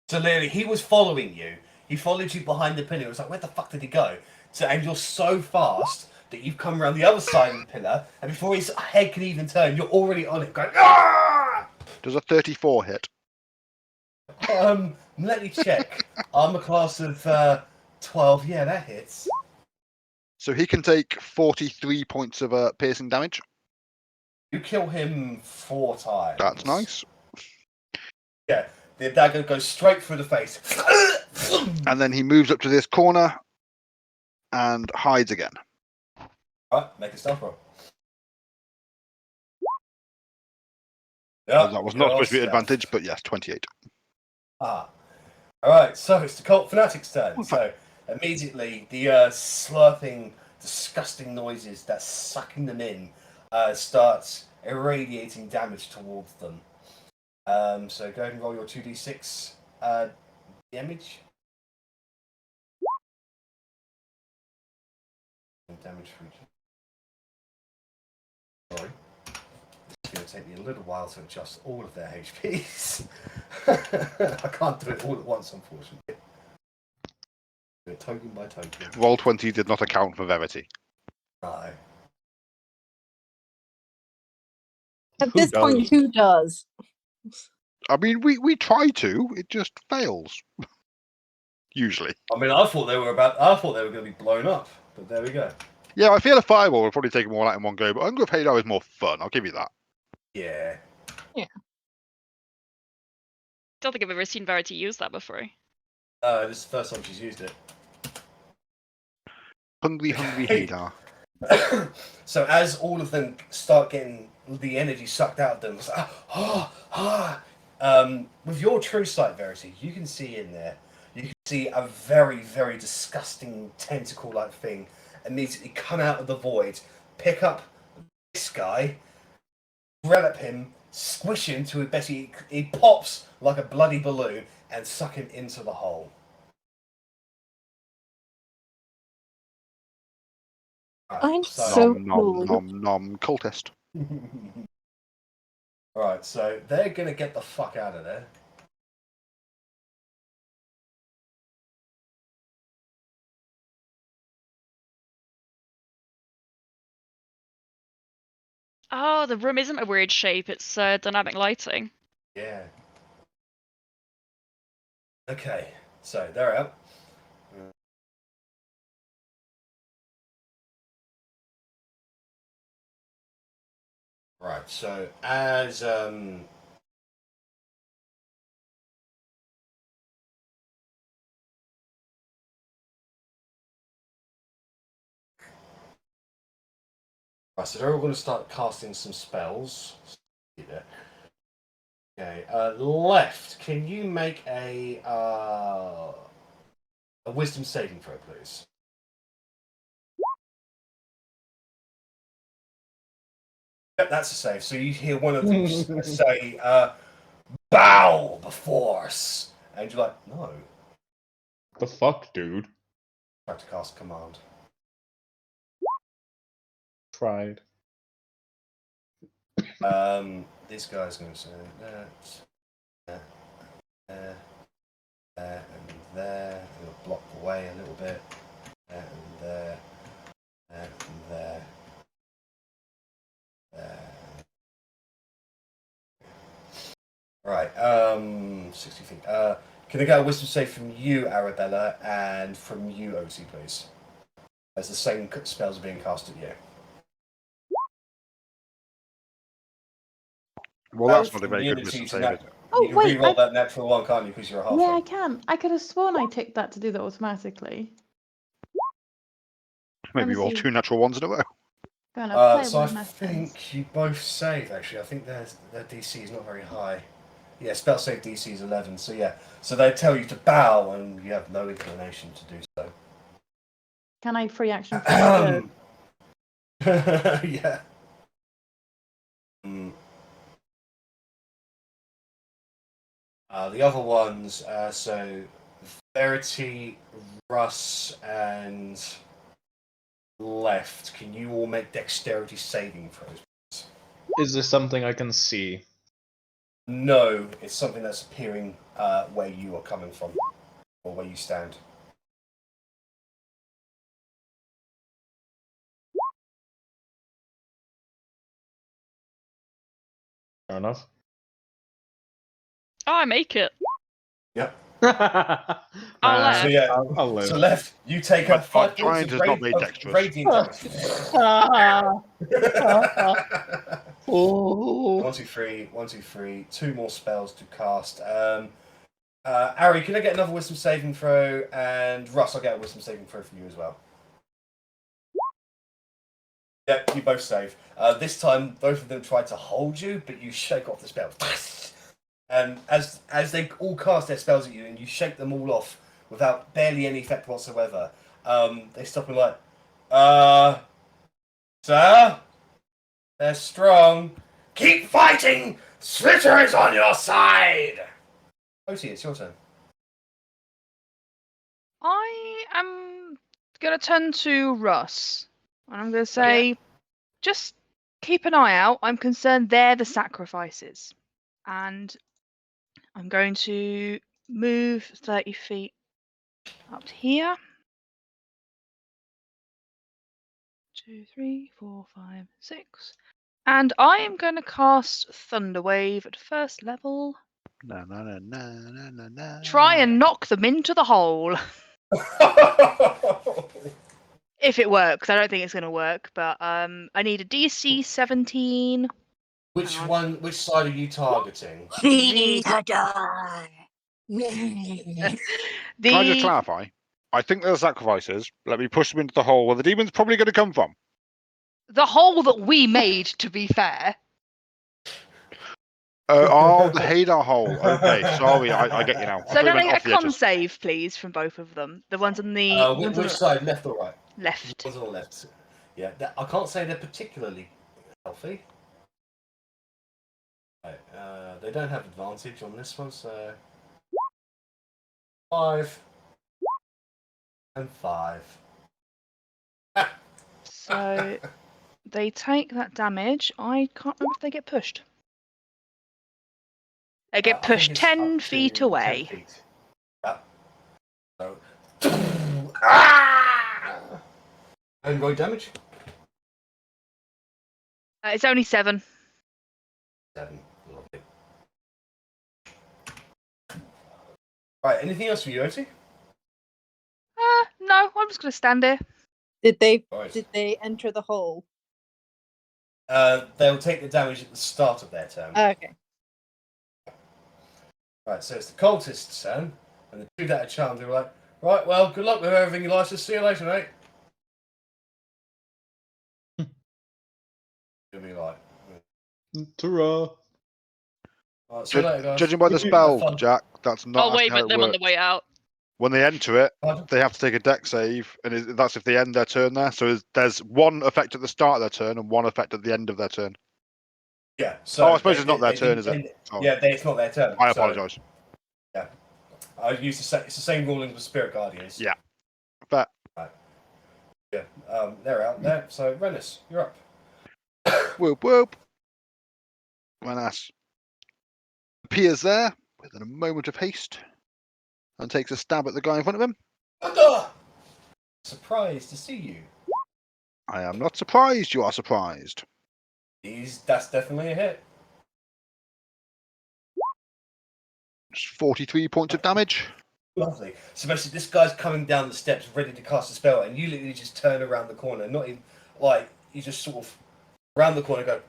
So literally, he was following you. He followed you behind the pillar. It was like, where the fuck did he go? And you're so fast that you've come around the other side of the pillar, and before his head can even turn, you're already on it, going, "Ah!" Does a 34 hit? Let me check. Armor class of 12. Yeah, that hits. So he can take 43 points of piercing damage. You kill him 4 times. That's nice. Yeah, the dagger goes straight through the face. And then he moves up to this corner and hides again. Alright, make a stealth roll. Yeah, That was not supposed to be an advantage, but yes, 28. Alright, so it's the Cult Fanatic's turn. So immediately the slurping, disgusting noises that's sucking them in starts irradiating damage towards them. So go ahead and roll your 2d6 damage. Damage for each. Sorry. going to take me a little while to adjust all of their HPs. I can't do it all at once, unfortunately. Do it token by token. Roll20 did not account for Verity. No. At this point, does? who does? I mean, we try to. It just fails. Usually. I mean, I thought they were going to be blown up, but there we go. Yeah, I feel a fireball would probably take them all out in one go, but Hunger of Hadar is more fun. I'll give you that. Yeah. Don't think I've ever seen Verity use that before. This is the first time she's used it. Hungry Hadar. So as all of them start getting the energy sucked out of them, it's like, with your true sight, Verity, you can see in there. You can see a very, very disgusting tentacle-like thing immediately come out of the void, pick up this guy, envelop him, squish him to basically he pops like a bloody balloon and suck him into the hole. I'm so nom cool. nom nom cultist. Right, so they're gonna get the fuck out of there. Oh, the room isn't a weird shape, it's dynamic lighting. Yeah. Okay, so they're out. Right, so as right, so they're all going to start casting some spells. Okay, left. Can you make a wisdom saving throw, please? Yep, that's a save. So you hear one of them say, "Bow before us," and you're like, "No." The fuck, dude? Try to cast command. Tried. This guy's going to say that, and there. He'll block away a little bit, and there, and there. Right, 60 feet. Can I get a wisdom save from you, Arrabella, and from you, Otti, please? As the same spells are being cast at you. Well, that's not a very good Immunity wisdom to save, nat- is it? Oh, you can wait, re-roll that natural one, can't you? Because you're a halfling. Yeah, I can. I could have sworn I ticked that to do that automatically. Maybe me roll see. 2 natural ones in a row. Fair enough. Play So I with my friends. think you both save, actually. I think their DC is not very high. Yeah, spell save DC is 11, so yeah. So they tell you to bow, and you have no inclination to do so. Can I free action for my go? Yeah. The other ones, so Verity, Russ, and left. Can you all make dexterity saving throws? Is this something I can see? No, it's something that's appearing where you are coming from, or where you stand. Fair enough. Oh, I make it. Yep. I'll Nah, So yeah, I'll live. so left, you take My a 5 giant points has not made of dexterous. radiant damage. Oh. 1, 2, 3, 1, 2, 3. 2 more spells to cast. Arri, can I get another wisdom saving throw? And Russ, I'll get a wisdom saving throw from you as well. Yep, you both save. This time, both of them try to hold you, but you shake off the spell. And as they all cast their spells at you, and you shake them all off without barely any effect whatsoever, they stop and like, sir, they're strong. Keep fighting. Slitter is on your side. Otti, it's your turn. I am going to turn to Russ. And I'm going to say, just keep an eye out. I'm concerned they're the sacrifices. And I'm going to move 30 feet up here. 2, 3, 4, 5, 6. And I am going to cast Thunder Wave at first level. Na, na, na, na, na, na, na. Try and knock them into the hole. If it works. I don't think it's going to work, but I need a DC 17. Which one? Which side are you targeting? Need to die. Can I just clarify? I think they're sacrifices. Let me push them into the hole where the demon's probably going to come from. The hole that we made, to be fair. The Hadar hole. Okay, sorry, I get you now. I So thought you can I meant get off a the con edges. save, please, from both of them? The ones on the ones on Which the side? Left or right? left. Ones on the left. Yeah, I can't say they're particularly healthy. Right, they don't have advantage on this one, so 5 and 5. So they take that damage. I can't remember if they get pushed. They get I think pushed it's 10 up feet to away. 10 feet. Yeah. So, ah! And roll damage. It's only 7. 7. Lovely. Right. Anything else for you, Otti? No, I'm just going to stand here. Did they Right. enter the hole? They'll take the damage at the start of their turn. Okay. Right, so it's the cultist's turn, and the two that are charmed, they were like, right, well, good luck with everything you like, so see you later, mate. You'll be like, Ta-ra. right, see you later, guys. Judging by the Have spell, fun. Jack, that's not I'll actually wave how at it them on the works. way out. When they enter it, Pardon? they have to take a deck save, and that's if they end their turn there. So there's one effect at the start of their turn and one effect at the end of their turn. Yeah, so. I suppose it's not their turn, is it? Oh. Yeah, it's not their turn. I so, apologise. Yeah. I use it's the same ruling with Spirit Guardians. Yeah. Fair. Right. Yeah, they're out there. So, Rennas, you're up. Whoop whoop. Rennas appears there with a moment of haste and takes a stab at the guy in front of him. Surprised to see you. I am not surprised you are surprised. That's definitely a hit. Just 43 points of damage. Lovely. So basically, this guy's coming down the steps, ready to cast a spell, and you literally just turn around the corner, not even like you just sort of around the corner, go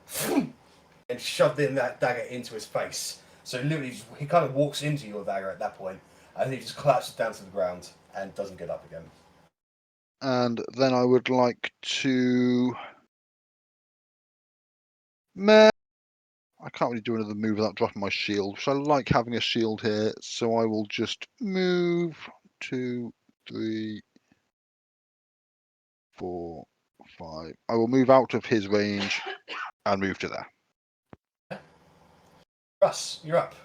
and shove in that dagger into his face. So literally, he kind of walks into your dagger at that point, and he just collapses down to the ground and doesn't get up again. And then I would like to. I can't really do another move without dropping my shield, so I like having a shield here, so I will just move 2, 3, 4, 5. I will move out of his range and move to there. Russ, you're up.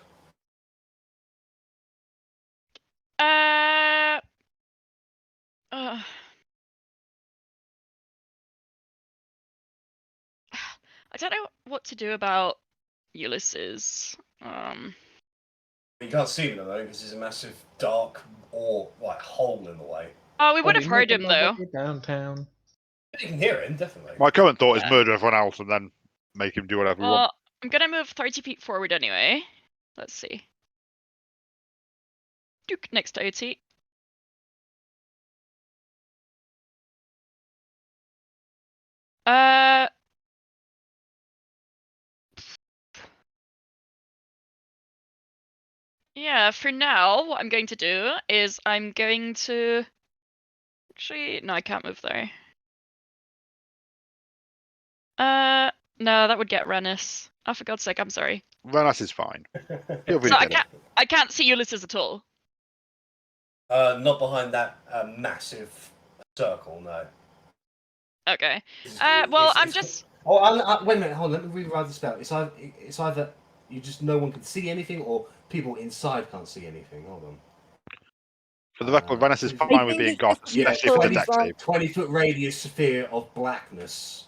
I don't know what to do about Ulysses. You can't see him at the moment because there's a massive dark or like hole in the way. Oh, we would have heard him though. Downtown. You can hear him, definitely. My current thought is Yeah. murder everyone else and then make him do whatever we want. I'm gonna move 30 feet forward anyway. Let's see. Duke next to OT. Yeah, for now, what I'm going to do is I'm going to... Actually, no, I can't move there. No, that would get Rennas. Oh, for God's sake, I'm sorry. Rennas is fine. He'll really So I get it. can't see Ulysses at all. Not behind that massive circle, no. Okay. It's- Well, it's- I'm it's- just... Oh, wait a minute, hold on, let me rewrite the spell. It's either you just no one can see anything, or people inside can't see anything. Hold on. For the record, Rennas is I fine with think being it's goth, just Yeah, especially if it's a deck 20 save. 20-foot radius sphere of blackness.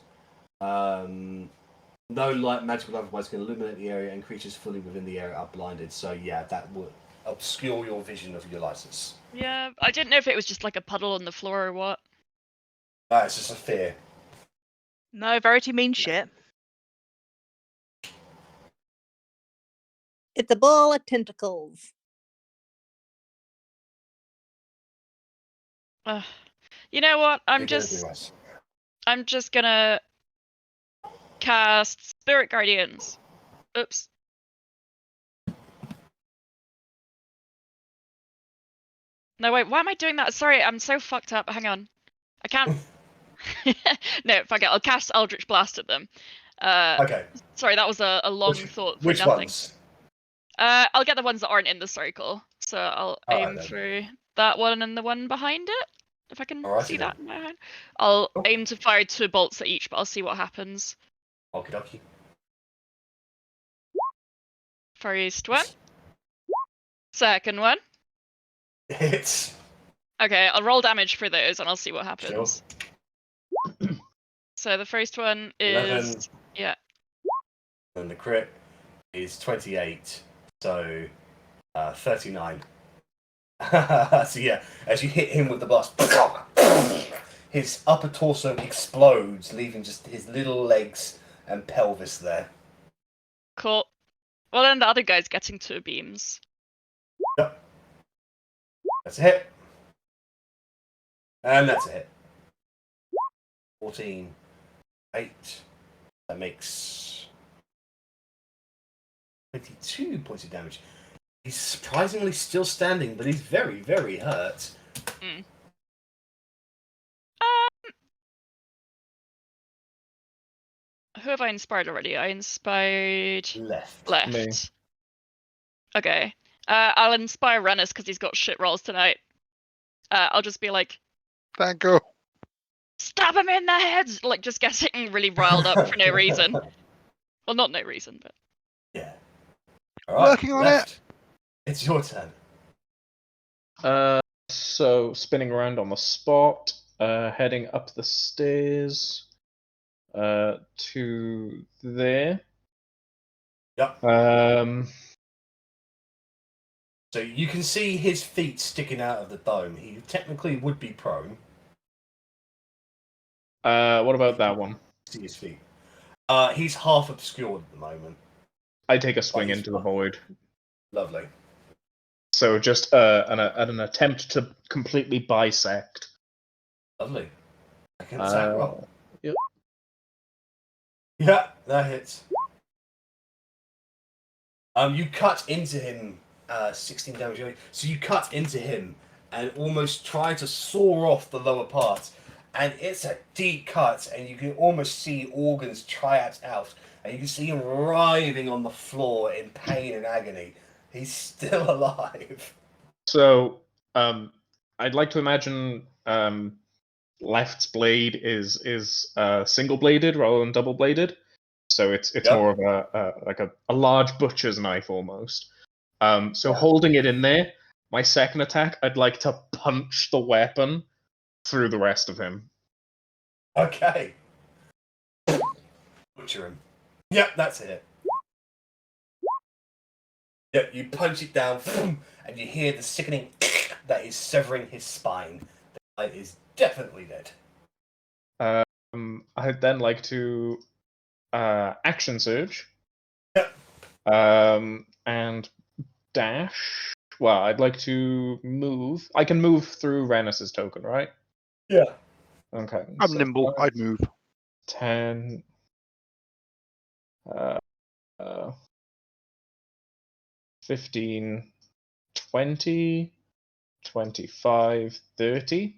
No light magical otherwise can illuminate the area, and creatures fully within the area are blinded. So yeah, that would obscure your vision of Ulysses. Yeah, I didn't know if it was just like a puddle on the floor or what. It's just a fear. No, Verity means shit. It's a ball of tentacles. You know what? You're gonna do us. I'm just gonna cast Spirit Guardians. Oops. No, wait, why am I doing that? Sorry, I'm so fucked up. Hang on. I can't. No, fuck it. I'll cast Eldritch Blast at them. Okay. Sorry, that was a long thought for Which nothing. ones? I'll get the ones that aren't in the circle. So I'll aim then. for that one and the one behind it. If I can Alrighty see then. that in my hand. I'll Cool. aim to fire 2 bolts at each, but I'll see what happens. Okie dokie. First one. Second one. Hits. Okay, I'll roll damage for those and I'll see what happens. Sure. So the first one 11. is yeah. And the crit is 28. So 39. So yeah, as you hit him with the blast, his upper torso explodes, leaving just his little legs and pelvis there. Cool. Well then the other guy's getting 2 beams. Yep. That's a hit. And that's a hit. 14. 8. That makes 22 points of damage. He's surprisingly still standing, but he's very, very hurt. Who have I inspired already? I inspired Left. Me. Okay. I'll inspire Rennas because he's got shit rolls tonight. I'll just be like, Thank you. stab him in the head! Like, just getting really riled up for no reason. Well, not no reason, but... Yeah. Alright, Working on left. It's your turn. So spinning around on the spot, heading up the stairs to there. Yep. So you can see his feet sticking out of the dome. He technically would be prone. What about that one? See his feet. He's half obscured at the moment. I take a swing he's into the fine. void. Lovely. So just an attempt to completely bisect. Lovely. I can attack roll. Yep. Yeah, that hits. You cut into him, 16 damage. So you cut into him and almost try to saw off the lower part. And it's a deep cut, and you can almost see organs triad out. And you can see him writhing on the floor in pain and agony. He's still alive. So, I'd like to imagine Left's blade is single bladed rather than double bladed. So it's Yep. more of a large butcher's knife almost. So Yeah. holding it in there, my second attack, I'd like to punch the weapon through the rest of him. Okay. Butcher him. Yep, that's it. Yep, you punch it down, and you hear the sickening that is severing his spine. The guy is definitely dead. I'd then like to action surge. Yep. And dash. Well, I'd like to move. I can move through Rennas' token, right? Yeah. Okay. I'm so nimble. that's I'd move. 10. 15, 20, 25, 30.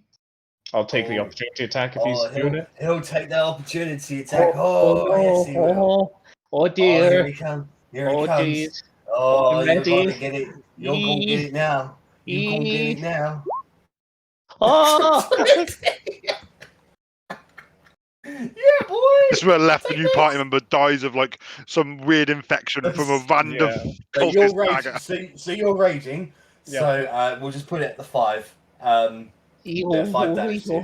I'll take the opportunity attack if he's doing it. He'll take that opportunity attack. Yes, he will. Oh Here dear. he comes. Here he Oh comes. dear. Oh, I'm you're ready. going to get it. You're going to get it now. You're going to get it now. Oh! Yeah, boy. This is where Left, the new party member, dies of like some weird infection from a random So you're cultist raging. dagger. So you're raging. Yeah. So we'll just put it at the 5. Yeah, 5 damage to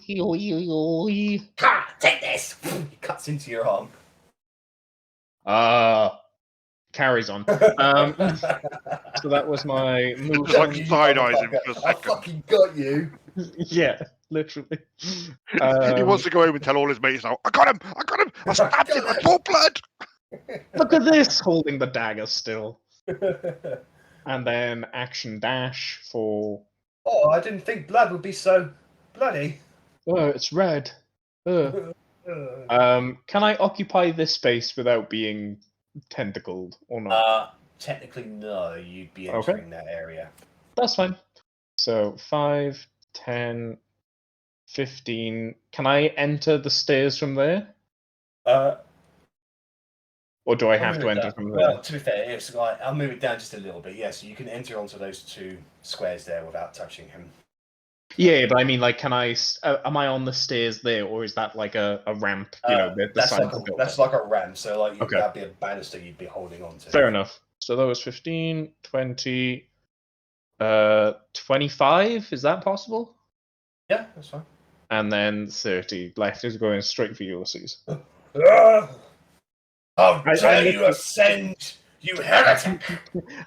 you. Ha! Take this! He cuts into your arm. Carries on. So that was my move. Just like You side eyes him motherfucker. for a I second. fucking got you. Yeah, literally. He wants to go home and tell all his mates now. I got him! I stabbed him! I brought blood! Look at this, holding the dagger still. And then action dash for. Oh, I didn't think blood would be so bloody. Oh, it's red. Ugh. Can I occupy this space without being tentacled or not? Technically, no. You'd be Okay. entering that area. That's fine. So 5, 10, 15. Can I enter the stairs from there? Or do I I'll have move to it enter down. from there? Well, to be fair, it's like, I'll move it down just a little bit. Yeah, so you can enter onto those 2 squares there without touching him. Yeah, but I mean, like, can I? Am I on the stairs there, or is that like a ramp? You know, the that's sides like are built that's up? like a ramp. So like Okay. that'd be a banister you'd be holding on to. Fair enough. So that was 15, 20, 25. Is that possible? Yeah, that's fine. And then 30. Left is going straight for Ulysses. How I dare you literally- ascend, you heretic!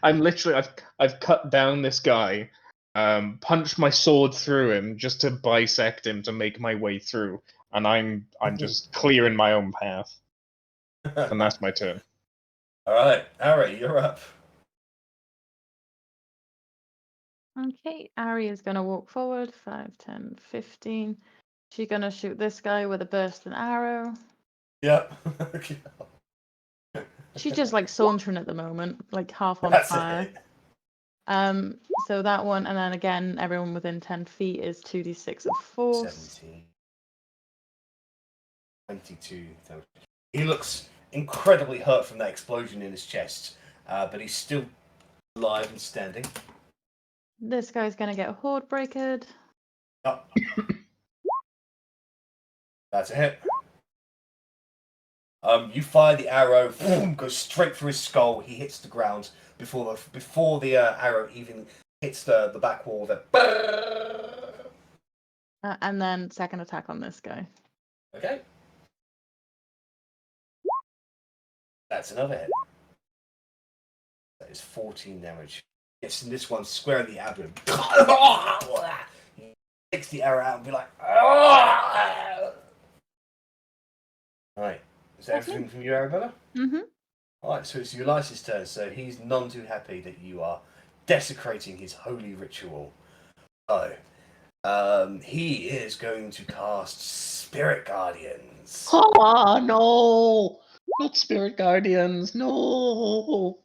I'm literally. I've cut down this guy, punched my sword through him just to bisect him to make my way through, and I'm just clearing my own path, and that's my turn. All right, Arri, you're up. Okay, Arri is going to walk forward 5, 10, 15. She's going to shoot this guy with a bursting arrow. Yep. She's just like sauntering at the moment, like half on That's fire. it. So that one, and then again, everyone within 10 feet is 2d6 of force. 17. 22. He looks incredibly hurt from that explosion in his chest, but he's still alive and standing. This guy's going to get horde breakered. Oh. That's a hit. You fire the arrow, boom, goes straight through his skull. He hits the ground before the arrow even hits the back wall. And then second attack on this guy. Okay. That's another hit. That is 14 damage. It's this one square in the abdomen. He takes the arrow out and be like, Right. Is that everything from you, Arrabella? Mm-hmm. Alright, so it's Ulysses' turn, so he's none too happy that you are desecrating his holy ritual. So, he is going to cast Spirit Guardians. Oh no! Not Spirit Guardians, no!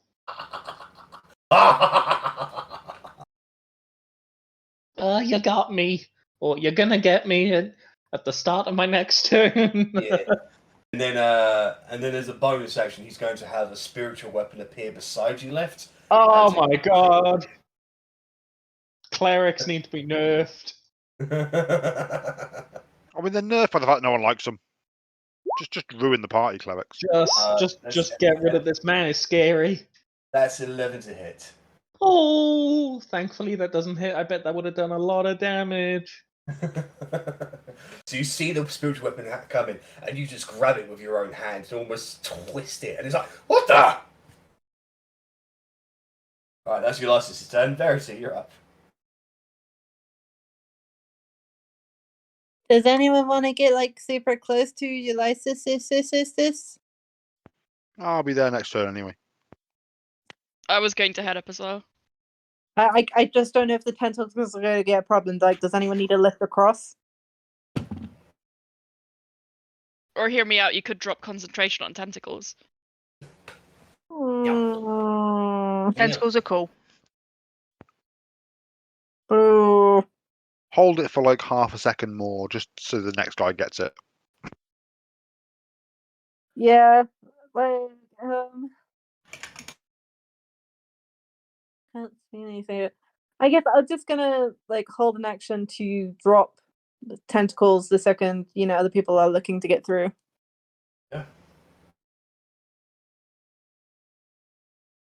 You got me. Or you're gonna get me at the start of my next turn. Yeah. And then as a bonus action, he's going to have a spiritual weapon appear beside you left. Oh my god. Clerics need to be nerfed. I mean, they're nerfed by the fact no one likes them. Just ruin the party, clerics. Just get rid of this man. It's scary. That's 11 to hit. Oh, thankfully that doesn't hit. I bet that would have done a lot of damage. So you see the spiritual weapon coming, and you just grab it with your own hand and almost twist it, and it's like, what the? Alright, that's Ulysses' turn. Verity, you're up. Does anyone want to get like super close to Ulysses? I'll be there next turn anyway. I was going to head up as well. I just don't know if the tentacles are going to get a problem. Like, does anyone need to lift across? Or hear me out, you could drop concentration on tentacles. Tentacles are cool. Boo. Hold it for like half a second more, just so the next guy gets it. Yeah, like, can't see anything. I guess I'm just gonna like hold an action to drop the tentacles the second other people are looking to get through. Yeah.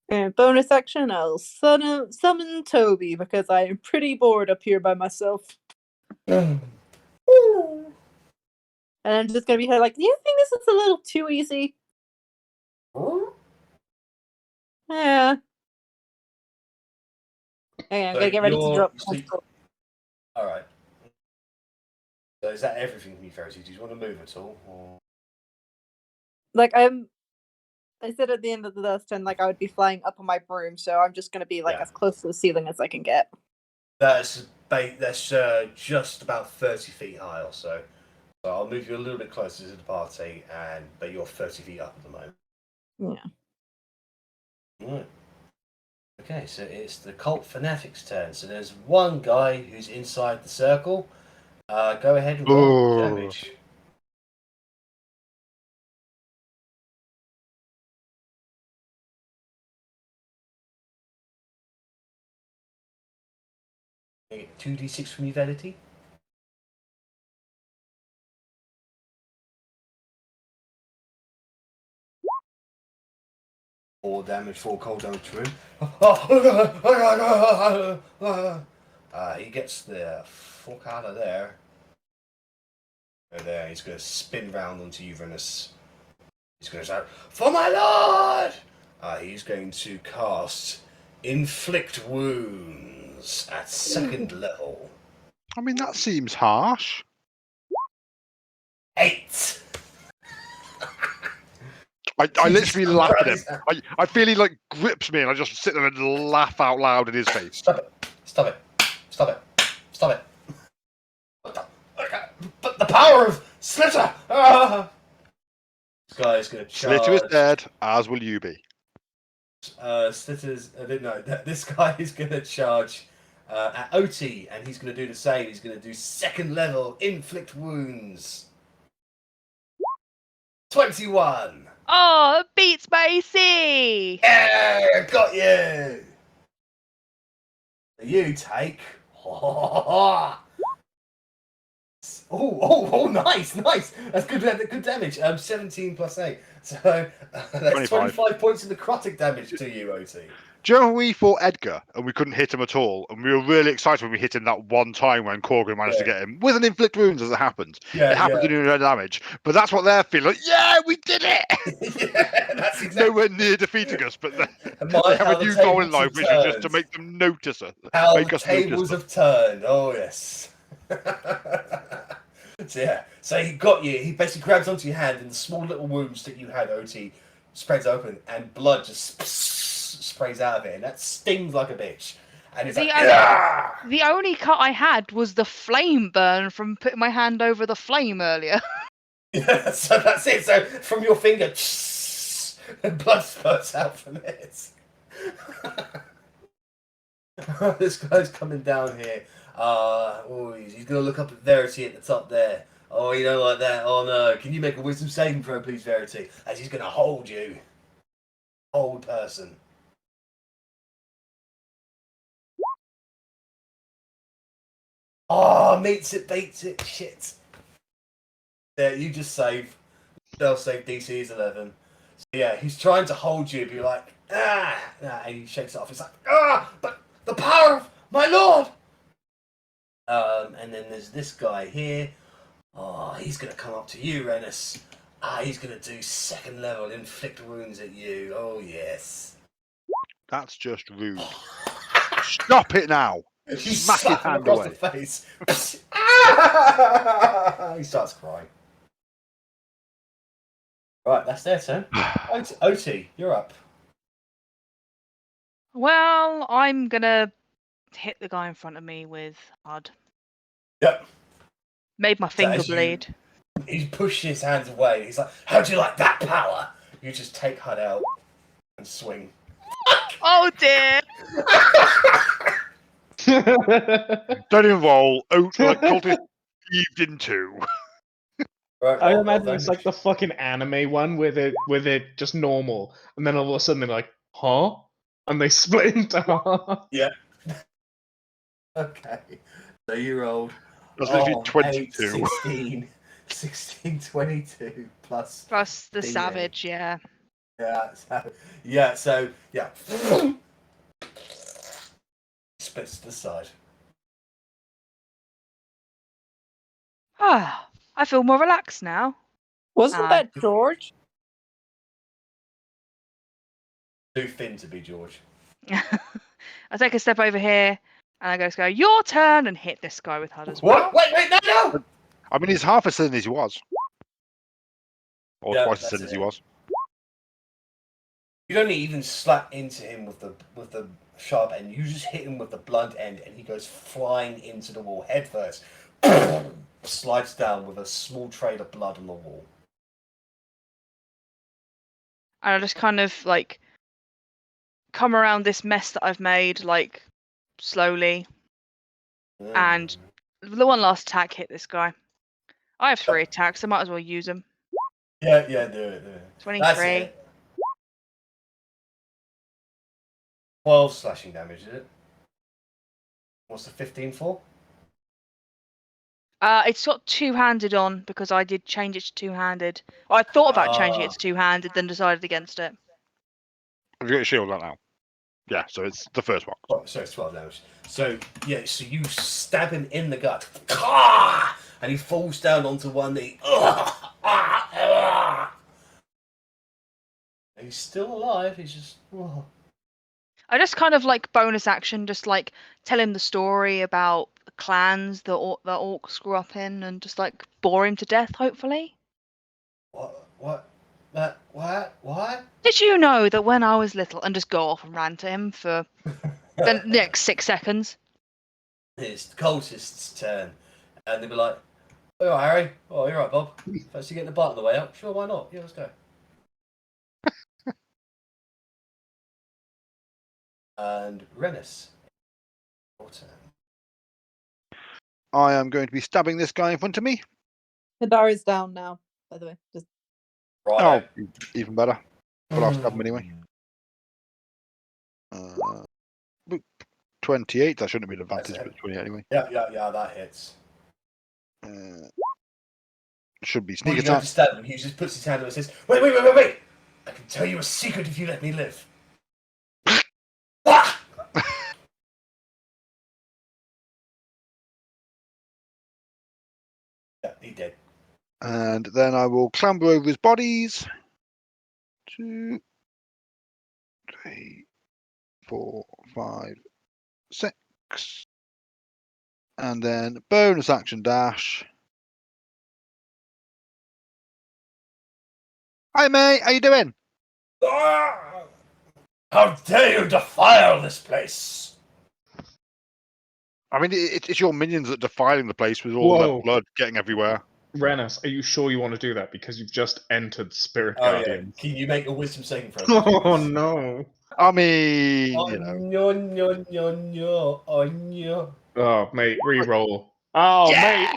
And bonus action, I'll summon Toby because I am pretty bored up here by myself. And I'm just gonna be here like, do you think this is a little too easy? Yeah. Okay, I'm So gonna get ready to you're- drop. All right. So is that everything from you, Verity? Do you want to move at all? Or... Like I said at the end of the last turn, like I would be flying up on my broom, so I'm just gonna be like Yeah. as close to the ceiling as I can get. That's just about 30 feet high or so. So I'll move you a little bit closer to the party, but you're 30 feet up at the moment. Yeah. Right. Okay, so it's the cult fanatic's turn. So there's one guy who's inside the circle. Go ahead and roll Ooh. damage. You get 2d6 from you, Verity. Four damage, 4 cold damage to him. He gets the fuck out of there. And there, he's going to spin round onto you, Rennas. He's going to shout, "For my lord!" He's going to cast Inflict Wounds at 2nd level. I mean, that seems harsh. 8! I literally Jesus laugh at him. Christ. I feel he like grips me and I just sit there and laugh out loud in his face. Stop it. Stop it. Stop it. Stop it. But the power of Slitter! Ah! This guy's going to charge. Slitter is dead, as will you be. Slitter's. No, this guy is going to charge at Otti, and he's going to do the same. He's going to do 2nd level Inflict Wounds. 21! Oh, it beats my AC! Yeah, got you! You take. Oh, nice. That's good damage. 17 plus 8. So that's 25 points of necrotic damage to you, Otti. Do you know when we fought Edgar and we couldn't hit him at all? And we were really excited when we hit him that one time when Korgrin managed to get him with an inflict wounds as it happened. It happened to do no damage. But that's what they're feeling like, yeah, we did it! Yeah, that's exactly. Nowhere near defeating us, but they have a new goal in life, which is just to make them notice us. How make the us tables notice have turned. Oh, yes. So he got you. He basically grabs onto your hand, and the small little wounds that you had, Otti, spreads open, and blood just sprays out of it, and that stings like a bitch. And it's The only cut I had was the flame burn from putting my hand over the flame earlier. Yeah, so that's it. So from your finger, and blood spurts out from it. This guy's coming down here. He's going to look up at Verity at the top there. Oh, you don't like that? Oh no. Can you make a wisdom saving throw, please, Verity? As he's going to hold you. Hold person. Oh, meets it, beats it. Shit. Yeah, you just save. They'll save DC is 11. So yeah, he's trying to hold you, be like, and he shakes it off. He's like, but the power of my lord! And then there's this guy here. Oh, he's going to come up to you, Rennas. He's going to do 2nd level inflict wounds at you. Oh, yes. That's just rude. Stop it now! You Smack his slap him hand across away. the face. He starts crying. Right, that's their turn. Otti, you're up. Well, I'm gonna hit the guy in front of me with HUD. Yep. Made my finger as you- bleed. He pushes his hands away. He's like, "How do you like that power?" You just take HUD out and swing. Oh dear! Don't even roll. Like cultist heaved in two. Right, I roll imagine it's damage. like the fucking anime one with it just normal, and then all of a sudden they're like, huh? And they split into half. Yeah. Okay. So you rolled. That's literally 22. 8, 16, 22 plus. Plus the D8. savage, yeah. Yeah. So splits to the side. Ah, I feel more relaxed now. Wasn't that George? Too thin to be George. I take a step over here, and I go, your turn, and hit this guy with HUD as well. What? Wait, no! I mean, he's half as thin as he was. Or Yeah, twice as that's thin as he it. was. You don't even slap into him with the sharp end. You just hit him with the blunt end, and he goes flying into the wall head first. Slides down with a small trail of blood on the wall. And I just kind of like come around this mess that I've made, like slowly, and the one last attack hit this guy. I have 3 attacks, I might as well use them. Yeah, do it. 23. That's it. 12 slashing damage, is it? What's the 15 for? It's got two-handed on because I did change it to two-handed. I thought about changing it to two-handed, then decided against it. Have you got your shield on now? Yeah, so it's the first one. Oh, so it's 12 damage. So, yeah, so you stab him in the gut. And he falls down onto one knee. He's still alive, he's just... I just kind of like bonus action, just like tell him the story about the clans that orcs grew up in, and just like bore him to death, hopefully. What? Did you know that when I was little, and just go off and rant to him for the next 6 seconds? It's the cultist's turn. And they'll be like, oh, Harry. Oh, you're right, Bob. Fancy getting the butt on the way up? Sure, why not? Yeah, let's go. And Rennas, your turn. I am going to be stabbing this guy in front of me. Hadara's down now, by the way. Just Oh, even better. But I'll stab him anyway. 28, that shouldn't be an advantage, but 28 anyway. Yeah, that hits. Should be Well, sneak you go attack. to stab him, he just puts his hand up and says, wait! I can tell you a secret if you let me live. Yeah, he did. And then I will clamber over his bodies. 2, 3, 4, 5, 6. And then bonus action dash. Hi mate, how you doing? How dare you defile this place? I mean, it's your minions that are defiling the place with all Whoa. the blood getting everywhere. Rennas, are you sure you want to do that? Because you've just entered Spirit Oh, Guardian. yeah. Can you make a wisdom saving throw? Oh no. I mean, you know. No. Oh, mate, re-roll. Oh, mate,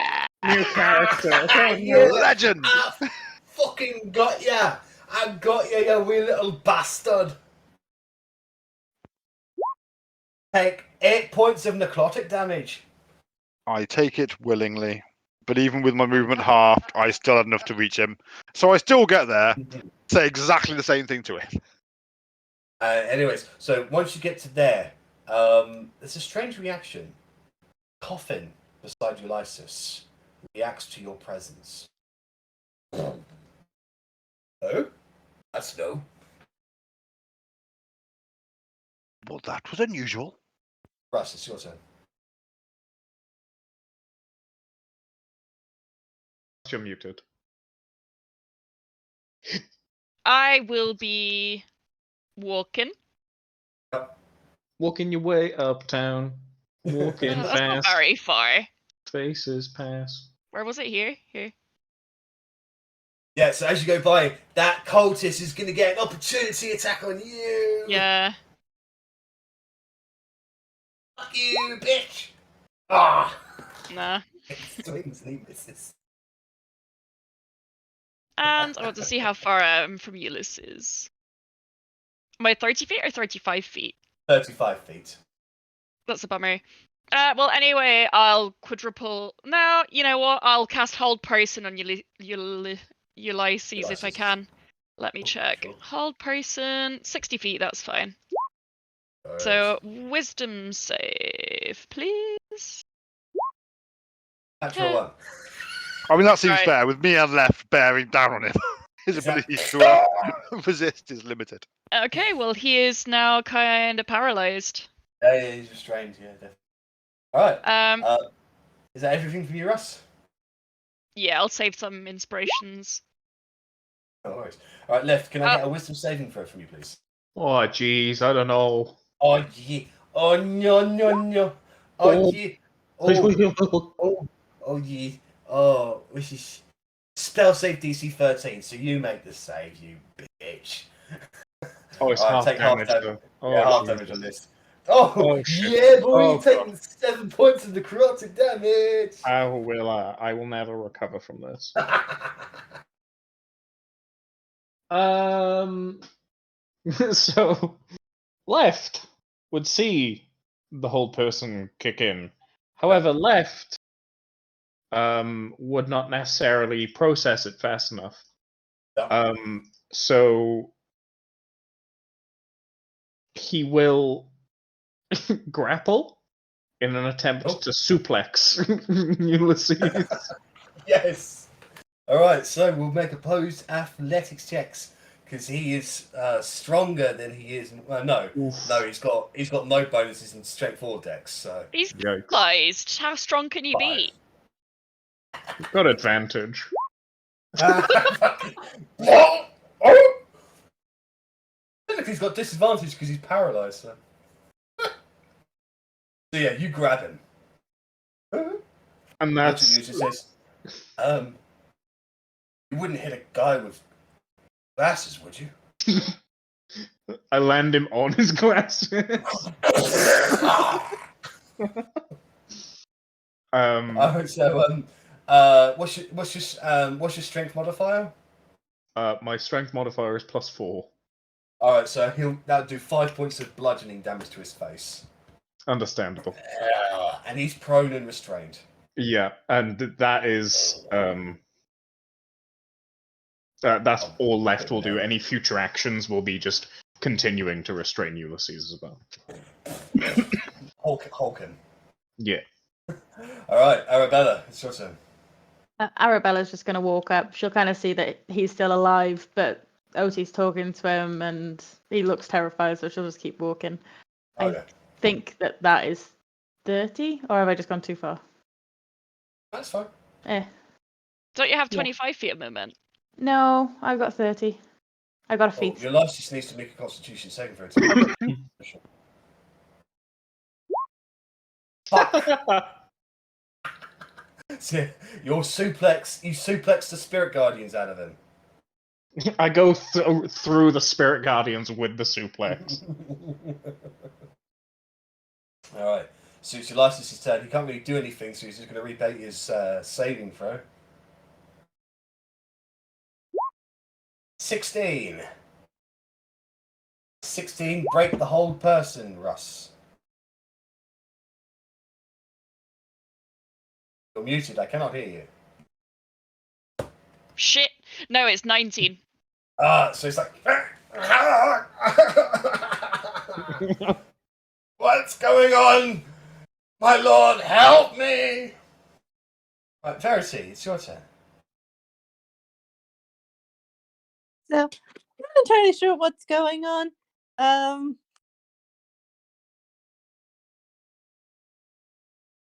new character. Oh, no. Legend! I fucking got ya! I got ya, you wee little bastard! Take 8 points of necrotic damage. I take it willingly. But even with my movement halved, I still had enough to reach him. So I still get there, say exactly the same thing to him. Anyways, so once you get to there, there's a strange reaction. Coffin beside Ulysses reacts to your presence. Oh? That's no. Well, that was unusual. Russ, it's your turn. You're muted. I will be walking. Walking your way uptown. Walking That's not fast. very far. Faces pass. Where was it? Here? Yeah, so as you go by, that cultist is going to get an opportunity attack on you. Yeah. Fuck you, bitch. Ah. Nah. Swings and he misses. And I want to see how far I am from Ulysses. Am I 30 feet or 35 feet? 35 feet. That's a bummer. Well, anyway, I'll quadruple. No, you know what? I'll cast Hold Person on Ulysses if I can. Let me check. Sure. Hold Person, 60 feet, that's fine. So, Wisdom save, please. Natural one. I mean, that seems Right. fair. With me and left bearing down on him, his ability to resist is limited. Okay, well, he is now kind of paralyzed. Yeah, he's restrained. Yeah, definitely. All right. Um, Is that everything for you, Russ? yeah, I'll save some inspirations. No worries. All right, left. Can I get a wisdom saving throw from you, please? Oh, jeez, I don't know. Oh yeah. Oh no no no. Oh Oh. yeah. Oh yeah. Oh, this is spell save DC 13. So you make the save, you bitch. Oh, it's All right, half take half damage. damage. Though. Yeah, Oh, half Jesus. damage on this. Oh, Oh, shit. yeah, boy, Oh, you're taking 7 points of necrotic damage. I will never recover from this. So left would see the whole person kick in. However, left would not necessarily process it fast enough. So he will grapple in an attempt to suplex Ulysses. Yes. All right, so we'll make opposed athletics checks because he is stronger than he is. No, he's got no bonuses in strength 4 decks. So He's Yikes. paralyzed. How strong can you be? Got advantage. Oh! Technically, he's got disadvantage because he's paralyzed. So. So yeah, you grab him. And that's It says, you wouldn't hit a guy with glasses, would you? I land him on his glasses. What's your strength modifier? My strength modifier is +4. All right, so that'll do 5 points of bludgeoning damage to his face. Understandable. And he's prone and restrained. Yeah, and that is that's all left will do. Any future actions will be just continuing to restrain Ulysses as well. Hulkin. Yeah. All right, Arrabella, it's your turn. Arabella's just going to walk up. She'll kind of see that he's still alive, but Otti's talking to him and he looks terrified, so she'll just keep walking. Okay. I think that is 30, or have I just gone too far? That's fine. Don't you have 25 feet of movement? No, I've got 30. I got a feat. Your life just needs to make a Constitution saving throw. Fuck. So you suplex the Spirit Guardians out of him. I go through the Spirit Guardians with the suplex. Alright, so it's Ulysses' turn. He can't really do anything, so he's just going to rebate his saving throw. 16. 16, break the whole person, Russ. You're muted, I cannot hear you. Shit. No, it's 19. So it's like... What's going on? My lord, help me! Right, Verity, it's your turn. So, I'm not entirely sure what's going on.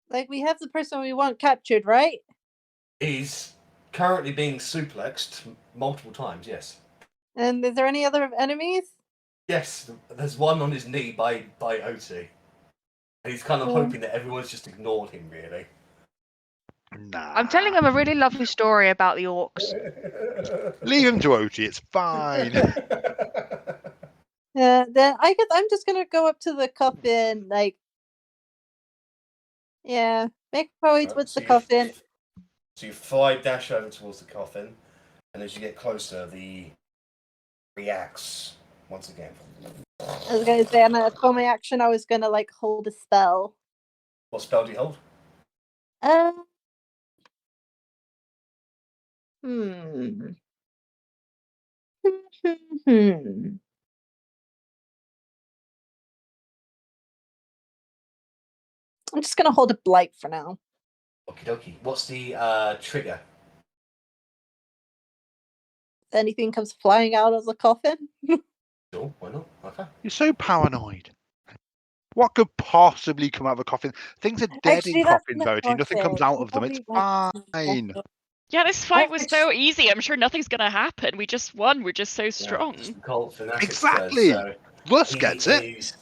Like, we have the person we want captured, right? He's currently being suplexed multiple times, yes. And is there any other enemies? Yes, there's one on his knee by Otti. And he's kind of hoping that everyone's just ignored him, really. Nah. I'm telling him a really lovely story about the orcs. Leave him to Otti, it's fine. Then I guess I'm just gonna go up to the coffin, like, yeah, make my way towards the coffin. So you fly dash over towards the coffin, and as you get closer, the reacts once again. I was gonna say, for my action, I was gonna like hold a spell. What spell do you hold? I'm just gonna hold a blight for now. Okie dokie. What's the trigger? If anything comes flying out of the coffin. Sure, why not? Okay. You're so paranoid. What could possibly come out of a coffin? Things are dead Actually, in that's coffins, not Verity. Nothing comes fair. out He of them. It's probably went to fine. the- Yeah, this fight was Actually- so easy. I'm sure nothing's gonna happen. We just won. We're just so Yeah, strong. just the cult fanatics Exactly. So Russ he gets it. is.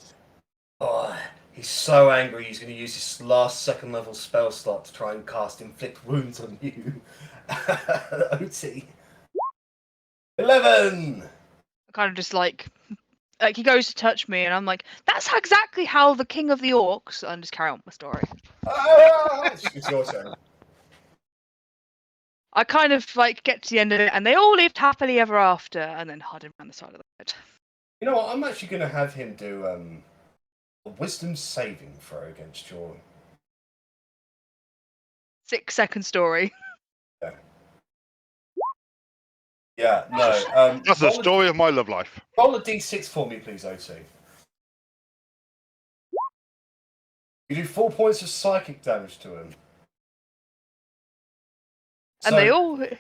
Oh, he's so angry. He's going to use his last second level spell slot to try and cast inflict wounds on you, Otti. 11. Kind of just like he goes to touch me, and I'm like, that's exactly how the king of the orcs. And just carry on with my story. Ah! It's your turn. I kind of like get to the end of it, and they all lived happily ever after, and then hide him around the side of the bed. You know what? I'm actually going to have him do a wisdom saving throw against your. 6-second story. Yeah, no. That's the roll a- story of my love life. Roll a d6 for me, please, Otti. You do 4 points of psychic damage to him. And they all. Because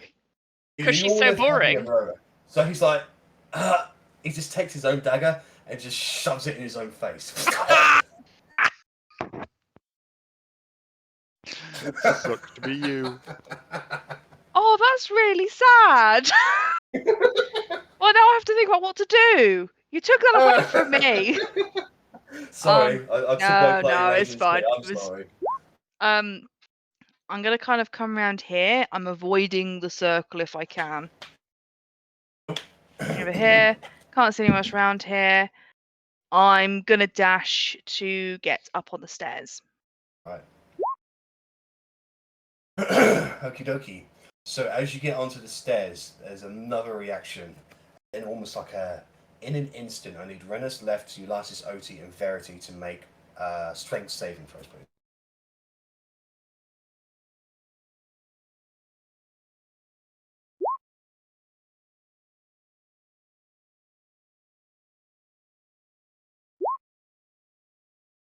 you she's all so live happily boring. ever after. So he's like, he just takes his own dagger and just shoves it in his own face. Sucks to be you. Oh, that's really sad. Well, now I have to think about what to do. You took that away from me. Sorry, I took my bloody no, it's raisins, fine. mate, I'm It was- sorry. I'm gonna kind of come around here. I'm avoiding the circle if I can. Over here. Can't see much around here. I'm gonna dash to get up on the stairs. Right. Okie dokie. So as you get onto the stairs, there's another reaction. And almost like in an instant, I need Rennas left, Ulysses, Otti, and Verity to make strength saving throws, please.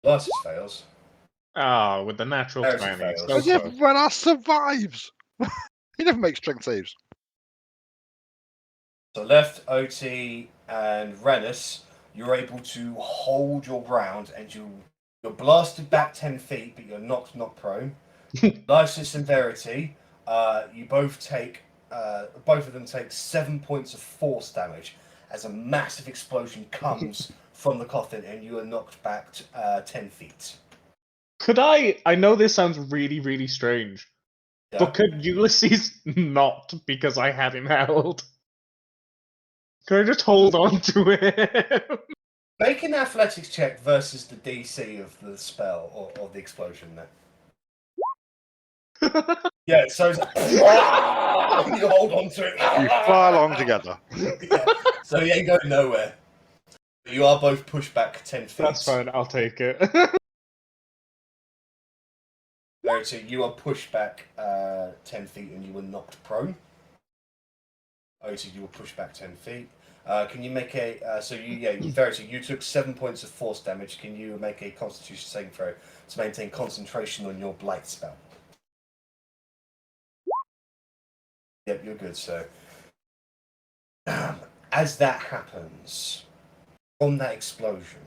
Ulysses fails. Ah, with the natural Verity 20. fails. So As if close. Rennas survives. He never makes strength saves. So left, Otti, and Rennas, you're able to hold your ground, and you're blasted back 10 feet, but you're not prone. Lysis and Verity, you both of them take 7 points of force damage as a massive explosion comes from the coffin, and you are knocked back 10 feet. Could I know this sounds really, really strange, Yeah. but could Ulysses not, because I had him held? Could I just hold on to him? Make an athletics check versus the DC of the spell or the explosion there. Yeah, so it's like, you hold on to it. You fly along together. Yeah, so you ain't going nowhere. You are both pushed back 10 feet. That's fine, I'll take it. Verity, you are pushed back 10 feet and you were knocked prone. Otti, you were pushed back 10 feet. Can you make a... Verity, you took 7 points of force damage. Can you make a constitution saving throw to maintain concentration on your blight spell? Yep, you're good, so... As that happens, from that explosion,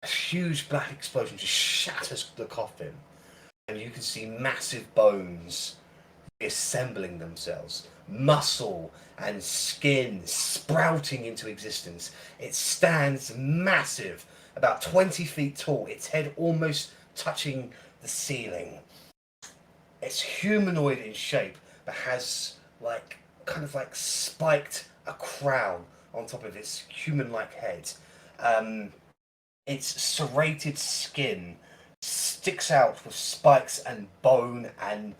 a huge black explosion just shatters the coffin, and you can see massive bones reassembling themselves, muscle and skin sprouting into existence. It stands massive, about 20 feet tall, its head almost touching the ceiling. It's humanoid in shape, but has kind of spiked a crown on top of its human-like head. Its serrated skin sticks out with spikes and bone and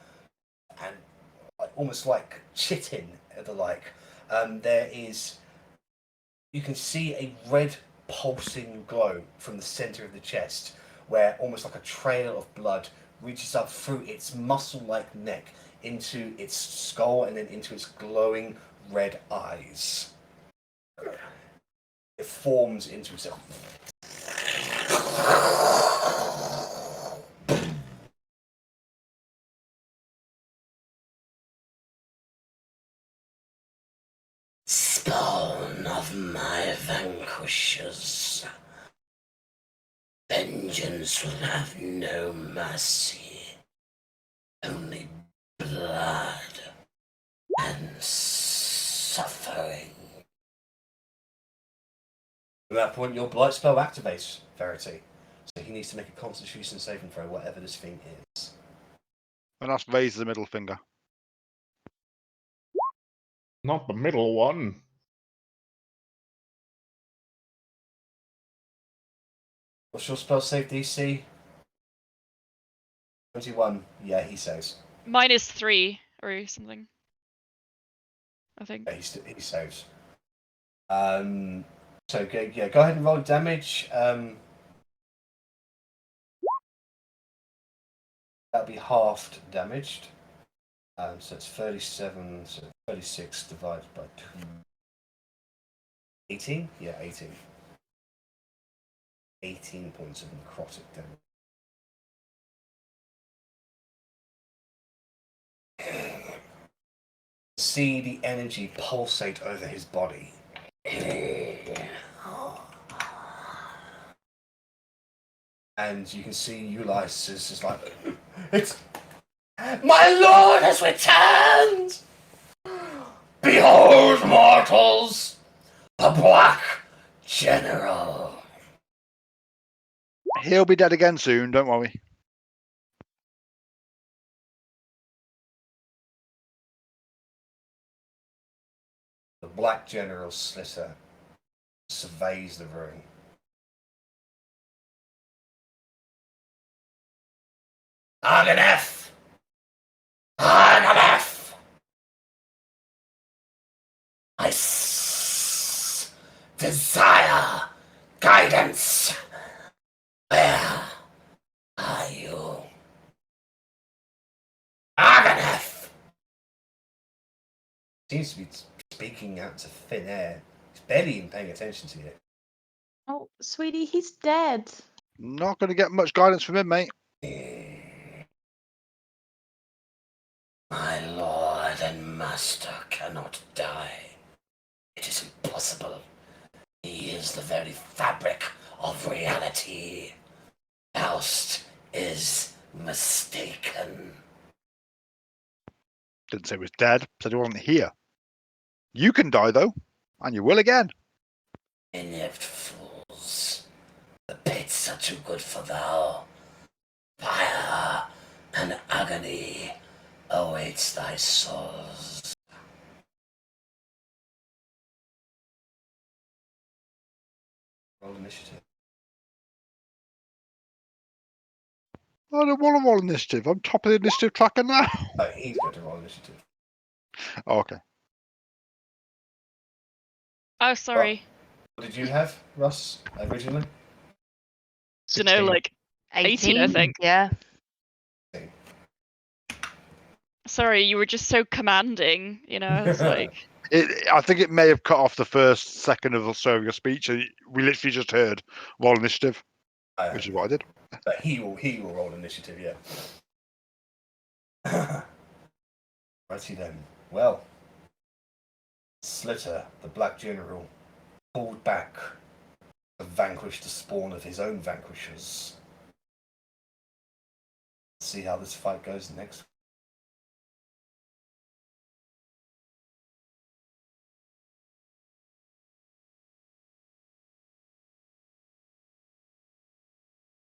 almost like chitin and the like. You can see a red pulsing glow from the center of the chest, where almost like a trail of blood reaches up through its muscle-like neck into its skull and then into its glowing red eyes. It forms into itself. Spawn. of my vanquishers. Vengeance will have no mercy, only blood and suffering. At that point, your blight spell activates, Verity. So he needs to make a Constitution saving throw, whatever this thing is. And that's raises the middle finger. Not the middle one. What's your spell save DC? 21. Yeah, he saves. Mine is 3 or something. I think. Yeah, he saves. So go ahead and roll damage. That'll be halved damaged. So it's 37. So 36 divided by 2. 18? Yeah, 18. 18 points of necrotic damage. See the energy pulsate over his body. And you can see Ulysses is just like, it's my lord has returned! Behold, mortals, the Black General. He'll be dead again soon, don't worry. The Black General Slitter surveys the room. Arganef! Arganef! I desire guidance. Where are you? Arganef! Seems to be speaking out to thin air. He's barely even paying attention to you. Oh, sweetie, he's dead. Not going to get much guidance from him, mate. My lord and master cannot die. It is impossible. He is the very fabric of reality. Faust is mistaken. Didn't say he was dead, said he wasn't here. You can die, though, and you will again. Inept fools. The pits are too good for thou. Fire and agony awaits thy souls. Roll initiative. I don't want to roll initiative. I'm top of the initiative tracker now. Oh, he's going to roll initiative. Oh, okay. Oh, sorry. What did you have, Russ, originally? You know, 16. like 18, I think. Yeah. Sorry, you were just so commanding. You know, it's like. I think it may have cut off the first second of or so of your speech. And we literally just heard roll initiative, which is what I did. But he will roll initiative, yeah. Righty then. Well, Slitter, the Black General, pulled back to vanquish the spawn of his own vanquishers. See how this fight goes next.